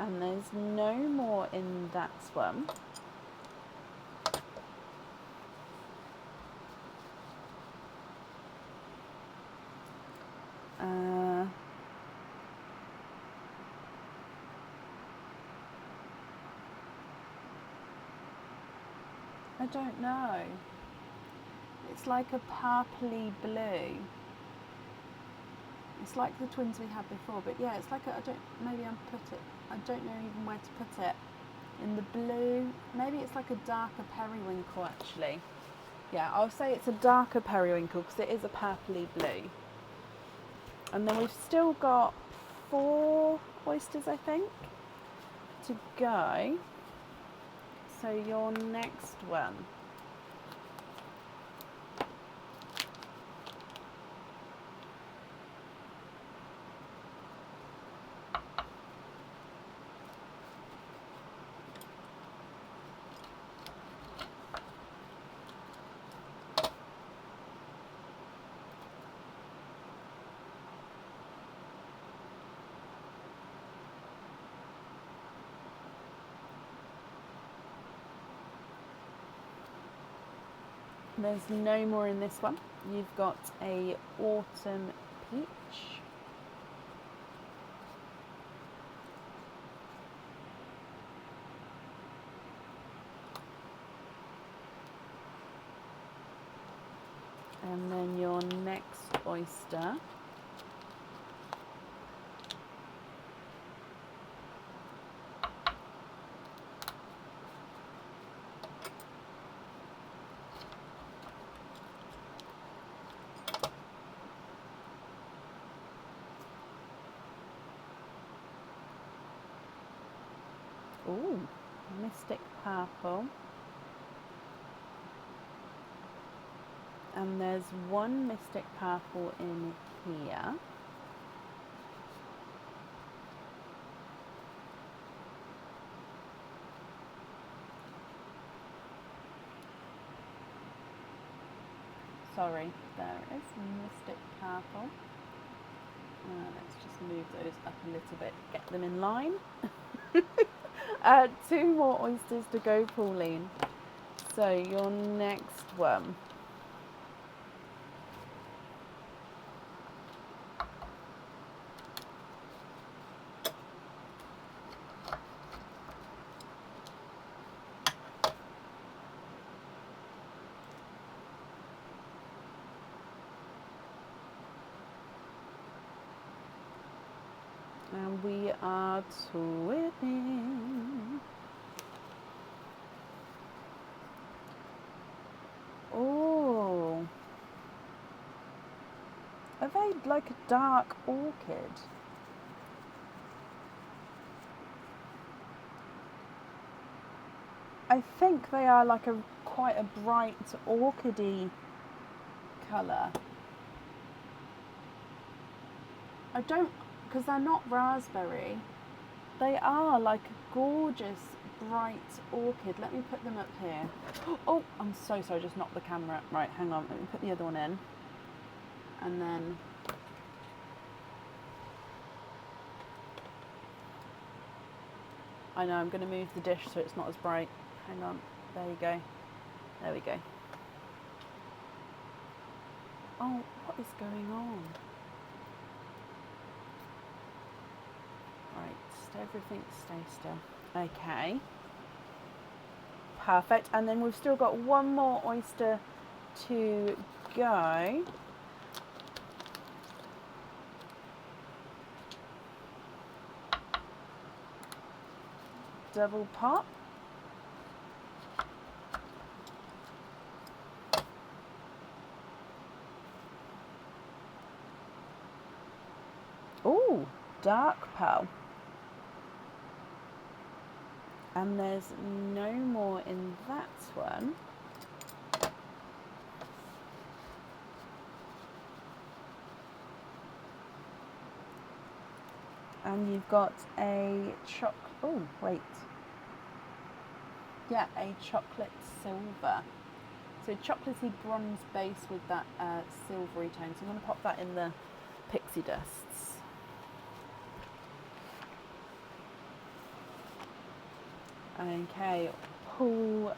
And there's no more in that one. I don't know. It's like a purpley blue. It's like the twins we had before, but yeah, it's like I don't know even where to put it. In the blue, maybe it's like a darker periwinkle actually. Yeah, I'll say it's a darker periwinkle because it is a purpley blue. And then we've still got 4 oysters, I think, to go. So your next one. There's no more in this one. You've got a autumn peach. And then your next oyster. Ooh, Mystic Purple. And there's one Mystic Purple in here. Sorry, there is Mystic Purple. Let's just move those up a little bit, get them in line. 2 more oysters to go, Pauline. So your next one. And we are twipping. Oh. Are they like a dark orchid? I think they are like quite a bright orchidy colour. I don't, because they're not raspberry. They are like a gorgeous bright orchid. Let me put them up here. Oh, I'm so sorry, just knocked the camera. Right, hang on, let me put the other one in. And then I know I'm going to move the dish so it's not as bright. Hang on, there you go. There we go. Oh, what is going on? Right, everything stay still. Okay. Perfect. And then we've still got one more oyster to go. Double pop. Ooh, dark pearl. And there's no more in that one. And you've got a oh, wait. Yeah, a chocolate silver. So chocolatey bronze base with that silvery tone. So I'm going to pop that in the pixie dusts. Okay, Pauline,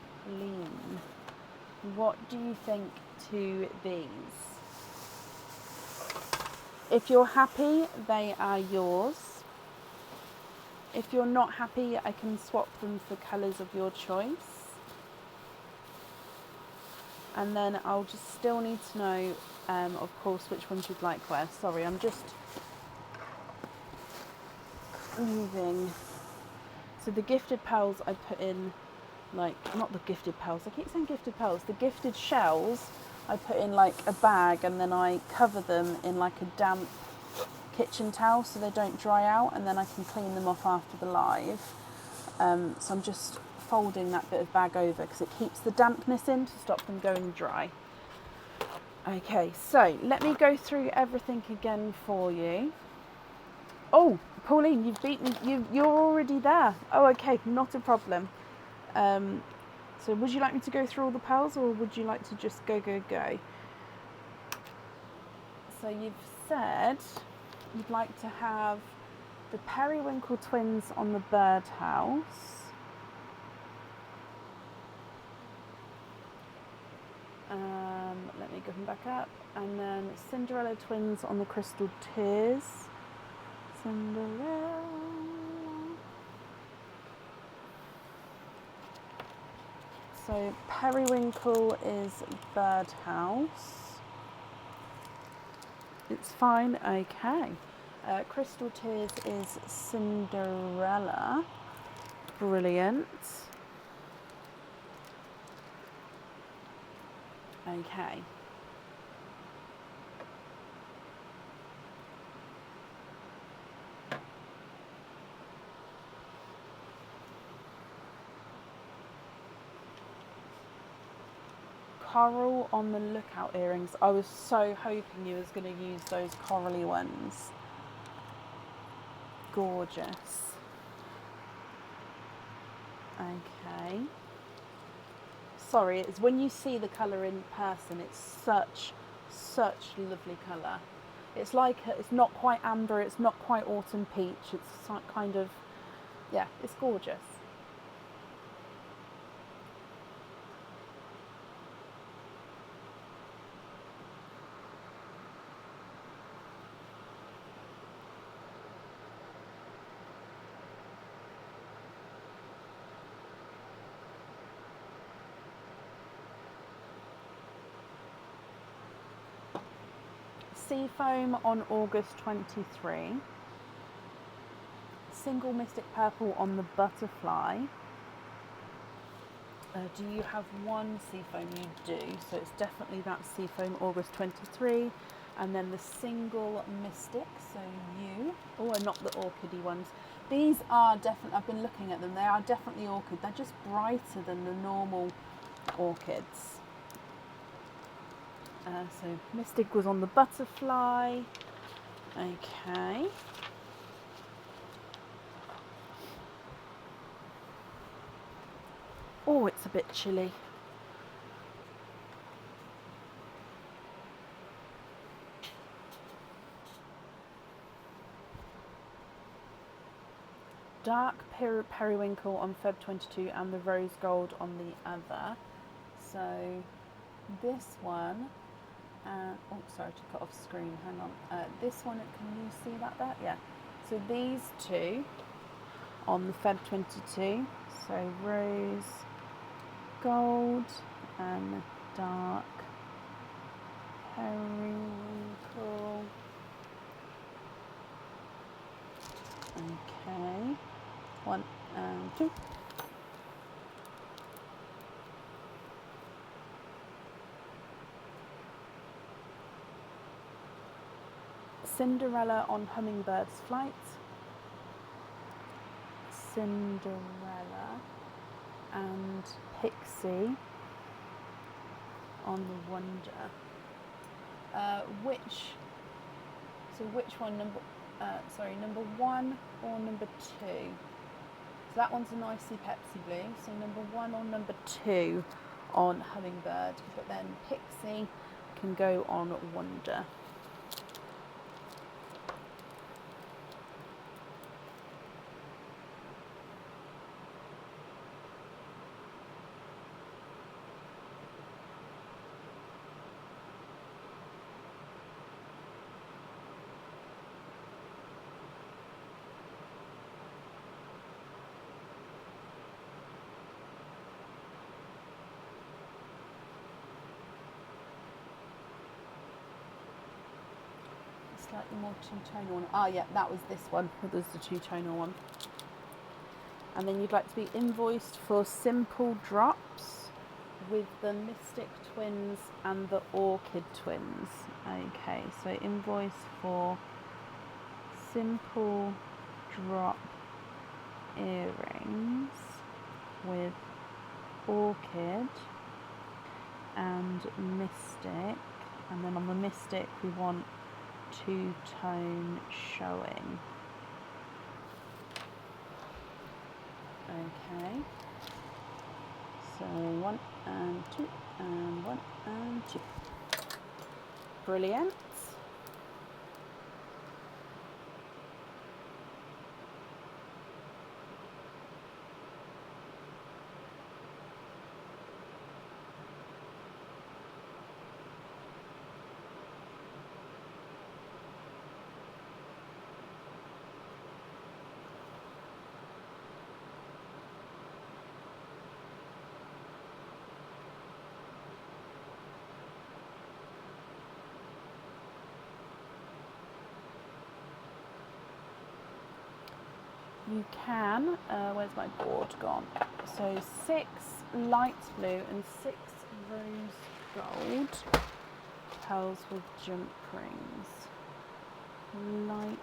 what do you think to these? If you're happy, they are yours. If you're not happy, I can swap them for colours of your choice. And then I'll just still need to know, of course, which ones you'd like where. Sorry, I'm just moving. So the gifted pearls I put in, like, not the gifted pearls, I keep saying gifted pearls, the gifted shells I put in like a bag, and then I cover them in like a damp kitchen towel so they don't dry out, and then I can clean them off after the live. So I'm just folding that bit of bag over because it keeps the dampness in to stop them going dry. Okay, so let me go through everything again for you. Oh, Pauline, you've beaten, you're already there. Oh, okay, not a problem. So would you like me to go through all the pearls, or would you like to just go? So you've said you'd like to have the periwinkle twins on the birdhouse. Let me go back up. And then Cinderella twins on the crystal tears. Cinderella. So periwinkle is birdhouse. It's fine, okay. Crystal tears is Cinderella. Brilliant. Okay. Coral on the lookout earrings. I was so hoping you was going to use those corally ones. Gorgeous. Okay. Sorry, it's when you see the colour in person, it's such lovely colour. It's like, it's not quite amber, it's not quite autumn peach, it's kind of, yeah, it's gorgeous. Seafoam on August 23. single Mystic Purple on the butterfly. Do you have one Seafoam? You do, so it's definitely that Seafoam August 23. And then the single Mystic, so you, oh, not the orchidy ones. These are definitely, I've been looking at them, they are definitely orchid. They're just brighter than the normal orchids. So Mystic was on the butterfly. Okay. Oh, it's a bit chilly. Dark periwinkle on Feb 22 and the rose gold on the other. So this one, oh sorry to cut off screen, hang on. This one, can you see that there? Yeah. So these two on the Feb 22, so rose gold and dark periwinkle. Okay, 1 and 2. Cinderella on Hummingbird's Flight. Cinderella and Pixie on the Wonder. Which one, number 1 or number 2? So that one's an icy Pepsi blue, so number 1 or number 2 on Hummingbird, but then Pixie can go on Wonder. Slightly more two-tonal one. Ah, yeah, that was this one. It was the two-tonal one. And then you'd like to be invoiced for Simple Drops with the Mystic Twins and the Orchid Twins. Okay, so invoice for Simple Drop earrings with Orchid and Mystic. And then on the Mystic we want two-tone showing. Okay, so 1 and 2 and 1 and 2. Brilliant. You can, where's my board gone? So 6 light blue and 6 rose gold pearls with jump rings. Light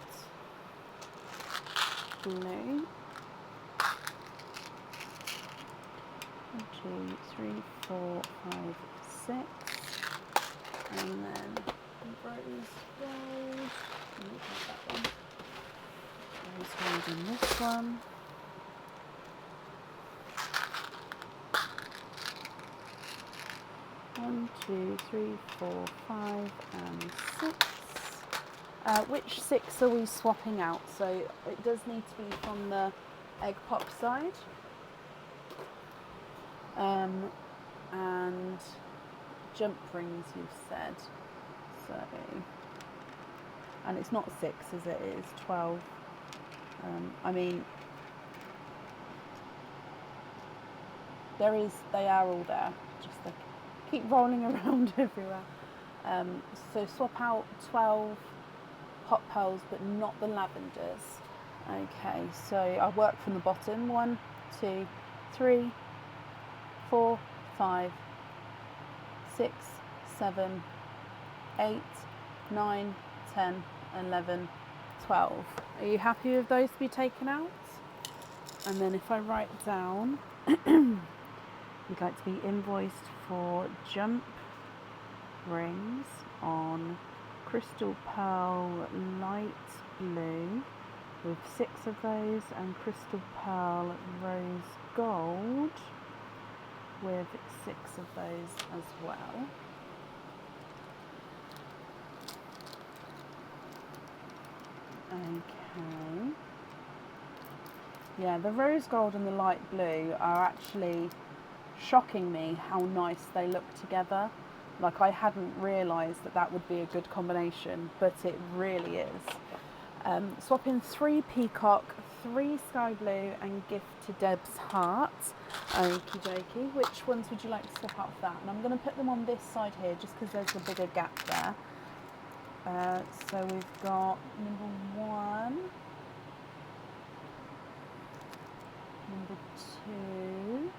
blue. 1, 2, 3, 4, 5, 6. And then rose gold. That one. Rose gold in this one. One, 2, 3, 4, 5, and 6. Which 6 are we swapping out? So it does need to be from the egg pop side. And jump rings, you've said. So, and it's not 6, is it? It is 12. I mean, they are all there. Just they keep rolling around everywhere. So swap out 12 hot pearls, but not the lavenders. Okay, so I work from the bottom. 1, 2, 3, 4, 5, 6, 7, 8, 9, 10, 11, 12. Are you happy with those to be taken out? And then if I write down, you'd like to be invoiced for jump rings on crystal pearl light blue with 6 of those, and crystal pearl rose gold with 6 of those as well. Okay. Yeah, the rose gold and the light blue are actually shocking me how nice they look together. Like, I hadn't realised that that would be a good combination, but it really is. Swap in 3 peacock, 3 sky blue, and gift to Deb's heart. Okie dokie. Which ones would you like to swap out for that? And I'm going to put them on this side here just because there's a bigger gap there. So we've got number 1, number 2,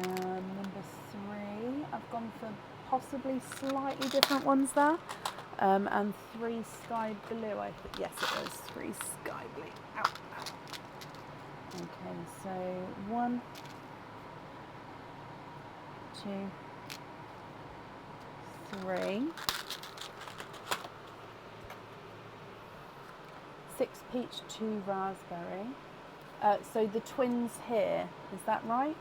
number 3. I've gone for possibly slightly different ones there, and 3 sky blue. I think, yes, it was 3 sky blue. Ow, ow. Okay, so 1, 2, 3, 6 peach, 2 raspberry. So the twins here, is that right?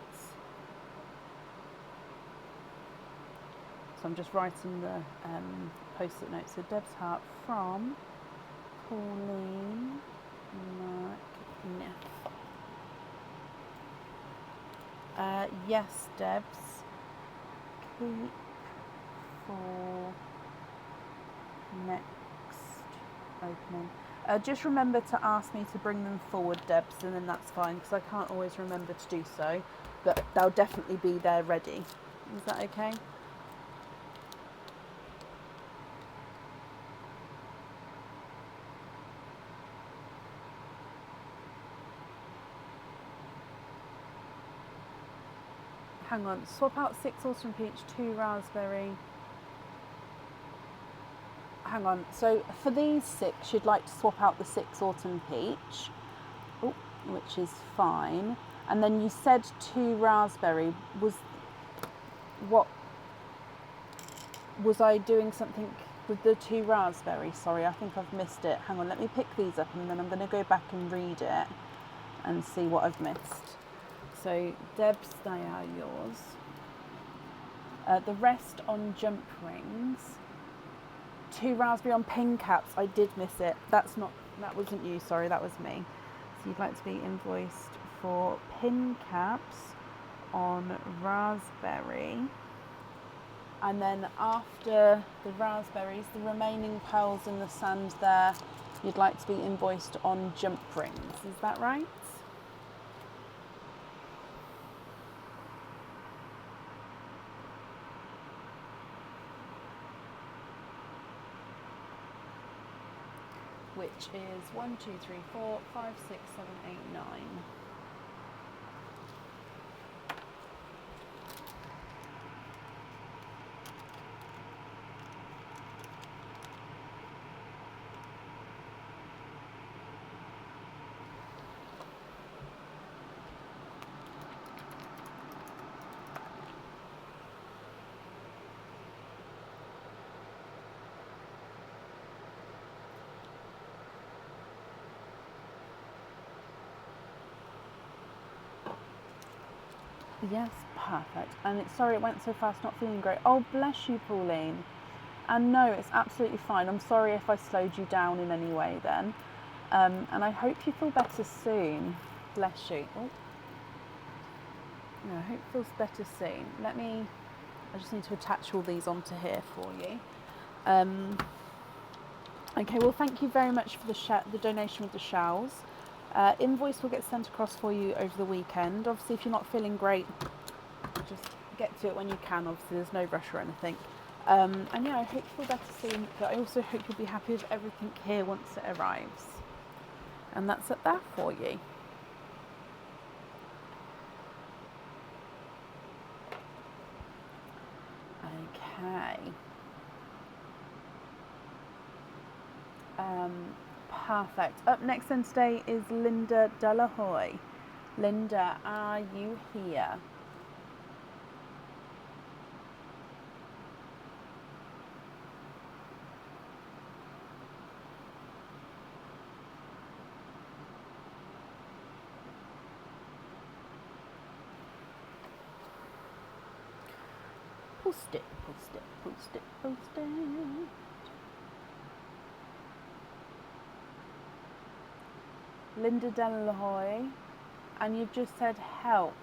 So I'm just writing the post-it note. So Deb's heart from Pauline McNiff. Yes, Debs. Keep for next opening. Just remember to ask me to bring them forward, Debs, and then that's fine, because I can't always remember to do so, but they'll definitely be there ready. Is that okay? Hang on, swap out 6 autumn peach, 2 raspberry. Hang on, so for these 6, you'd like to swap out the 6 autumn peach, which is fine. And then you said 2 raspberry. Was I doing something with the 2 raspberry? Sorry, I think I've missed it. Hang on, let me pick these up and then I'm going to go back and read it and see what I've missed. So, Debs, they are yours. The rest on jump rings. 2 raspberry on pin caps. I did miss it. That wasn't you, sorry, that was me. So you'd like to be invoiced for pin caps on raspberry. And then after the raspberries, the remaining pearls in the sand there, you'd like to be invoiced on jump rings. Is that right? Which is 1, 2, 3, 4, 5, 6, 7, 8, 9. Yes, perfect. And sorry it went so fast, not feeling great. Oh, bless you, Pauline. And no, it's absolutely fine. I'm sorry if I slowed you down in any way then. And I hope you feel better soon. Bless you. Oh. Yeah, I hope it feels better soon. I just need to attach all these onto here for you. Okay, well, thank you very much for the donation with the shells. Invoice will get sent across for you over the weekend. Obviously, if you're not feeling great, just get to it when you can. Obviously, there's no rush or anything. And yeah, I hope you feel better soon, but I also hope you'll be happy with everything here once it arrives. And that's at that for you. Okay. Perfect. Up next then today is Linda Delahoy. Linda, are you here? Post it, post it, post it, post it. Linda Delahoy, and you've just said help.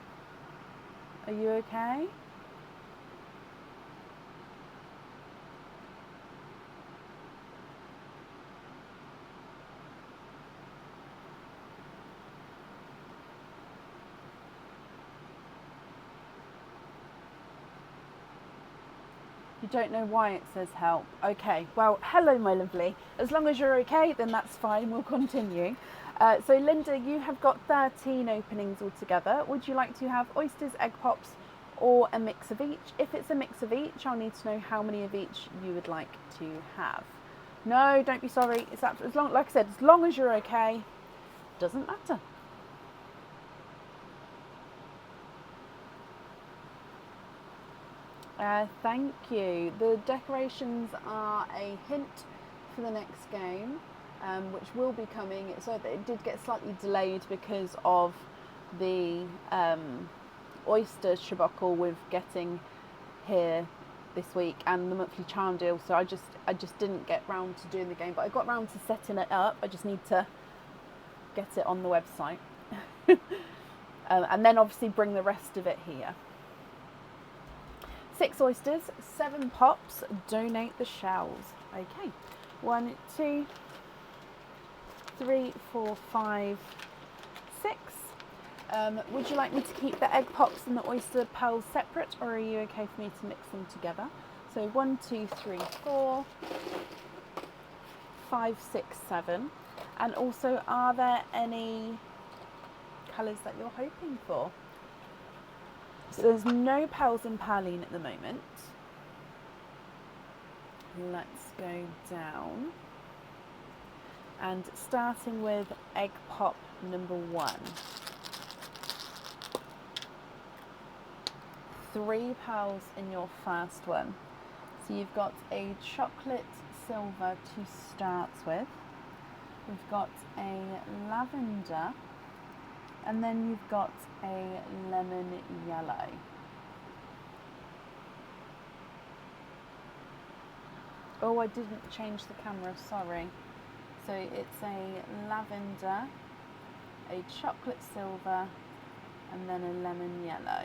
Are you okay? You don't know why it says help. Okay, well, hello, my lovely. As long as you're okay, then that's fine. We'll continue. So, Linda, you have got 13 openings altogether. Would you like to have oysters, egg pops, or a mix of each? If it's a mix of each, I'll need to know how many of each you would like to have. No, don't be sorry. It's as long, like I said, as long as you're okay, doesn't matter. Thank you. The decorations are a hint for the next game, which will be coming. So it did get slightly delayed because of the oyster debacle with getting here this week and the monthly charm deal. So I just didn't get round to doing the game, but I got round to setting it up. I just need to get it on the website, and then obviously bring the rest of it here. 6 oysters, 7 pops, donate the shells. Okay, 1, 2, 3, 4, 5, 6. Would you like me to keep the egg pops and the oyster pearls separate, or are you okay for me to mix them together? So 1, 2, 3, 4, 5, 6, 7. And also, are there any colours that you're hoping for? So there's no pearls in Perline at the moment. Let's go down. And starting with egg pop number 1. 3 pearls in your first one. So you've got a chocolate silver to start with. We've got a lavender. And then you've got a lemon yellow. Oh, I didn't change the camera, sorry. So it's a lavender, a chocolate silver, and then a lemon yellow.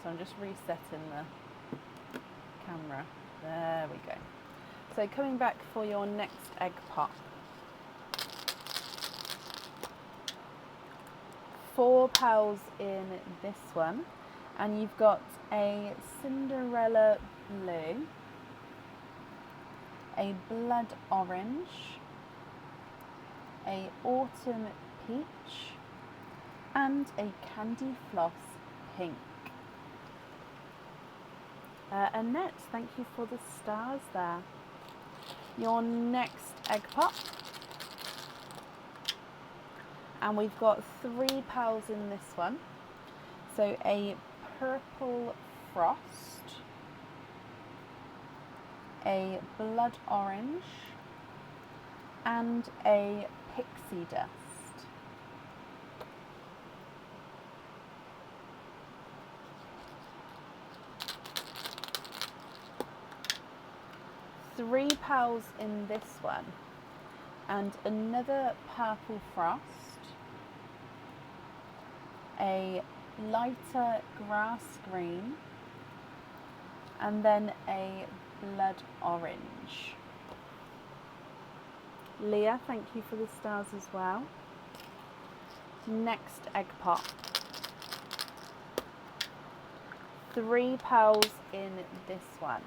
So I'm just resetting the camera. There we go. So coming back for your next egg pop. 4 pearls in this one, and you've got a Cinderella blue, a blood orange, a autumn peach, and a candy floss pink. Annette, thank you for the stars there. Your next egg pop. And we've got 3 pearls in this one. So a purple frost, a blood orange, and a pixie dust. Three pearls in this one, and another purple frost, a lighter grass green, and then a blood orange. Leah, thank you for the stars as well. Next egg pop. 3 pearls in this one.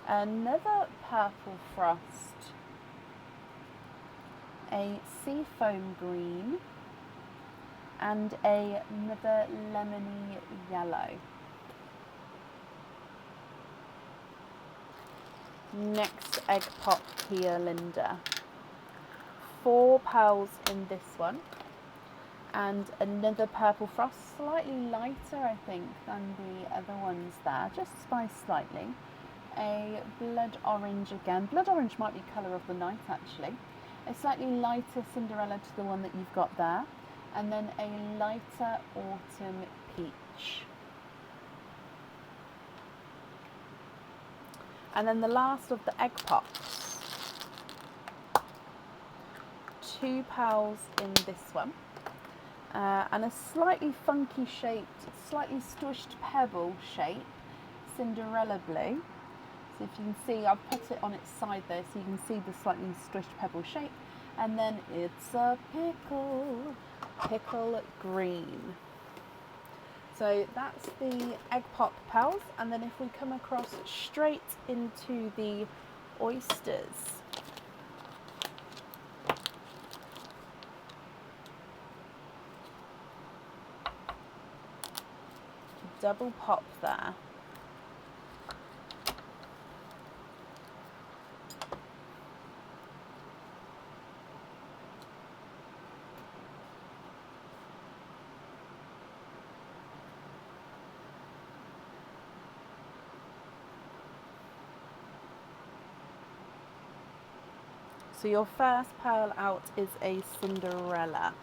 Another purple frost. A seafoam green. And another lemony yellow. Next egg pop here, Linda. 4 pearls in this one. And another purple frost, slightly lighter I think than the other ones there, just by slightly. A blood orange again. Blood orange might be colour of the night actually. A slightly lighter Cinderella to the one that you've got there. And then a lighter autumn peach. And then the last of the egg pops. 2 pearls in this one. And a slightly funky shaped, slightly squished pebble shape, Cinderella blue. So if you can see, I've put it on its side there so you can see the slightly squished pebble shape. And then it's a pickle green. So that's the egg pop pearls. And then if we come across straight into the oysters. Double pop there. So your first pearl out is a Cinderella.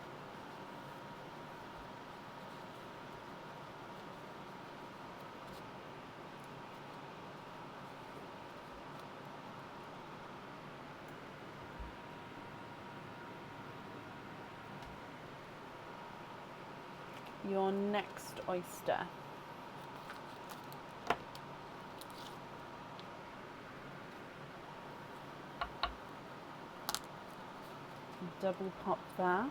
Your next oyster. Double pop there.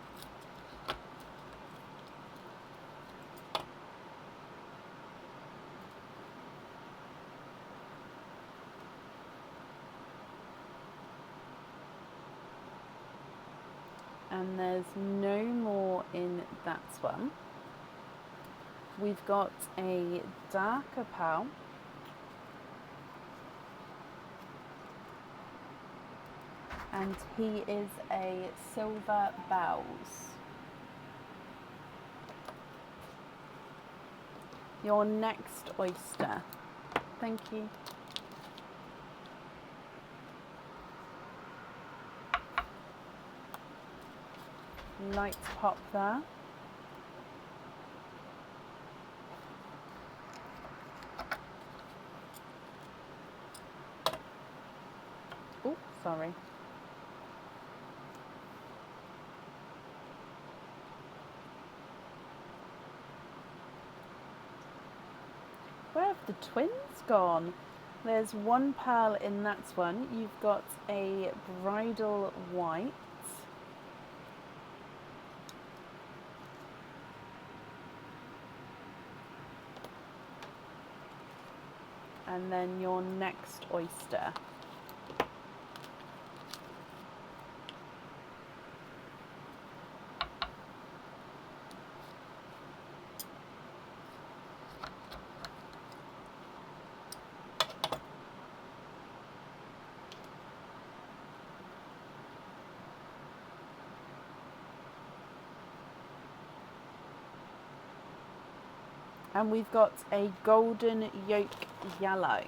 And there's no more in that one. We've got a darker pearl. And he is a silver bells. Your next oyster. Thank you. Light pop there. Oh, sorry. Where have the twins gone? There's 1 pearl in that one. You've got a bridal white. And then your next oyster. And we've got a golden yolk yellow.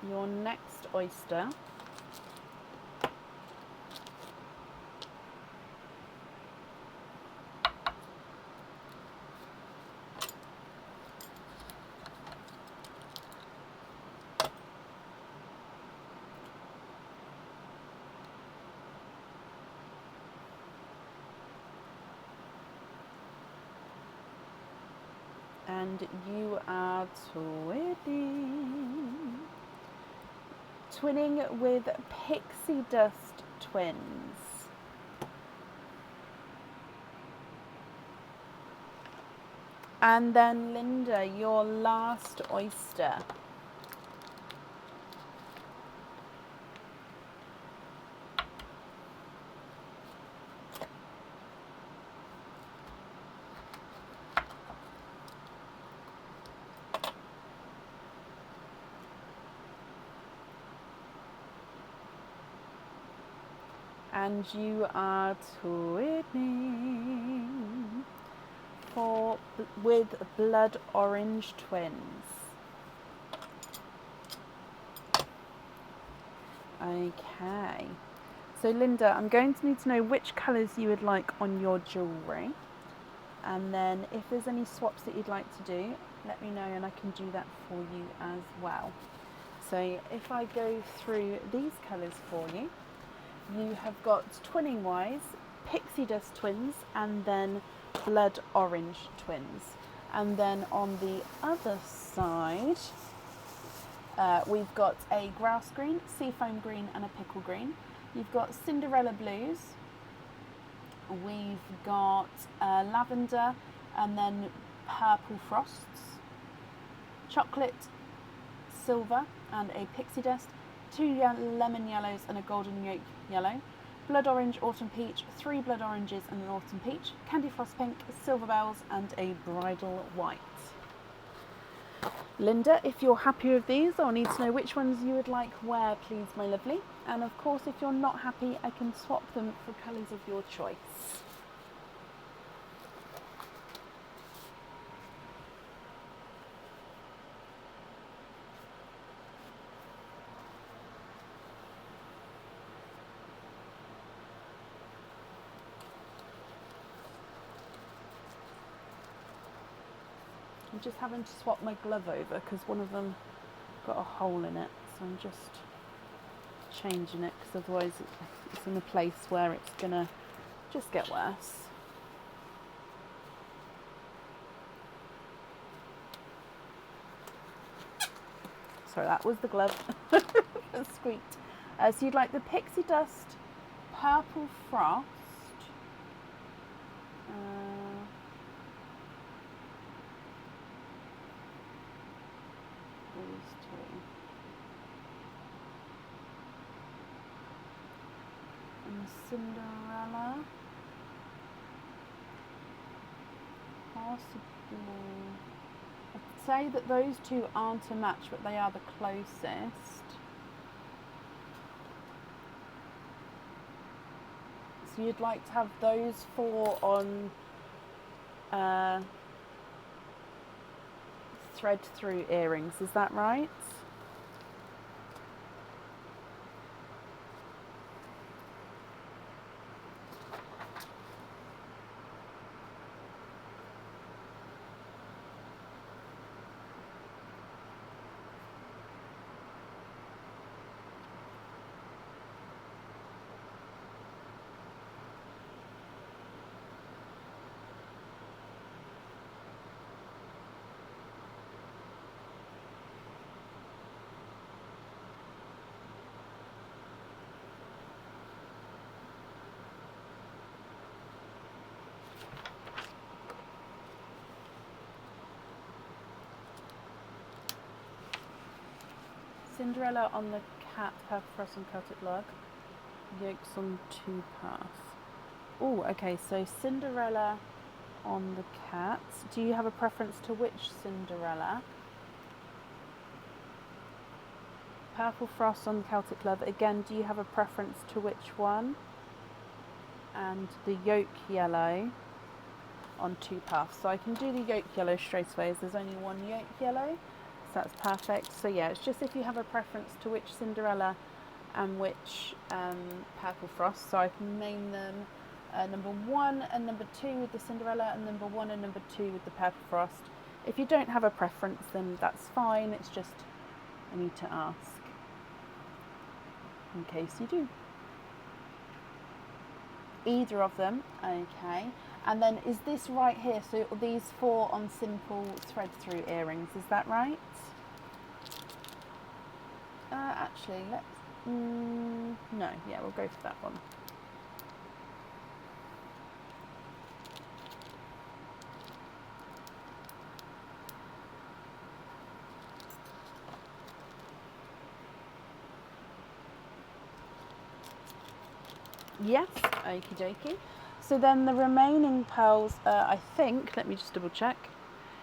Your next oyster. and you are twinning with Pixie Dust Twins. And then Linda, your last oyster. And you are twinning with Blood Orange Twins. Okay. So Linda, I'm going to need to know which colours you would like on your jewellery. And then if there's any swaps that you'd like to do, let me know and I can do that for you as well. So if I go through these colours for you, you have got twinning wise Pixie Dust Twins and then Blood Orange Twins. And then on the other side, we've got a grass green, seafoam green and a pickle green. You've got Cinderella Blues. We've got lavender and then purple frosts, chocolate, silver and a pixie dust, 2 lemon yellows and a golden yolk yellow, blood orange, autumn peach, 3 blood oranges and an autumn peach, candy frost pink, silver bells and a bridal white. Linda, if you're happy with these, I'll need to know which ones you would like where, please, my lovely. And of course, if you're not happy, I can swap them for colours of your choice. I'm just having to swap my glove over because one of them got a hole in it, so I'm just changing it because otherwise it's in a place where it's gonna just get worse. Sorry, that was the glove. It squeaked. So you'd like the Pixie Dust Purple Frost. These two. And Cinderella. Possibly. I'd say that those two aren't a match, but they are the closest. So you'd like to have those 4 on thread through earrings, is that right? Cinderella on the cat, Purple Frost and Celtic Lug. Yolks on 2 path. Oh, okay, so Cinderella on the cat. Do you have a preference to which Cinderella? Purple Frost on the Celtic Love. Again, do you have a preference to which one? And the yolk yellow on 2 paths. So I can do the yolk yellow straight away as there's only 1 yolk yellow. So that's perfect. So yeah, it's just if you have a preference to which Cinderella and which Purple Frost. So I can name them number 1 and number 2 with the Cinderella and number 1 and number 2 with the Purple Frost. If you don't have a preference, then that's fine. It's just I need to ask in case you do. Either of them, okay. And then is this right here? So these 4 on simple thread through earrings, is that right? Actually, let's, no, yeah, we'll go for that one. Yes, okie dokie. So then the remaining pearls, I think, let me just double check.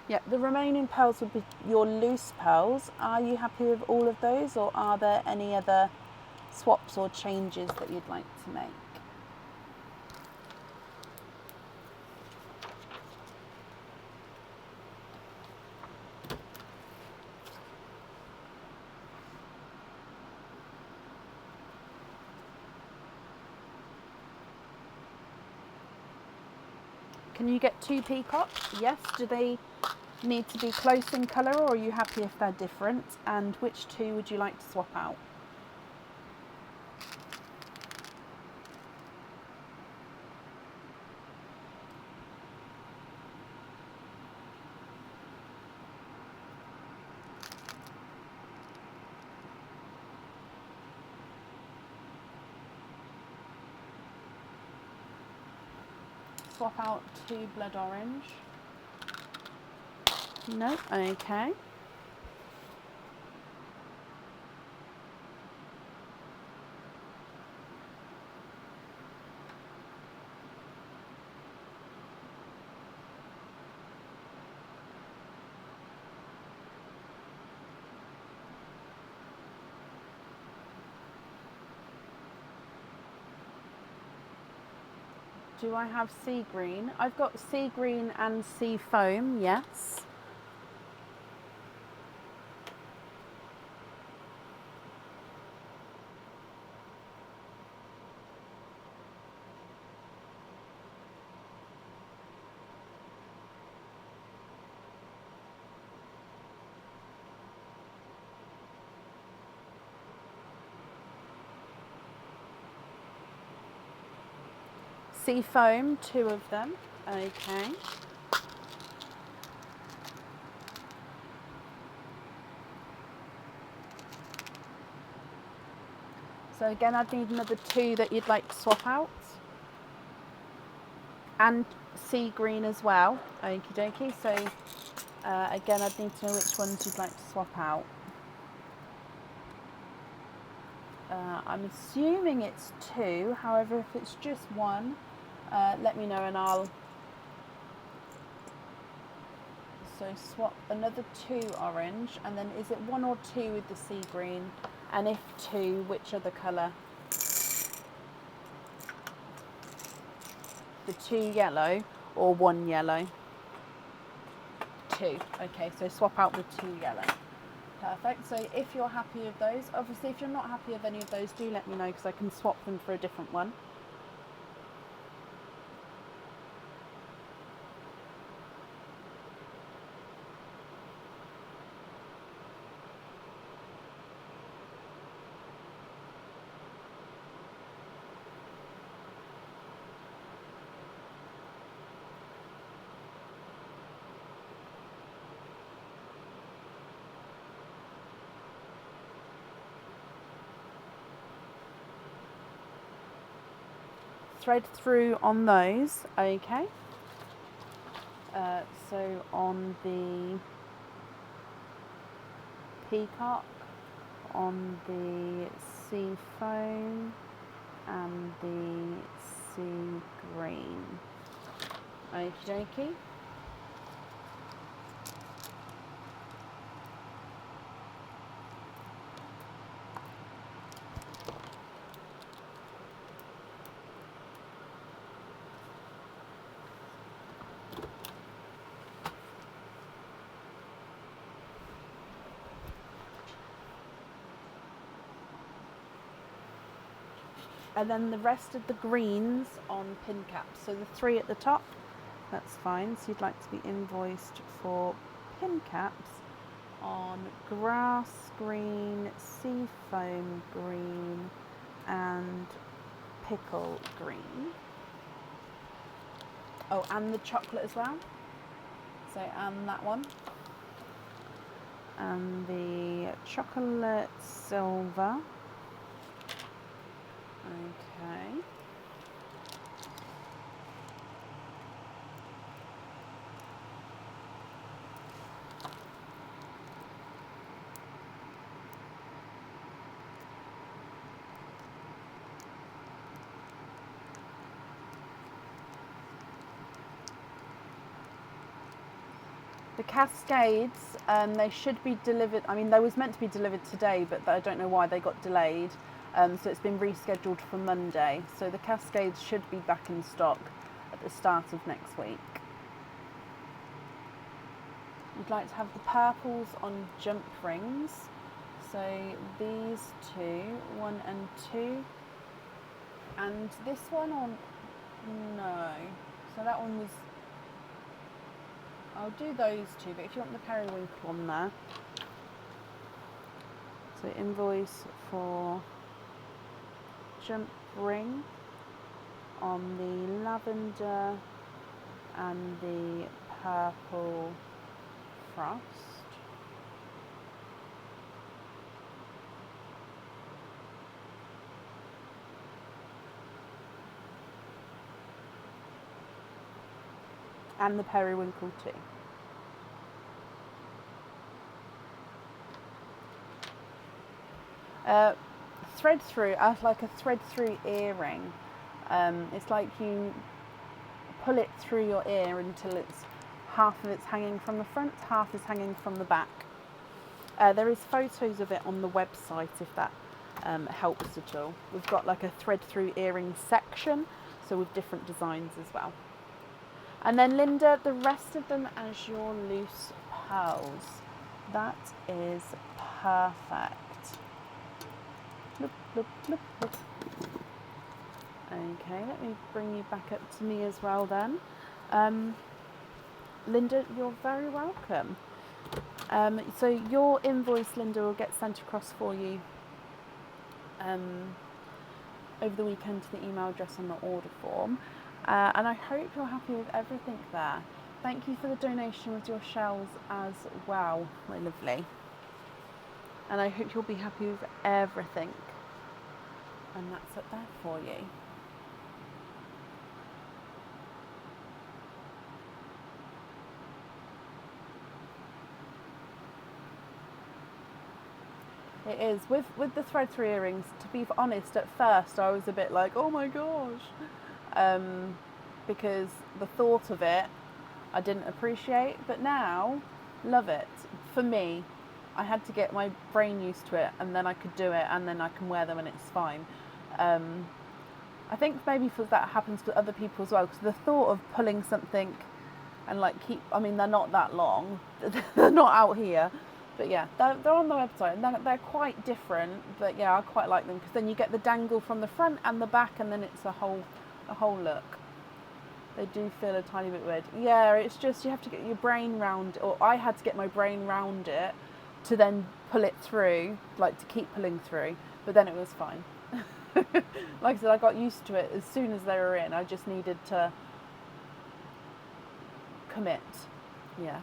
Yeah, the remaining pearls would be your loose pearls. Are you happy with all of those, or are there any other swaps or changes that you'd like to make? Can you get 2 peacocks? Yes. Do they need to be close in colour, or are you happy if they're different? And which 2 would you like to swap out? Swap out 2 blood orange. No, okay. Do I have sea green? I've got sea green and sea foam, yes. Sea foam, 2 of them, okay. So again, I'd need another 2 that you'd like to swap out. And sea green as well, okie dokie. So again, I'd need to know which ones you'd like to swap out. I'm assuming it's 2, however, if it's just 1, let me know and I'll... So swap another 2 orange, and then is it 1 or 2 with the sea green? And if 2, which other colour? The 2 yellow or 1 yellow? 2. Okay, so swap out the 2 yellow. Perfect. So if you're happy with those, obviously if you're not happy with any of those, do let me know because I can swap them for a different one. Thread through on those, okay. So on the peacock, on the sea foam, and the sea green. Okie dokie. And then the rest of the greens on pin caps. So the 3 at the top, that's fine. So you'd like to be invoiced for pin caps on grass green, sea foam green, and pickle green. Oh, and the chocolate as well. So, and that one. And the chocolate silver. Okay. The cascades, they should be delivered. I mean, they was meant to be delivered today, but I don't know why they got delayed. So it's been rescheduled for Monday. So the cascades should be back in stock at the start of next week. I'd like to have the purples on jump rings. So these two, 1 and 2. And this one on, no. So that one was, I'll do those two, but if you want the periwinkle on there. So invoice for jump ring on the lavender and the purple frost. And the periwinkle too. Thread through, like a thread through earring. It's like you pull it through your ear until it's half of it's hanging from the front, half is hanging from the back. There is photos of it on the website if that helps at all. We've got like a thread through earring section, so with different designs as well. And then Linda, the rest of them as your loose pearls. That is perfect. Look, look, look, look. Okay, let me bring you back up to me as well then. Linda, you're very welcome. So your invoice, Linda, will get sent across for you over the weekend to the email address on the order form. And I hope you're happy with everything there. Thank you for the donation with your shells as well, my lovely. And I hope you'll be happy with everything. And that's up there for you. It is. With the thread through earrings, to be honest, at first I was a bit like, oh my gosh. Because the thought of it I didn't appreciate, but now love it. For me, I had to get my brain used to it, and then I could do it, and then I can wear them and it's fine. I think maybe that happens for other people as well, because the thought of pulling something and like I mean, they're not that long, they're not out here, but yeah, they're on the website, and they're quite different, but yeah, I quite like them, because then you get the dangle from the front and the back, and then it's a whole look. They do feel a tiny bit weird. Yeah, it's just you have to get your brain round, or I had to get my brain round it to then pull it through, like to keep pulling through, but then it was fine. Like I said, I got used to it as soon as they were in. I just needed to commit. Yeah.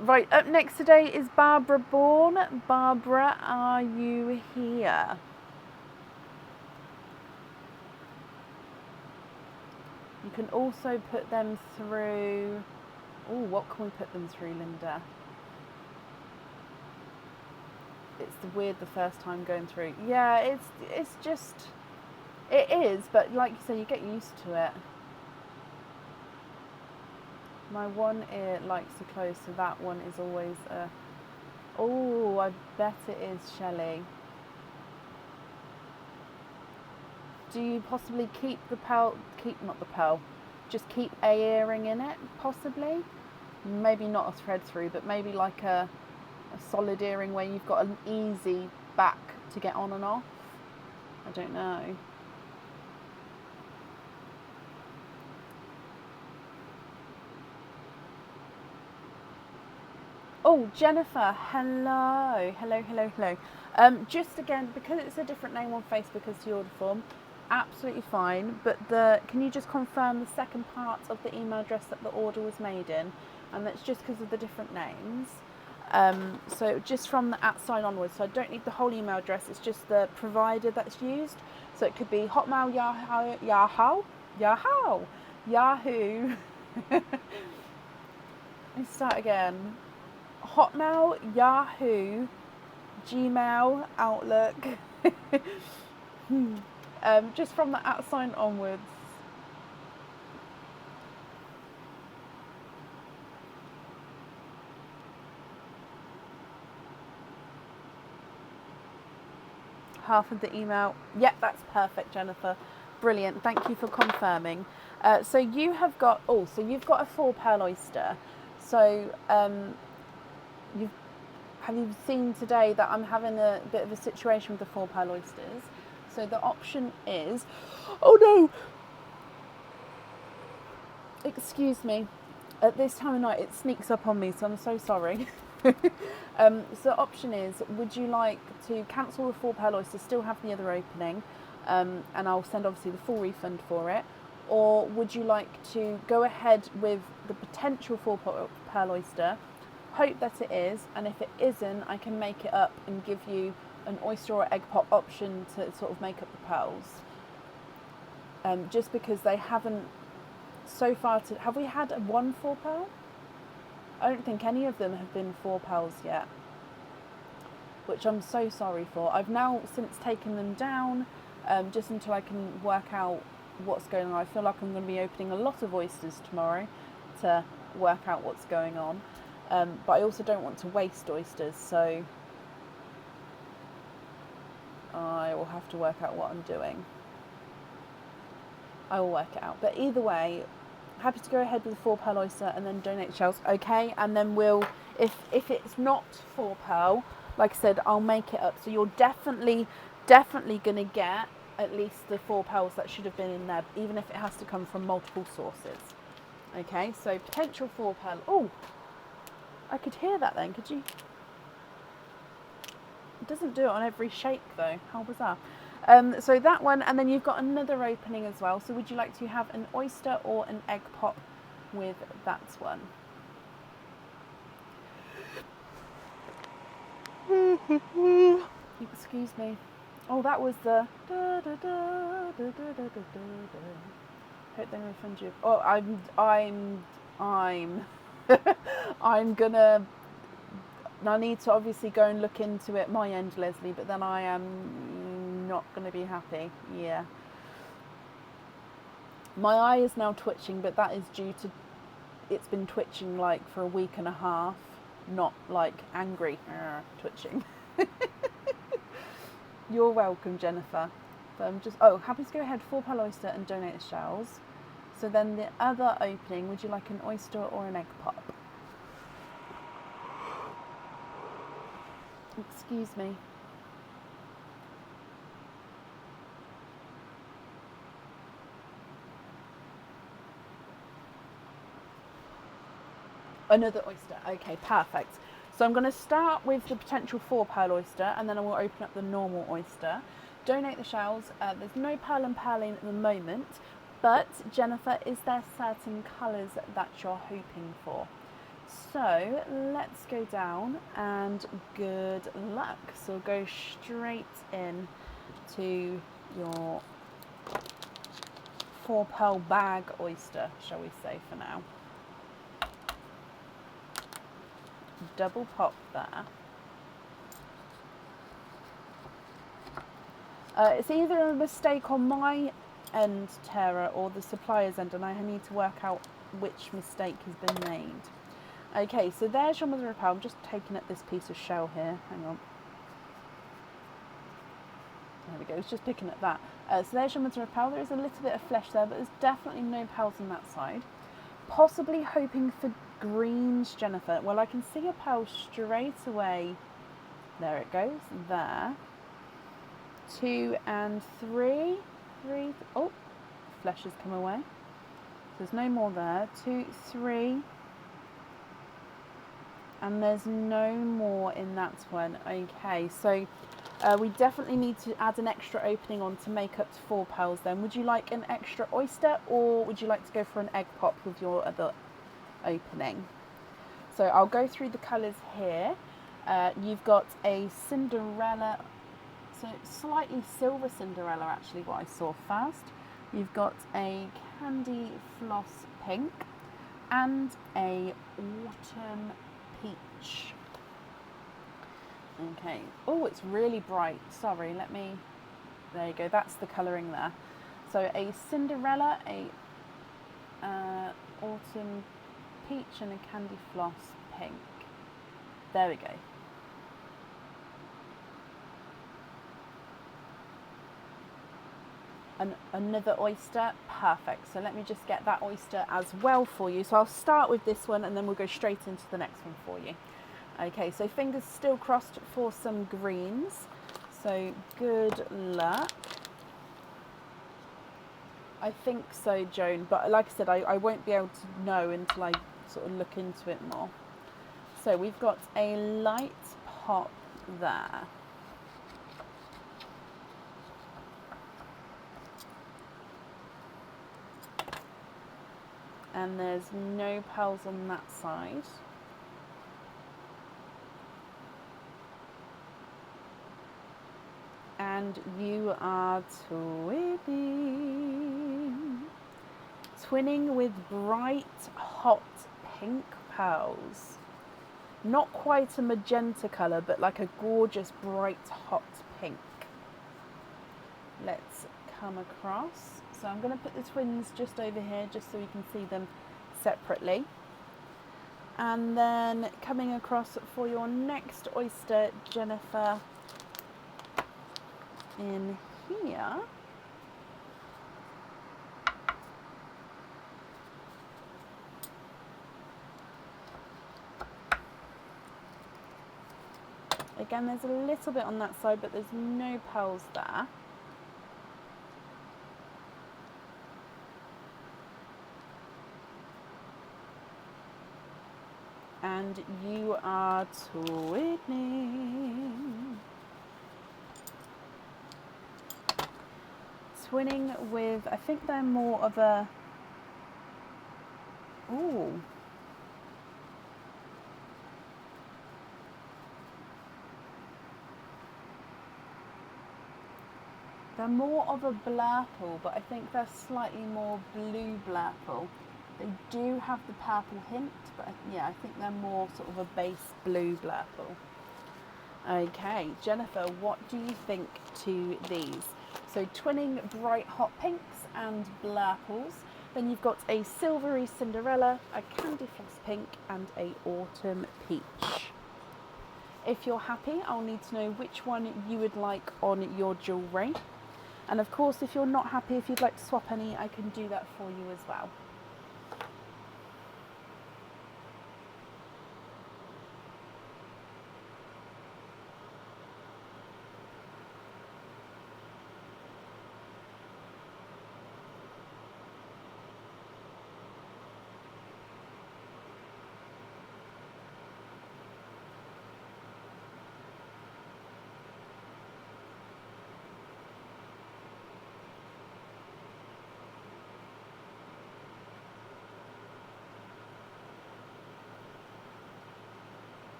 Right, up next today is Barbara Bourne. Barbara, are you here? You can also put them through... Oh, what can we put them through, Linda? It's weird the first time going through. Yeah, it's just... It is, but like you say, you get used to it. My one ear likes to close, so that one is always a... Oh, I bet it is, Shelley. Do you possibly keep the pearl... Not the pearl. Just keep a earring in it, possibly? Maybe not a thread through, but maybe like a solid earring where you've got an easy back to get on and off. I don't know. Oh, Jennifer, hello, hello, hello, hello. Just again, because it's a different name on Facebook as the order form, absolutely fine. But can you just confirm the second part of the email address that the order was made in? And that's just because of the different names. So just from the @ sign onwards. So I don't need the whole email address. It's just the provider that's used. So it could be Hotmail, Yahoo. Let's start again. Hotmail, Yahoo, Gmail, Outlook. Just from the @ sign onwards. Half of the email. Yep, that's perfect, Jennifer. Brilliant. Thank you for confirming. So you have got. Oh, so you've got a 4-pearl oyster. So have you seen today that I'm having a bit of a situation with the 4-pearl oysters? So the option is. Oh no. Excuse me. At this time of night, it sneaks up on me, so I'm so sorry. So the option is, would you like to cancel the 4-pearl oyster, still have the other opening, and I'll send obviously the full refund for it, or would you like to go ahead with the potential 4-pearl oyster, hope that it is, and if it isn't, I can make it up and give you an oyster or egg pop option to sort of make up the pearls. Just because they haven't so far. Have we had one 4-pearl? I don't think any of them have been 4-pearls yet, which I'm so sorry for. I've now since taken them down, just until I can work out what's going on. I feel like I'm going to be opening a lot of oysters tomorrow to work out what's going on, but I also don't want to waste oysters, so I will have to work out what I'm doing. I will work it out, but either way, happy to go ahead with the 4-pearl oyster and then donate shells, okay? And then we'll, if it's not 4-pearl, like I said, I'll make it up. So you're definitely going to get at least the 4 pearls that should have been in there, even if it has to come from multiple sources. Okay, so potential 4-pearl. Oh, I could hear that then, could you? It doesn't do it on every shake though. How bizarre. So that one, and then you've got another opening as well. So would you like to have an oyster or an egg pop with that one? Excuse me. Oh, that was the. Hope they refund you. Oh, I'm gonna. I need to obviously go and look into it my end, Leslie, but then I am not going to be happy. Yeah. My eye is now twitching, but that is due to it's been twitching like for a week and a half, not like angry twitching. You're welcome, Jennifer. But I'm just, happy to go ahead, 4-pearl oyster and donate the shells. So then the other opening, would you like an oyster or an egg pop? Excuse me. Another oyster. Okay, perfect. So I'm going to start with the potential 4-pearl oyster, and then I will open up the normal oyster. Donate the shells. There's no pearl and pearline at the moment, but Jennifer, is there certain colours that you're hoping for? So let's go down, and good luck. So we'll go straight in to your 4-pearl bag oyster, shall we say, for now. Double pop there. It's either a mistake on my end, Tara, or the supplier's end, and I need to work out which mistake has been made. Okay, so there's your mother of pearl. I'm just taking up this piece of shell here. Hang on. There we go. It's just picking up that. So there's your mother of pearl. There is a little bit of flesh there, but there's definitely no pearls on that side. Possibly hoping for greens, Jennifer. Well, I can see a pearl straight away. There it goes. There. 2 and 3. 3. Oh, flesh has come away. There's no more there. 2, 3. And there's no more in that one. Okay, so we definitely need to add an extra opening on to make up to 4 pearls then. Would you like an extra oyster, or would you like to go for an egg pop with your other opening? So I'll go through the colours here. You've got a Cinderella, so slightly silver Cinderella actually, what I saw first. You've got a candy floss pink and a autumn peach. Okay. Oh, it's really bright. Sorry, there you go. That's the colouring there. So a Cinderella, a autumn peach and a candy floss pink. There we go. Another oyster, perfect. So let me just get that oyster as well for you. So I'll start with this one and then we'll go straight into the next one for you. Okay, so fingers still crossed for some greens. So good luck. I think so, Joan, but like I said, I won't be able to know until I sort of look into it more. So we've got a light pop there. And there's no pearls on that side. And you are twinning with bright hot pink pearls. Not quite a magenta colour, but like a gorgeous bright hot pink. Let's come across. So I'm going to put the twins just over here just so we can see them separately. And then coming across for your next oyster, Jennifer, in here. Again, there's a little bit on that side, but there's no pearls there. And you are twinning with, I think they're more of a, ooh. They're more of a blurple, but I think they're slightly more blue blurple. They do have the purple hint, but yeah, I think they're more sort of a base blue blurple. Okay, Jennifer, what do you think to these? So twinning bright hot pinks and blurples. Then you've got a silvery Cinderella, a candy floss pink, and a autumn peach. If you're happy, I'll need to know which one you would like on your jewellery. And of course, if you're not happy, if you'd like to swap any, I can do that for you as well.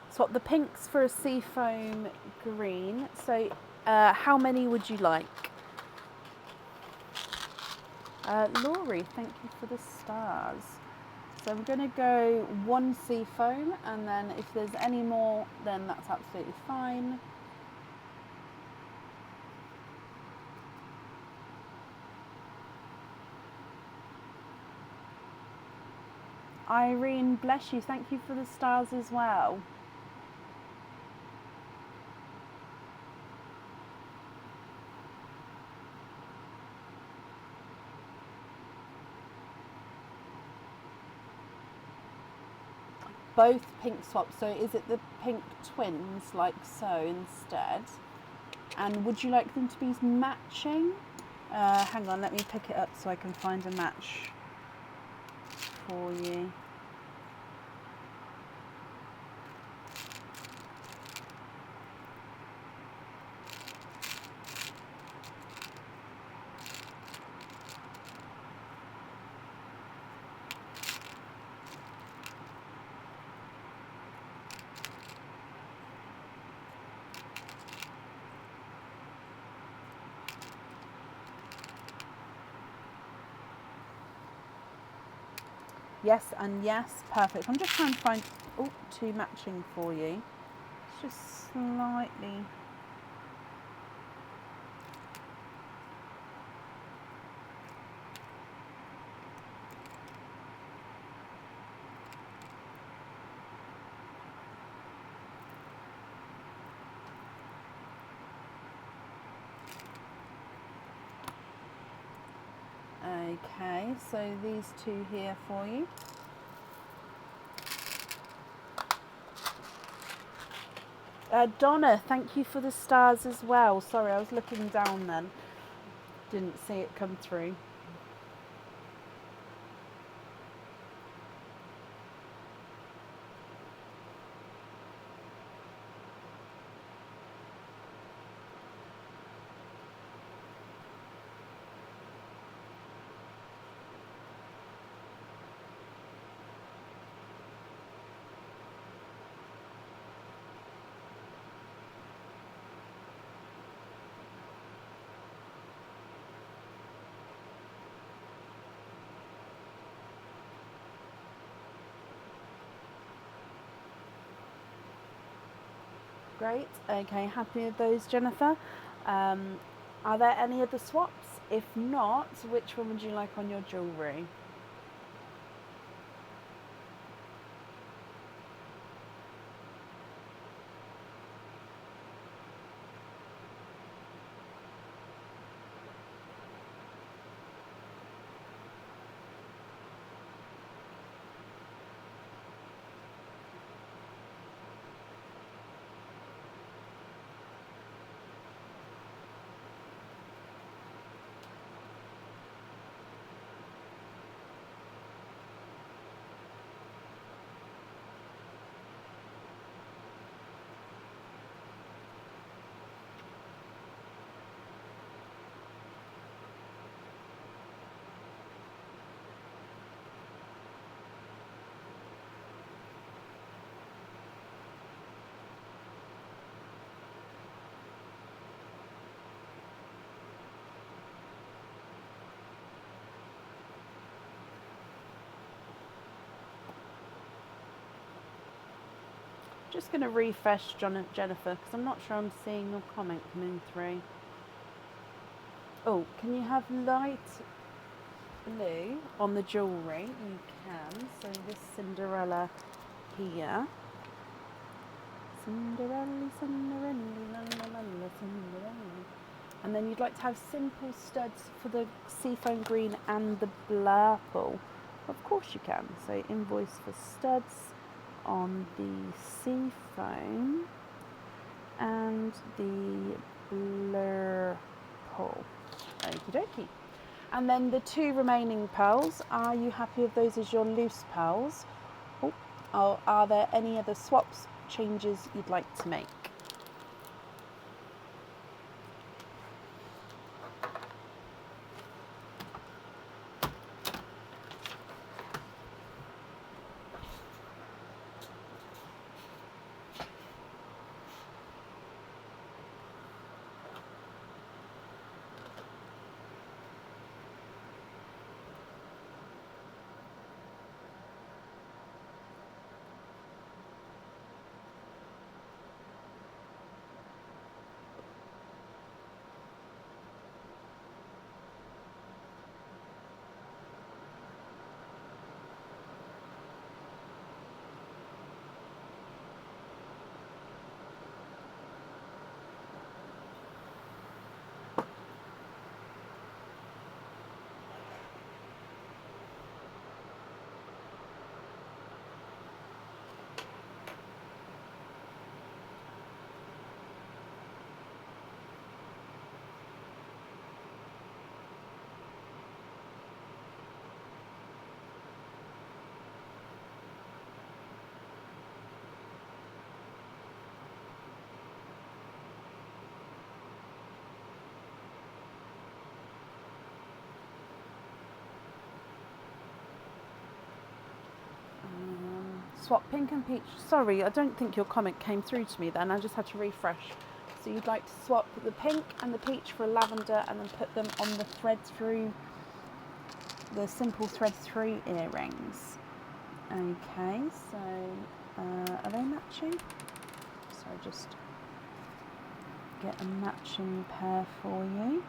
Swap the pinks for a seafoam green. So how many would you like? Laurie, thank you for the stars. So I'm going to go 1 seafoam, and then if there's any more, then that's absolutely fine. Irene, bless you. Thank you for the stars as well. Both pink swaps. So is it the pink twins like so instead? And would you like them to be matching? Hang on, let me pick it up so I can find a match for you. Yes and yes, perfect. I'm just trying to find two matching for you. It's just slightly. Okay, so these two here for you. Donna, thank you for the stars as well. Sorry, I was looking down then. Didn't see it come through. Great. Okay, happy with those, Jennifer. Are there any other swaps? If not, which one would you like on your jewellery? Just going to refresh Jennifer because I'm not sure I'm seeing your comment coming through. Oh, can you have light blue on the jewellery? You can. So this Cinderella here. Cinderella, Cinderella, Cinderella. And then you'd like to have simple studs for the seafoam green and the purple. Of course you can. So invoice for studs on the seafoam and the purple. Okie dokie. And then the two remaining pearls, are you happy with those as your loose pearls? Oh, are there any other swaps, changes you'd like to make? swap pink and peach. Sorry, I don't think your comment came through to me then. I just had to refresh. So you'd like to swap the pink and the peach for a lavender and then put them on the thread through, the simple thread through earrings. Okay, so are they matching? So just get a matching pair for you.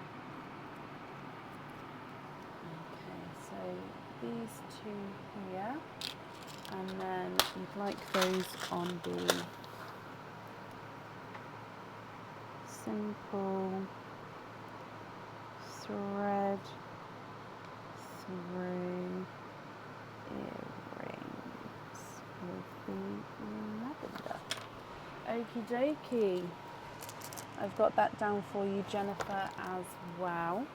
Okay, so these two here, and then you'd like those on the simple thread through earrings with the lavender. Okie dokie. I've got that down for you, Jennifer, as well.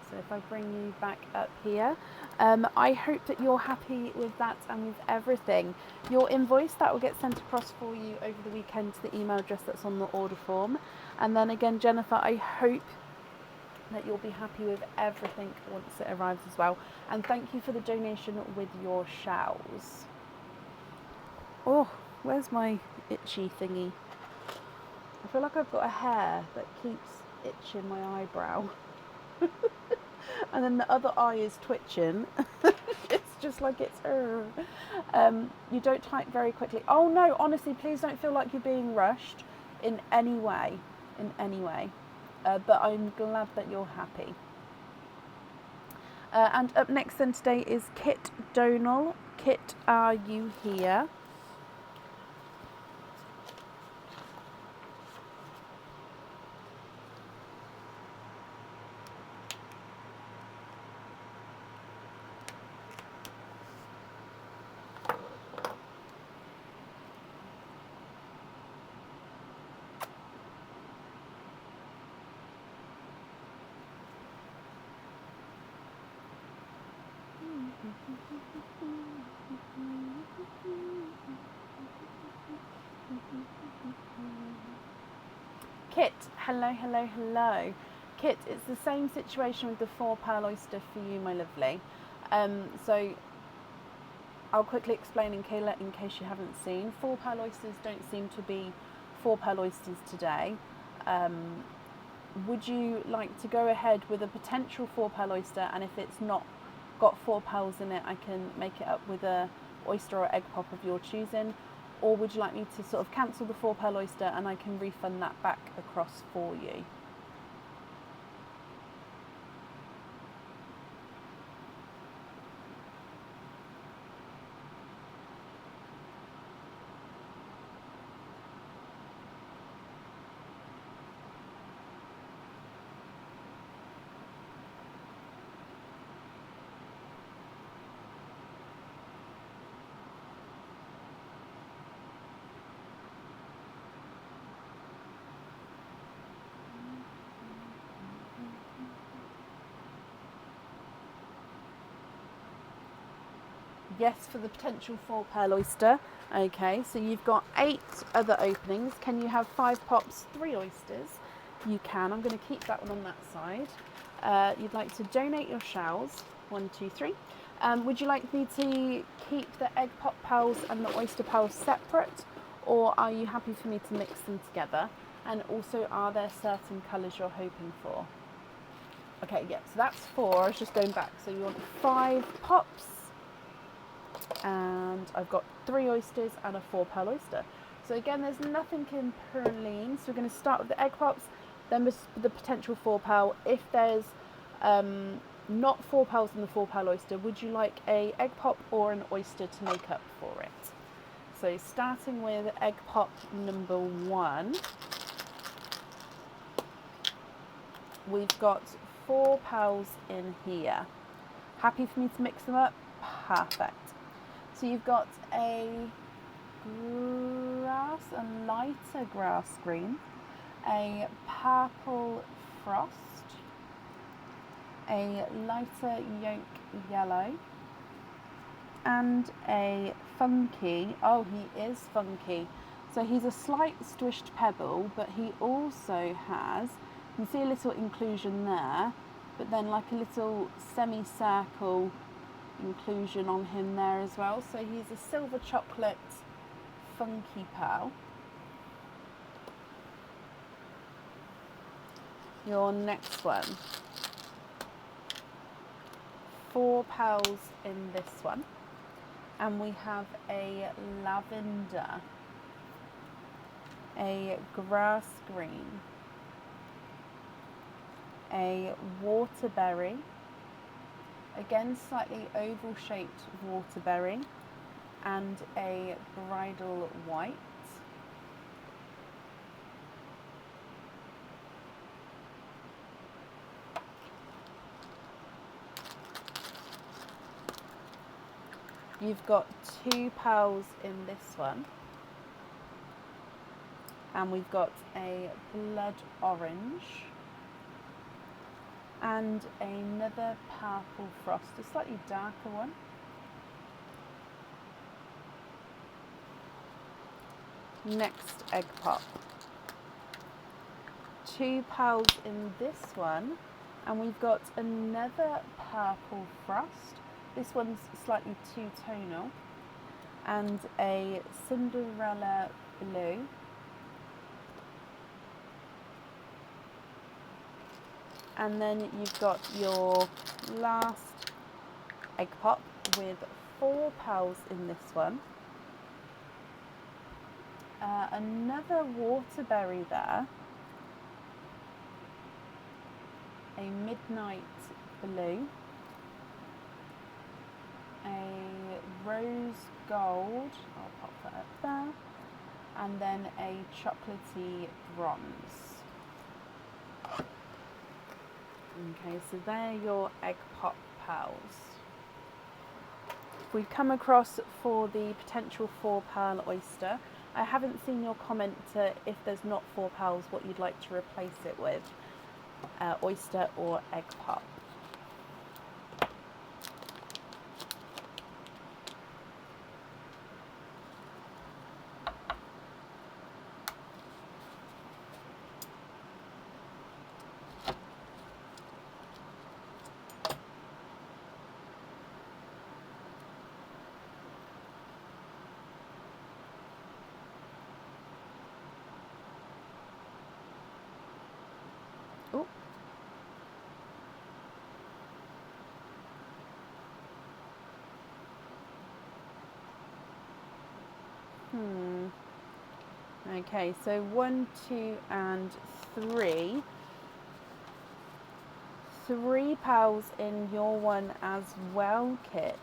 So if I bring you back up here, I hope that you're happy with that and with everything. Your invoice, that will get sent across for you over the weekend to the email address that's on the order form. And then again, Jennifer, I hope that you'll be happy with everything once it arrives as well. And thank you for the donation with your shells. Oh, where's my itchy thingy? I feel like I've got a hair that keeps itching my eyebrow. And then the other eye is twitching. It's just like it's... you don't type very quickly. Oh no, honestly, please don't feel like you're being rushed in any way. But I'm glad that you're happy. And up next then today is Kit Donal. Kit, are you here? Kit, hello. Kit, it's the same situation with the 4 pearl oyster for you, my lovely. So I'll quickly explain in case you haven't seen. 4 pearl oysters don't seem to be 4 pearl oysters today. Would you like to go ahead with a potential 4 pearl oyster, and if it's not got 4 pearls in it, I can make it up with a oyster or egg pop of your choosing? Or would you like me to sort of cancel the 4 pearl oyster and I can refund that back across for you? Yes, for the potential 4 pearl oyster. Okay, so you've got 8 other openings. Can you have 5 pops, 3 oysters? You can. I'm going to keep that one on that side. You'd like to donate your shells. 1, 2, 3. Would you like me to keep the egg pop pearls and the oyster pearls separate, or are you happy for me to mix them together? And also, are there certain colours you're hoping for? Okay, yeah, so that's 4. I was just going back. So you want 5 pops, and I've got 3 oysters and a 4 pearl oyster. So again, there's nothing in perline. So we're going to start with the egg pops, then with the potential 4 pearl. If there's not 4 pearls in the 4 pearl oyster, would you like a egg pop or an oyster to make up for it? So starting with egg pop number 1, we've got 4 pearls in here. Happy for me to mix them up? Perfect. So you've got a lighter grass green, a purple frost, a lighter yolk yellow, and a funky, oh, he is funky. So he's a slight squished pebble, but he also has, you can see a little inclusion there, but then like a little semicircle inclusion on him there as well. So he's a silver chocolate funky pearl. Your next one, 4 pearls in this one, and we have a lavender, a grass green, a waterberry, again slightly oval shaped waterberry, and a bridal white. You've got 2 pearls in this one, and we've got a blood orange and another purple frost, a slightly darker one. Next egg pop, 2 pearls in this one, and we've got another purple frost. This one's slightly two-tonal, and a Cinderella blue, and then you've got your last egg pop with 4 pearls in this one, another waterberry there, a midnight blue, a rose gold, I'll pop that up there, and then a chocolatey bronze. Okay, so they're your egg pop pearls. If we come across for the potential 4 pearl oyster, I haven't seen your comment if there's not 4 pearls what you'd like to replace it with, oyster or egg pop. Oh. Okay, so 1, 2, and 3. 3 pearls in your one as well, Kit.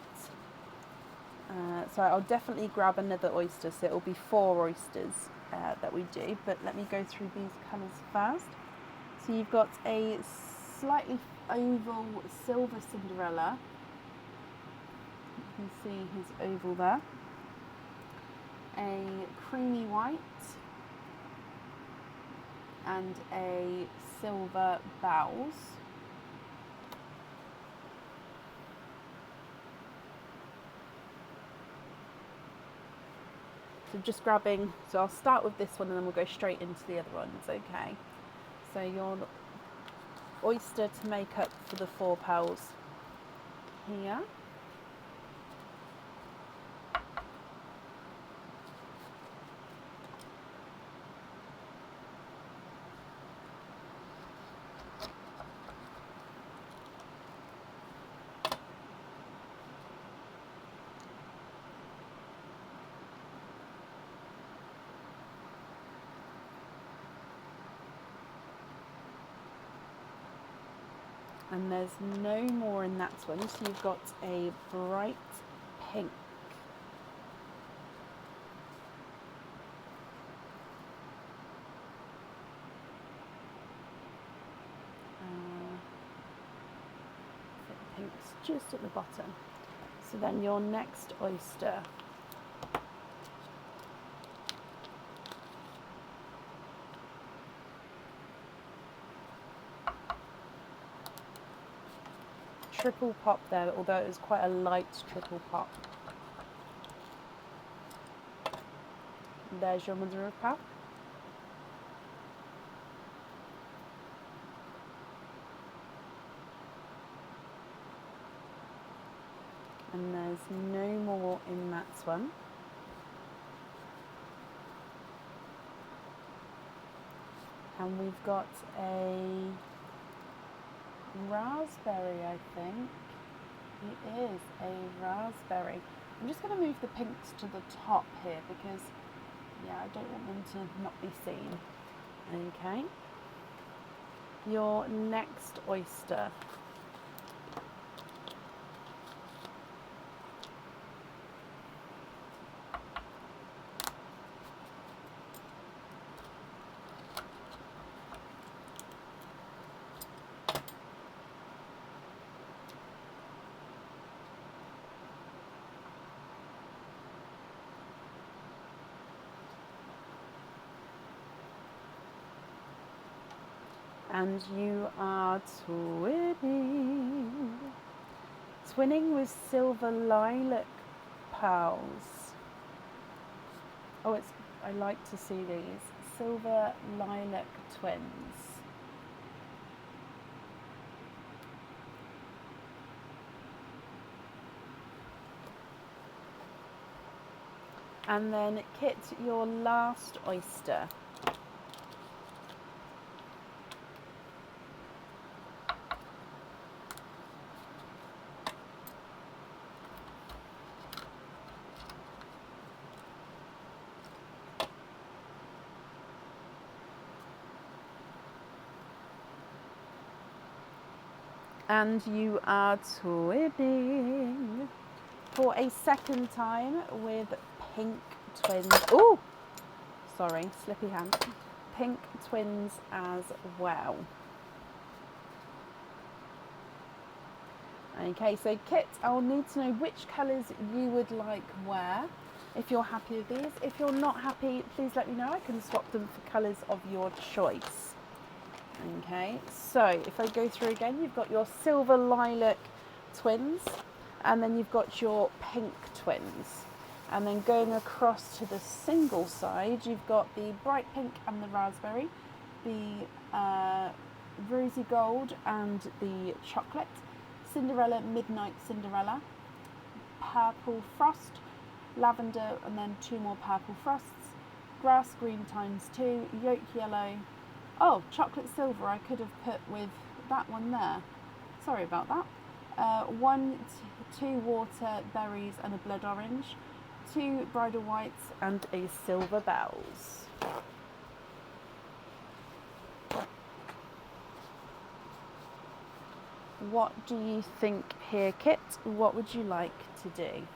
So I'll definitely grab another oyster, so it'll be 4 oysters that we do, but let me go through these colours first. So you've got a slightly oval silver Cinderella. You can see his oval there. A creamy white and a silver bows. So just grabbing, so I'll start with this one and then we'll go straight into the other ones, okay? So your oyster to make up for the 4 pearls here. And there's no more in that one, so you've got a bright pink. The pink's just at the bottom. So then your next oyster. Triple pop there, although it was quite a light triple pop. There's your mother of pearl. And there's no more in that one. And we've got a raspberry, I think. It is a raspberry. I'm just going to move the pinks to the top here because, yeah, I don't want them to not be seen. Okay. Your next oyster. And you are twinning. Twinning with silver lilac pearls. Oh, I like to see these. Silver lilac twins. And then Kit, your last oyster. And you are twinning for a second time with pink twins. Oh, sorry, slippy hand. Pink twins as well. Okay, so Kit, I'll need to know which colours you would like where, if you're happy with these. If you're not happy, please let me know. I can swap them for colours of your choice. Okay, so if I go through again, you've got your silver lilac twins, and then you've got your pink twins. And then going across to the single side, you've got the bright pink and the raspberry, the rosy gold and the chocolate, Cinderella, Midnight Cinderella, purple frost, lavender, and then 2 more purple frosts, grass green ×2, yolk yellow. Oh, chocolate silver I could have put with that one there. Sorry about that. 2 water berries and a blood orange, 2 bridal whites and a silver bells. What do you think here, Kit? What would you like to do?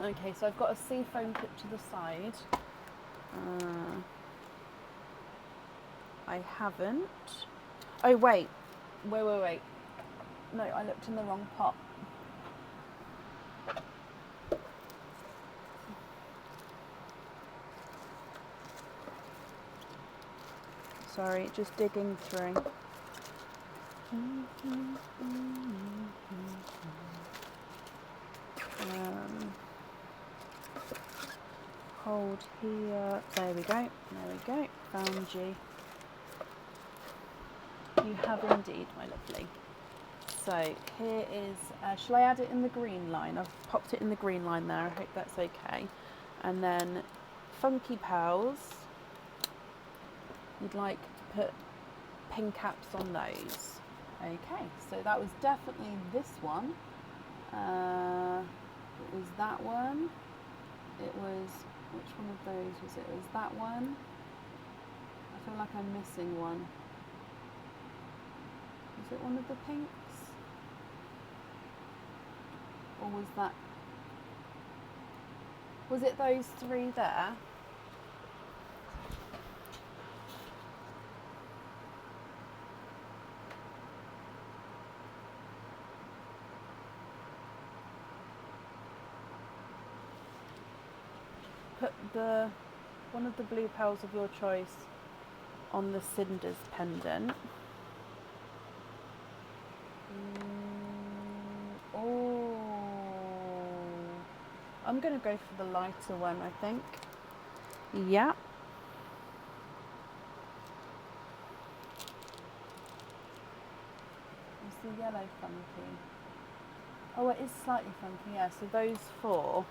Okay, so I've got a sea foam put to the side. I haven't. Oh, wait. Wait. No, I looked in the wrong pot. Sorry, just digging through. Hold here. There we go. Found you. You have indeed, my lovely. So here is, shall I add it in the green line? I've popped it in the green line there. I hope that's okay. And then funky pearls. You'd like to put pin caps on those. Okay, so that was definitely this one. It was that one. It was, which one of those was it? It was that one. I feel like I'm missing one. Is it one of the pinks? Or was it those three there? Put one of the blue pearls of your choice on the cinders pendant. Oh, I'm going to go for the lighter one, I think. Yeah. Is the yellow funky? Oh, it is slightly funky, yeah. So those four.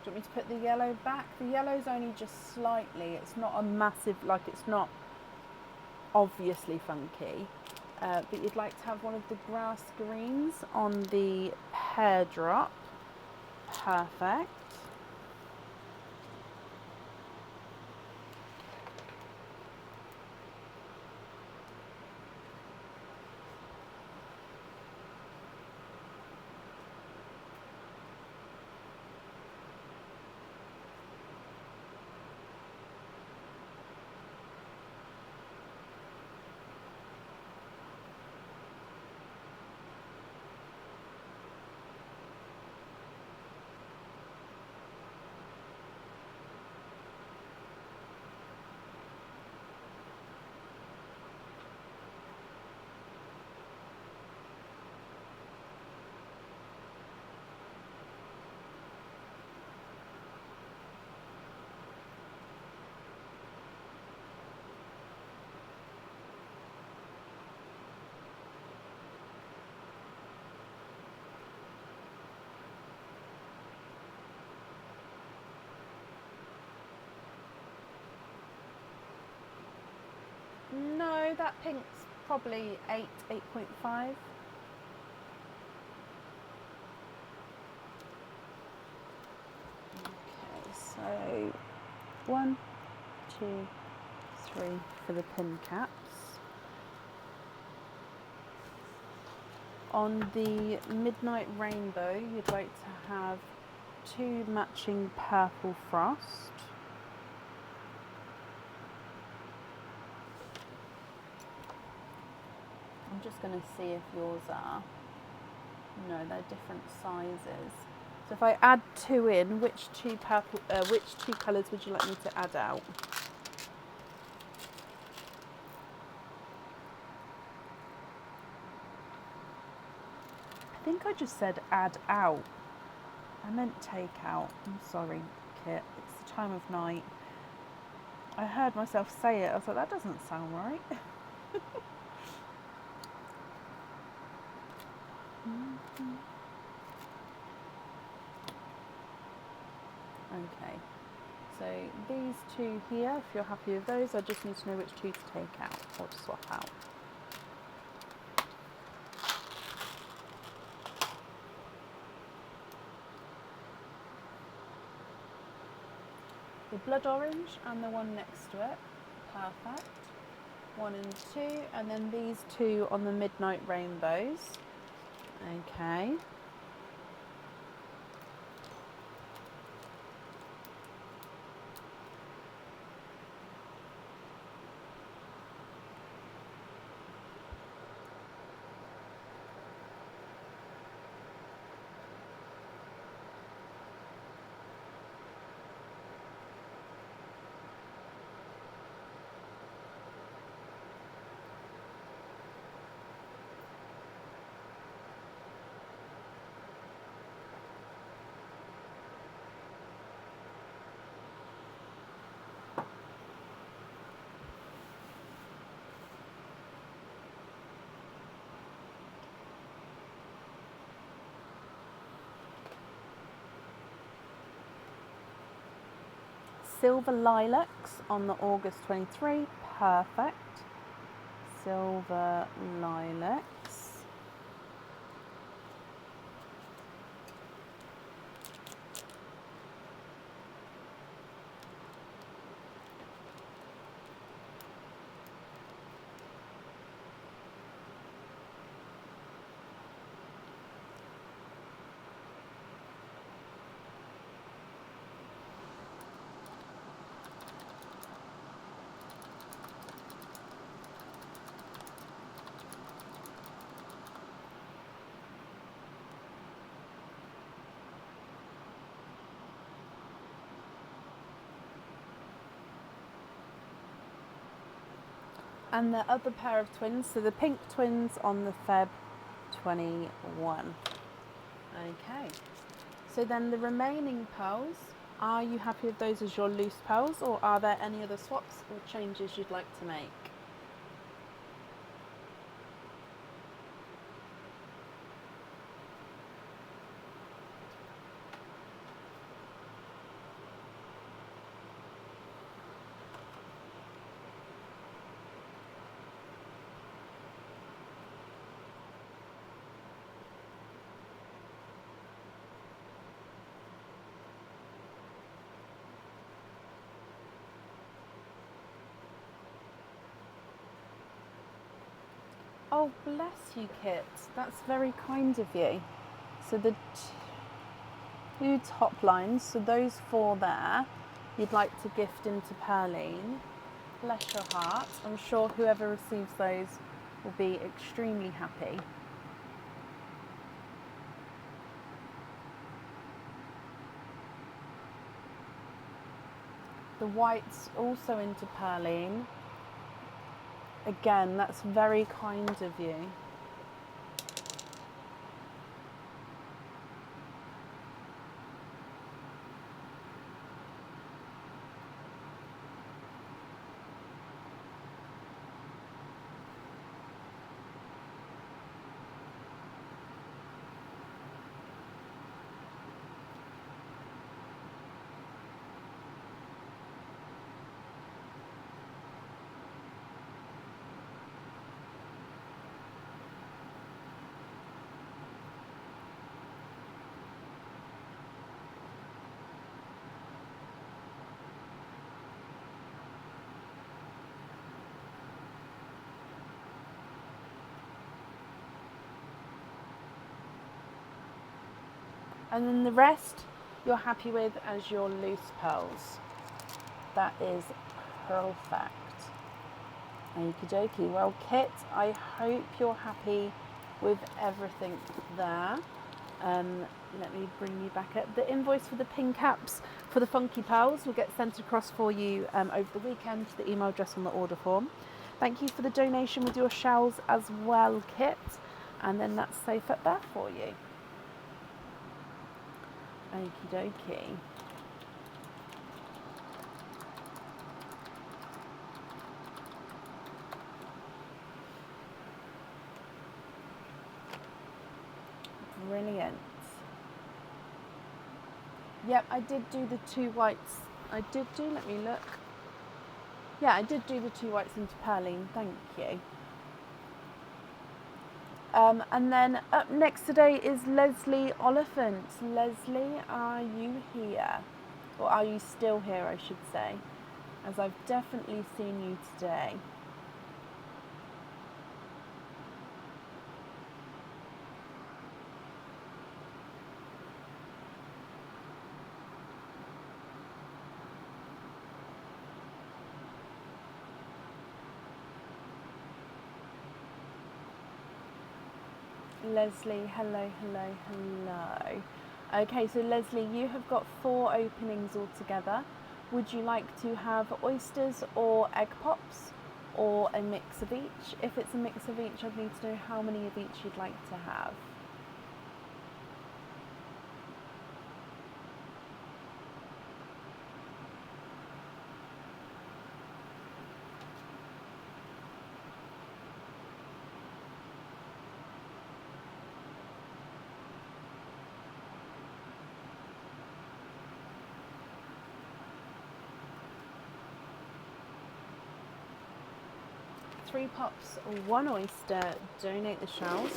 Do you want me to put the yellow back? The yellow's only just slightly. It's not a massive, like it's not obviously funky. But you'd like to have one of the grass greens on the pear drop. Perfect. No, that pink's probably 8.5. Okay, so 1, 2, 3 for the pin caps. On the Midnight Rainbow, you'd like to have 2 matching purple frost. I'm just going to see if yours are. No, they're different sizes. So if I add 2 in, which two colours would you like me to add out? I think I just said add out. I meant take out. I'm sorry, Kit. It's the time of night. I heard myself say it. I was like, that doesn't sound right. Okay, so these 2 here, if you're happy with those, I just need to know which 2 to take out or to swap out. The blood orange and the one next to it. Perfect. 1 and 2, and then these 2 on the Midnight Rainbows. Okay. Silver lilacs on the August 23, perfect. silver lilacs. And the other pair of twins, so the pink twins on the Feb 21. Okay, so then the remaining pearls, are you happy with those as your loose pearls, or are there any other swaps or changes you'd like to make? Oh, bless you, Kit. That's very kind of you. So the two top lines, so those 4 there, you'd like to gift into Pearline. Bless your heart. I'm sure whoever receives those will be extremely happy. The whites also into Pearline. Again, that's very kind of you. And then the rest you're happy with as your loose pearls. That is perfect. Okie dokie. Well, Kit, I hope you're happy with everything there. Let me bring you back up. The invoice for the pin caps for the funky pearls will get sent across for you over the weekend to the email address on the order form. Thank you for the donation with your shells as well, Kit. And then that's safe up there for you. Okie dokie. Brilliant. Yep, I did do the 2 whites. Let me look. Yeah, I did do the 2 whites into Pearline, thank you. And then up next today is Leslie Oliphant. Leslie, are you here? Or are you still here, I should say, as I've definitely seen you today. Leslie, hello. Okay, so Leslie, you have got 4 openings altogether. Would you like to have oysters or egg pops, or a mix of each? If it's a mix of each, I'd need to know how many of each you'd like to have. 3 pops, 1 oyster, donate the shells.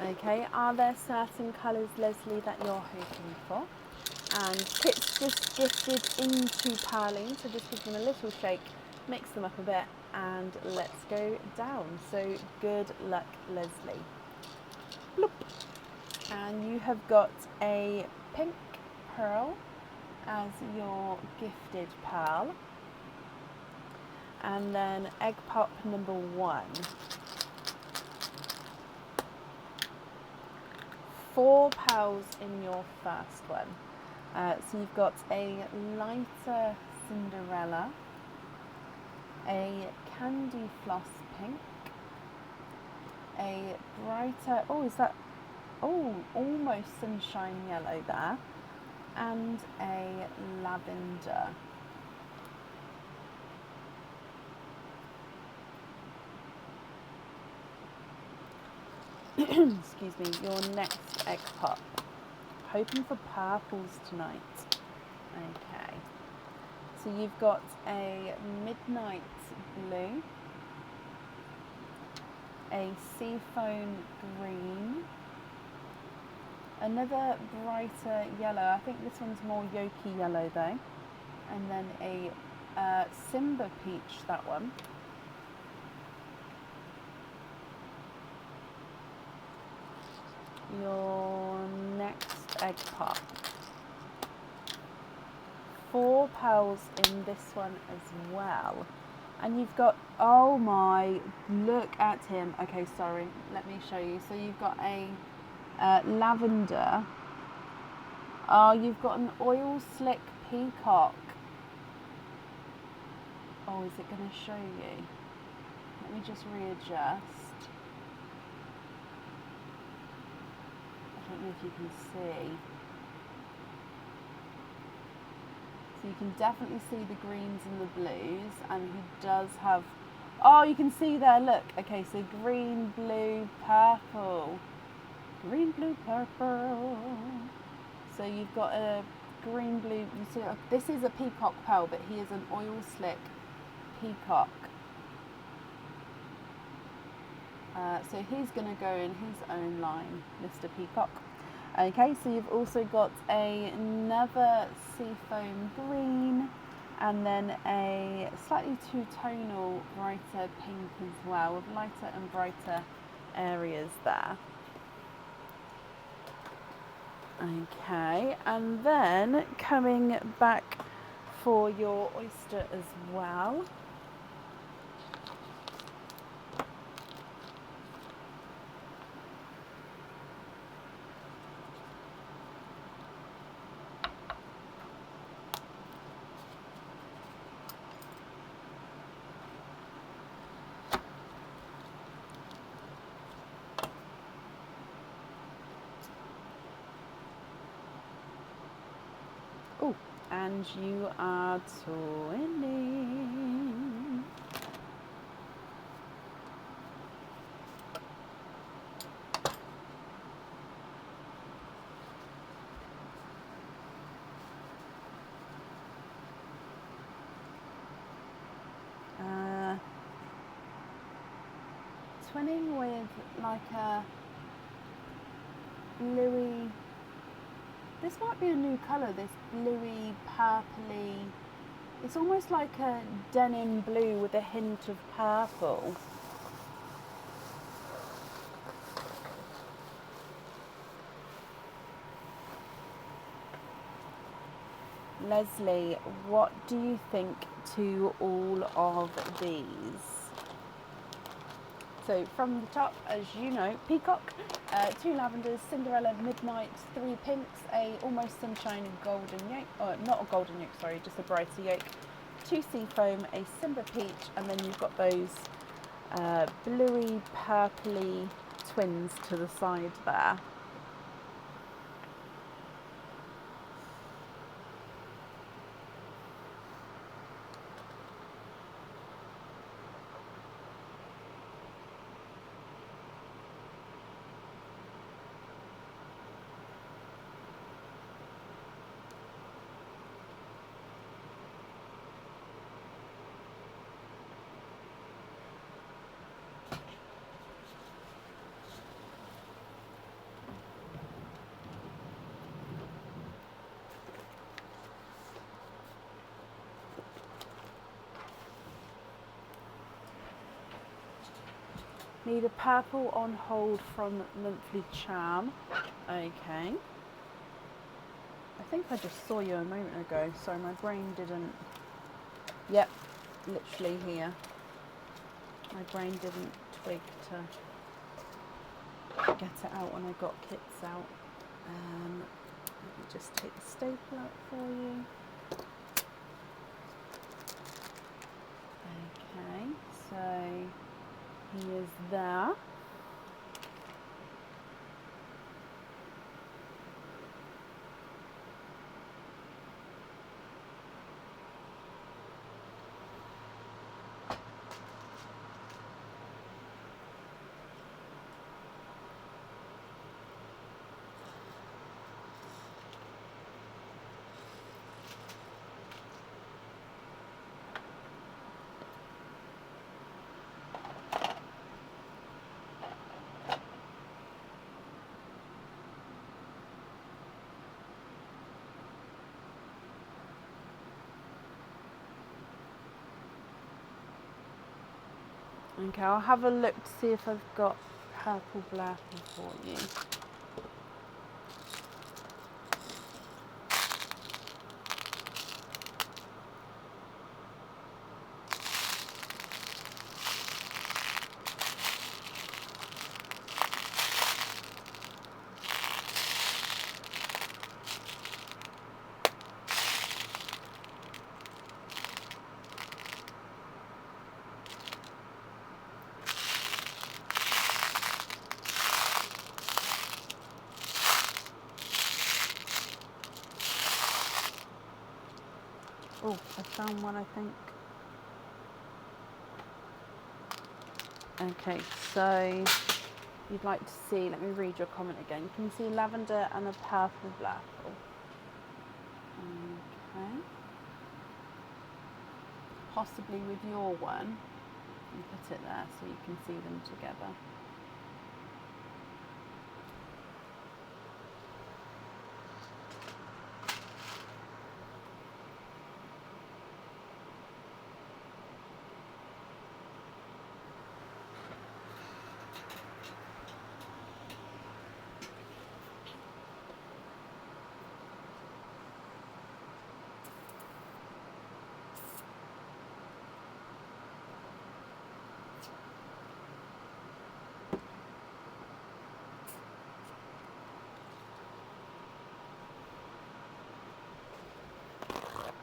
Okay, are there certain colours, Leslie, that you're hoping for? And Kit's just drifted into purling, so just give them a little shake, mix them up a bit, and let's go down. So good luck, Leslie. Bloop. And you have got a pink pearl as your gifted pearl. And then egg pop number 1. 4 pearls in your first one. So you've got a lighter Cinderella, a candy floss pink, a brighter, almost sunshine yellow there, and a lavender. Excuse me, your next egg pop. Hoping for purples tonight. Okay. So you've got a midnight blue, a seafoam green, another brighter yellow. I think this one's more yolky yellow though. And then a Simba peach, that one. Your next egg pop. 4 pearls in this one as well. And you've got, oh my, look at him. Okay, sorry, let me show you. So you've got a lavender. Oh, you've got an oil slick peacock. Oh, is it going to show you? Let me just readjust. I don't know if you can see. So you can definitely see the greens and the blues, and he does have, oh, you can see there, look. Okay, so green, blue, purple. Green, blue, purple. So you've got a green, blue, you see, this is a peacock pearl, but he is an oil slick peacock. So he's going to go in his own line, Mr. Peacock. Okay, so you've also got another seafoam green, and then a slightly two-tonal brighter pink as well, with lighter and brighter areas there. Okay, and then coming back for your oyster as well. Oh, and you are twinning. Twinning with like a bluey, this might be a new colour, this bluey, purpley, it's almost like a denim blue with a hint of purple. Leslie, what do you think to all of these? So from the top, as you know, peacock, 2 lavenders, Cinderella, midnight, 3 pinks, a almost sunshine golden yolk, or not a golden yolk, sorry, just a brighter yolk, 2 seafoam, a Simba peach, and then you've got those bluey, purpley twins to the side there. Need a purple on hold from Monthly Charm. Okay. I think I just saw you a moment ago. Sorry, my brain didn't... Yep, literally here. My brain didn't twig to get it out when I got kits out. Let me just take the staple out for you. Okay, so he is there. Okay, I'll have a look to see if I've got purple blurple for you. Oh, I found one, I think. Okay, so you'd like to see, let me read your comment again. Can you see lavender and a purple blurple? Okay. Possibly with your one, and put it there so you can see them together.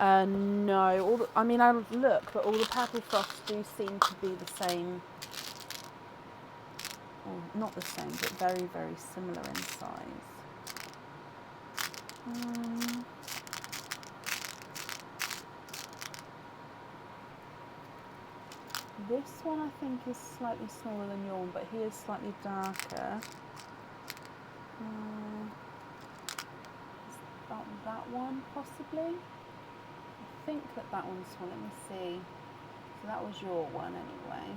No, I mean, I look, but all the purple frosts do seem to be the same, or not the same, but very, very similar in size. This one I think is slightly smaller than your one, but he is slightly darker. Is that one possibly? I think that one's one. Let me see. So that was your one anyway.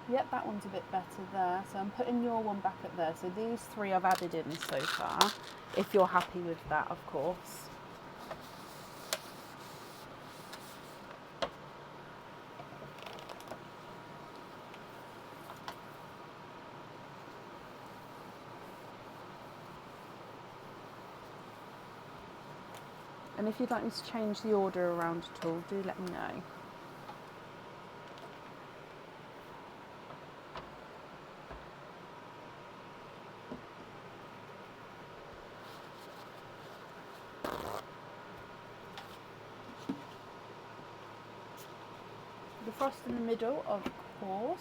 Yep, that one's a bit better there. So I'm putting your one back up there. So these three I've added in so far, if you're happy with that, of course. And if you'd like me to change the order around at all, do let me know. The frost in the middle, of course.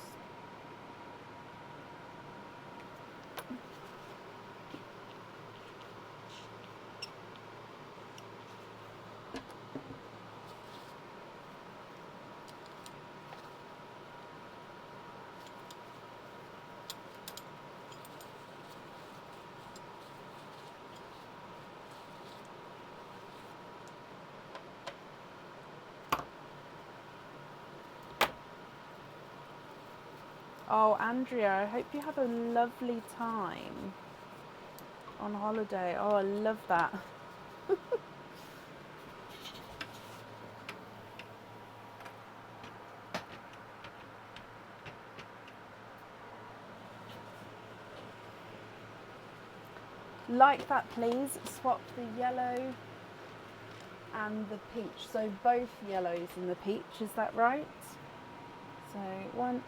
Oh, Andrea, I hope you have a lovely time on holiday. Oh, I love that. Like that, please. Swap the yellow and the peach. So both yellows and the peach, is that right? So 1,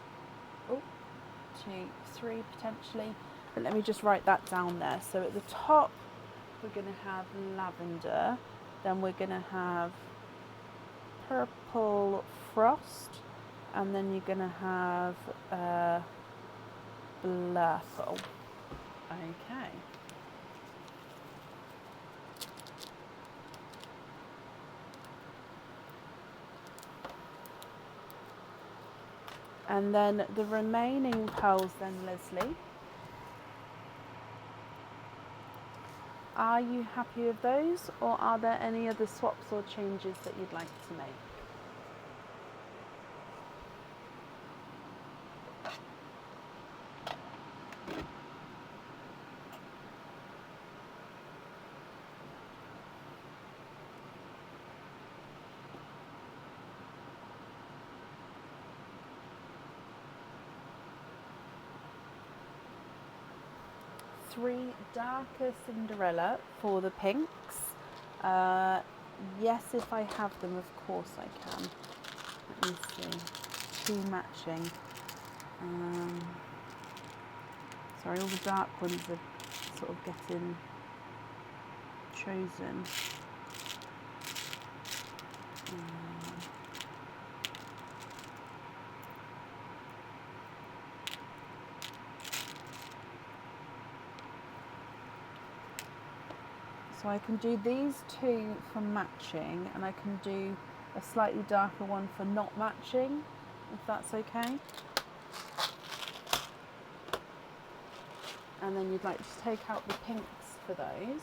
2, 3 potentially. But let me just write that down there. So at the top, we're going to have lavender. Then we're going to have purple frost. And then you're going to have blurple. Okay. And then the remaining pearls then, Leslie. Are you happy with those, or are there any other swaps or changes that you'd like to make? Three darker Cinderella for the pinks. Yes, if I have them, of course I can. Let me see. 2 matching. Sorry, all the dark ones are sort of getting chosen. So I can do these 2 for matching, and I can do a slightly darker one for not matching, if that's okay. And then you'd like to take out the pinks for those.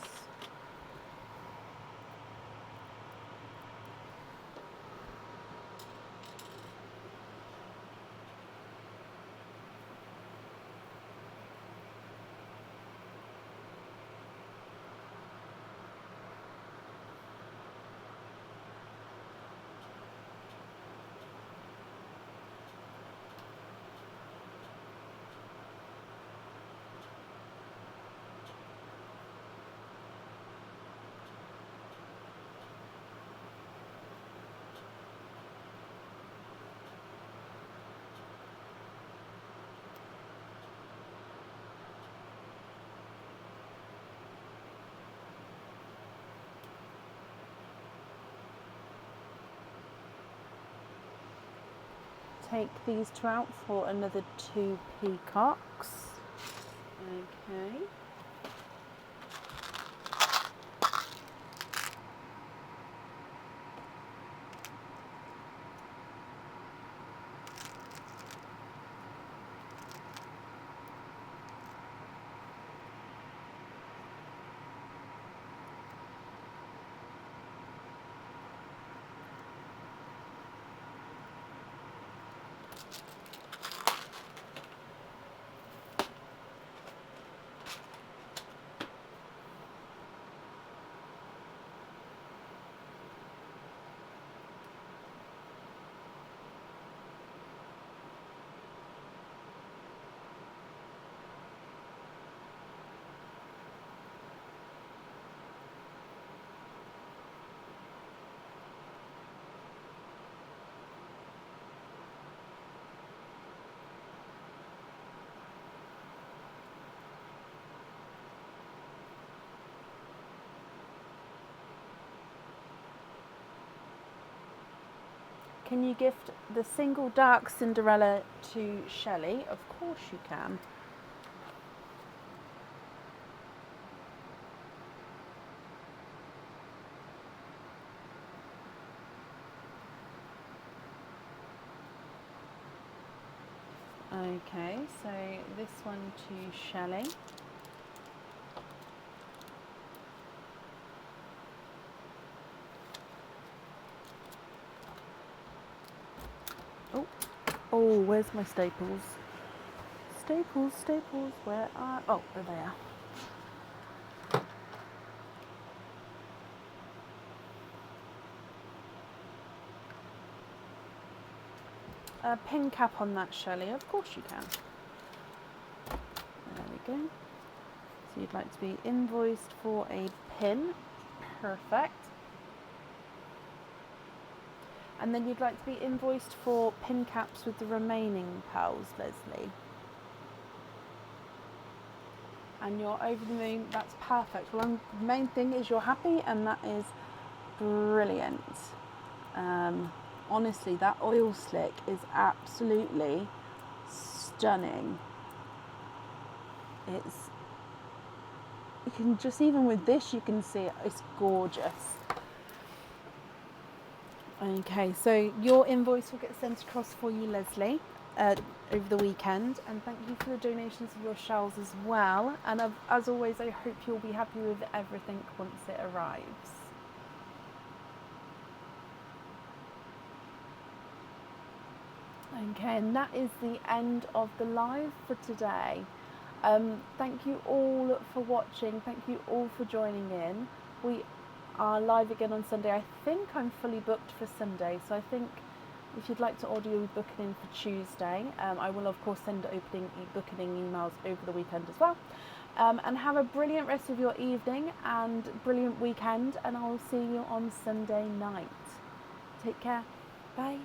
Take these 2 out for another 2 peacocks. Okay. Can you gift the single dark Cinderella to Shelley? Of course you can. Okay, so this one to Shelley. Oh, where's my staples? Staples, where are... Oh, there they are. Pin cap on that, Shelley. Of course you can. There we go. So you'd like to be invoiced for a pin. Perfect. And then you'd like to be invoiced for pin caps with the remaining pearls, Leslie. And you're over the moon. That's perfect. Well, the main thing is you're happy, and that is brilliant. Honestly, that oil slick is absolutely stunning. You can just, even with this, you can see it's gorgeous. Okay, so your invoice will get sent across for you, Leslie, over the weekend, and thank you for the donations of your shells as well. And as always, I hope you'll be happy with everything once it arrives. Okay, and that is the end of the live for today. Thank you all for watching. Thank you all for joining in. We are live again on Sunday. I think I'm fully booked for Sunday, so I think if you'd like to order, you'll be booking in for Tuesday. I will of course send booking emails over the weekend as well. And have a brilliant rest of your evening and brilliant weekend, and I'll see you on Sunday night. Take care. Bye.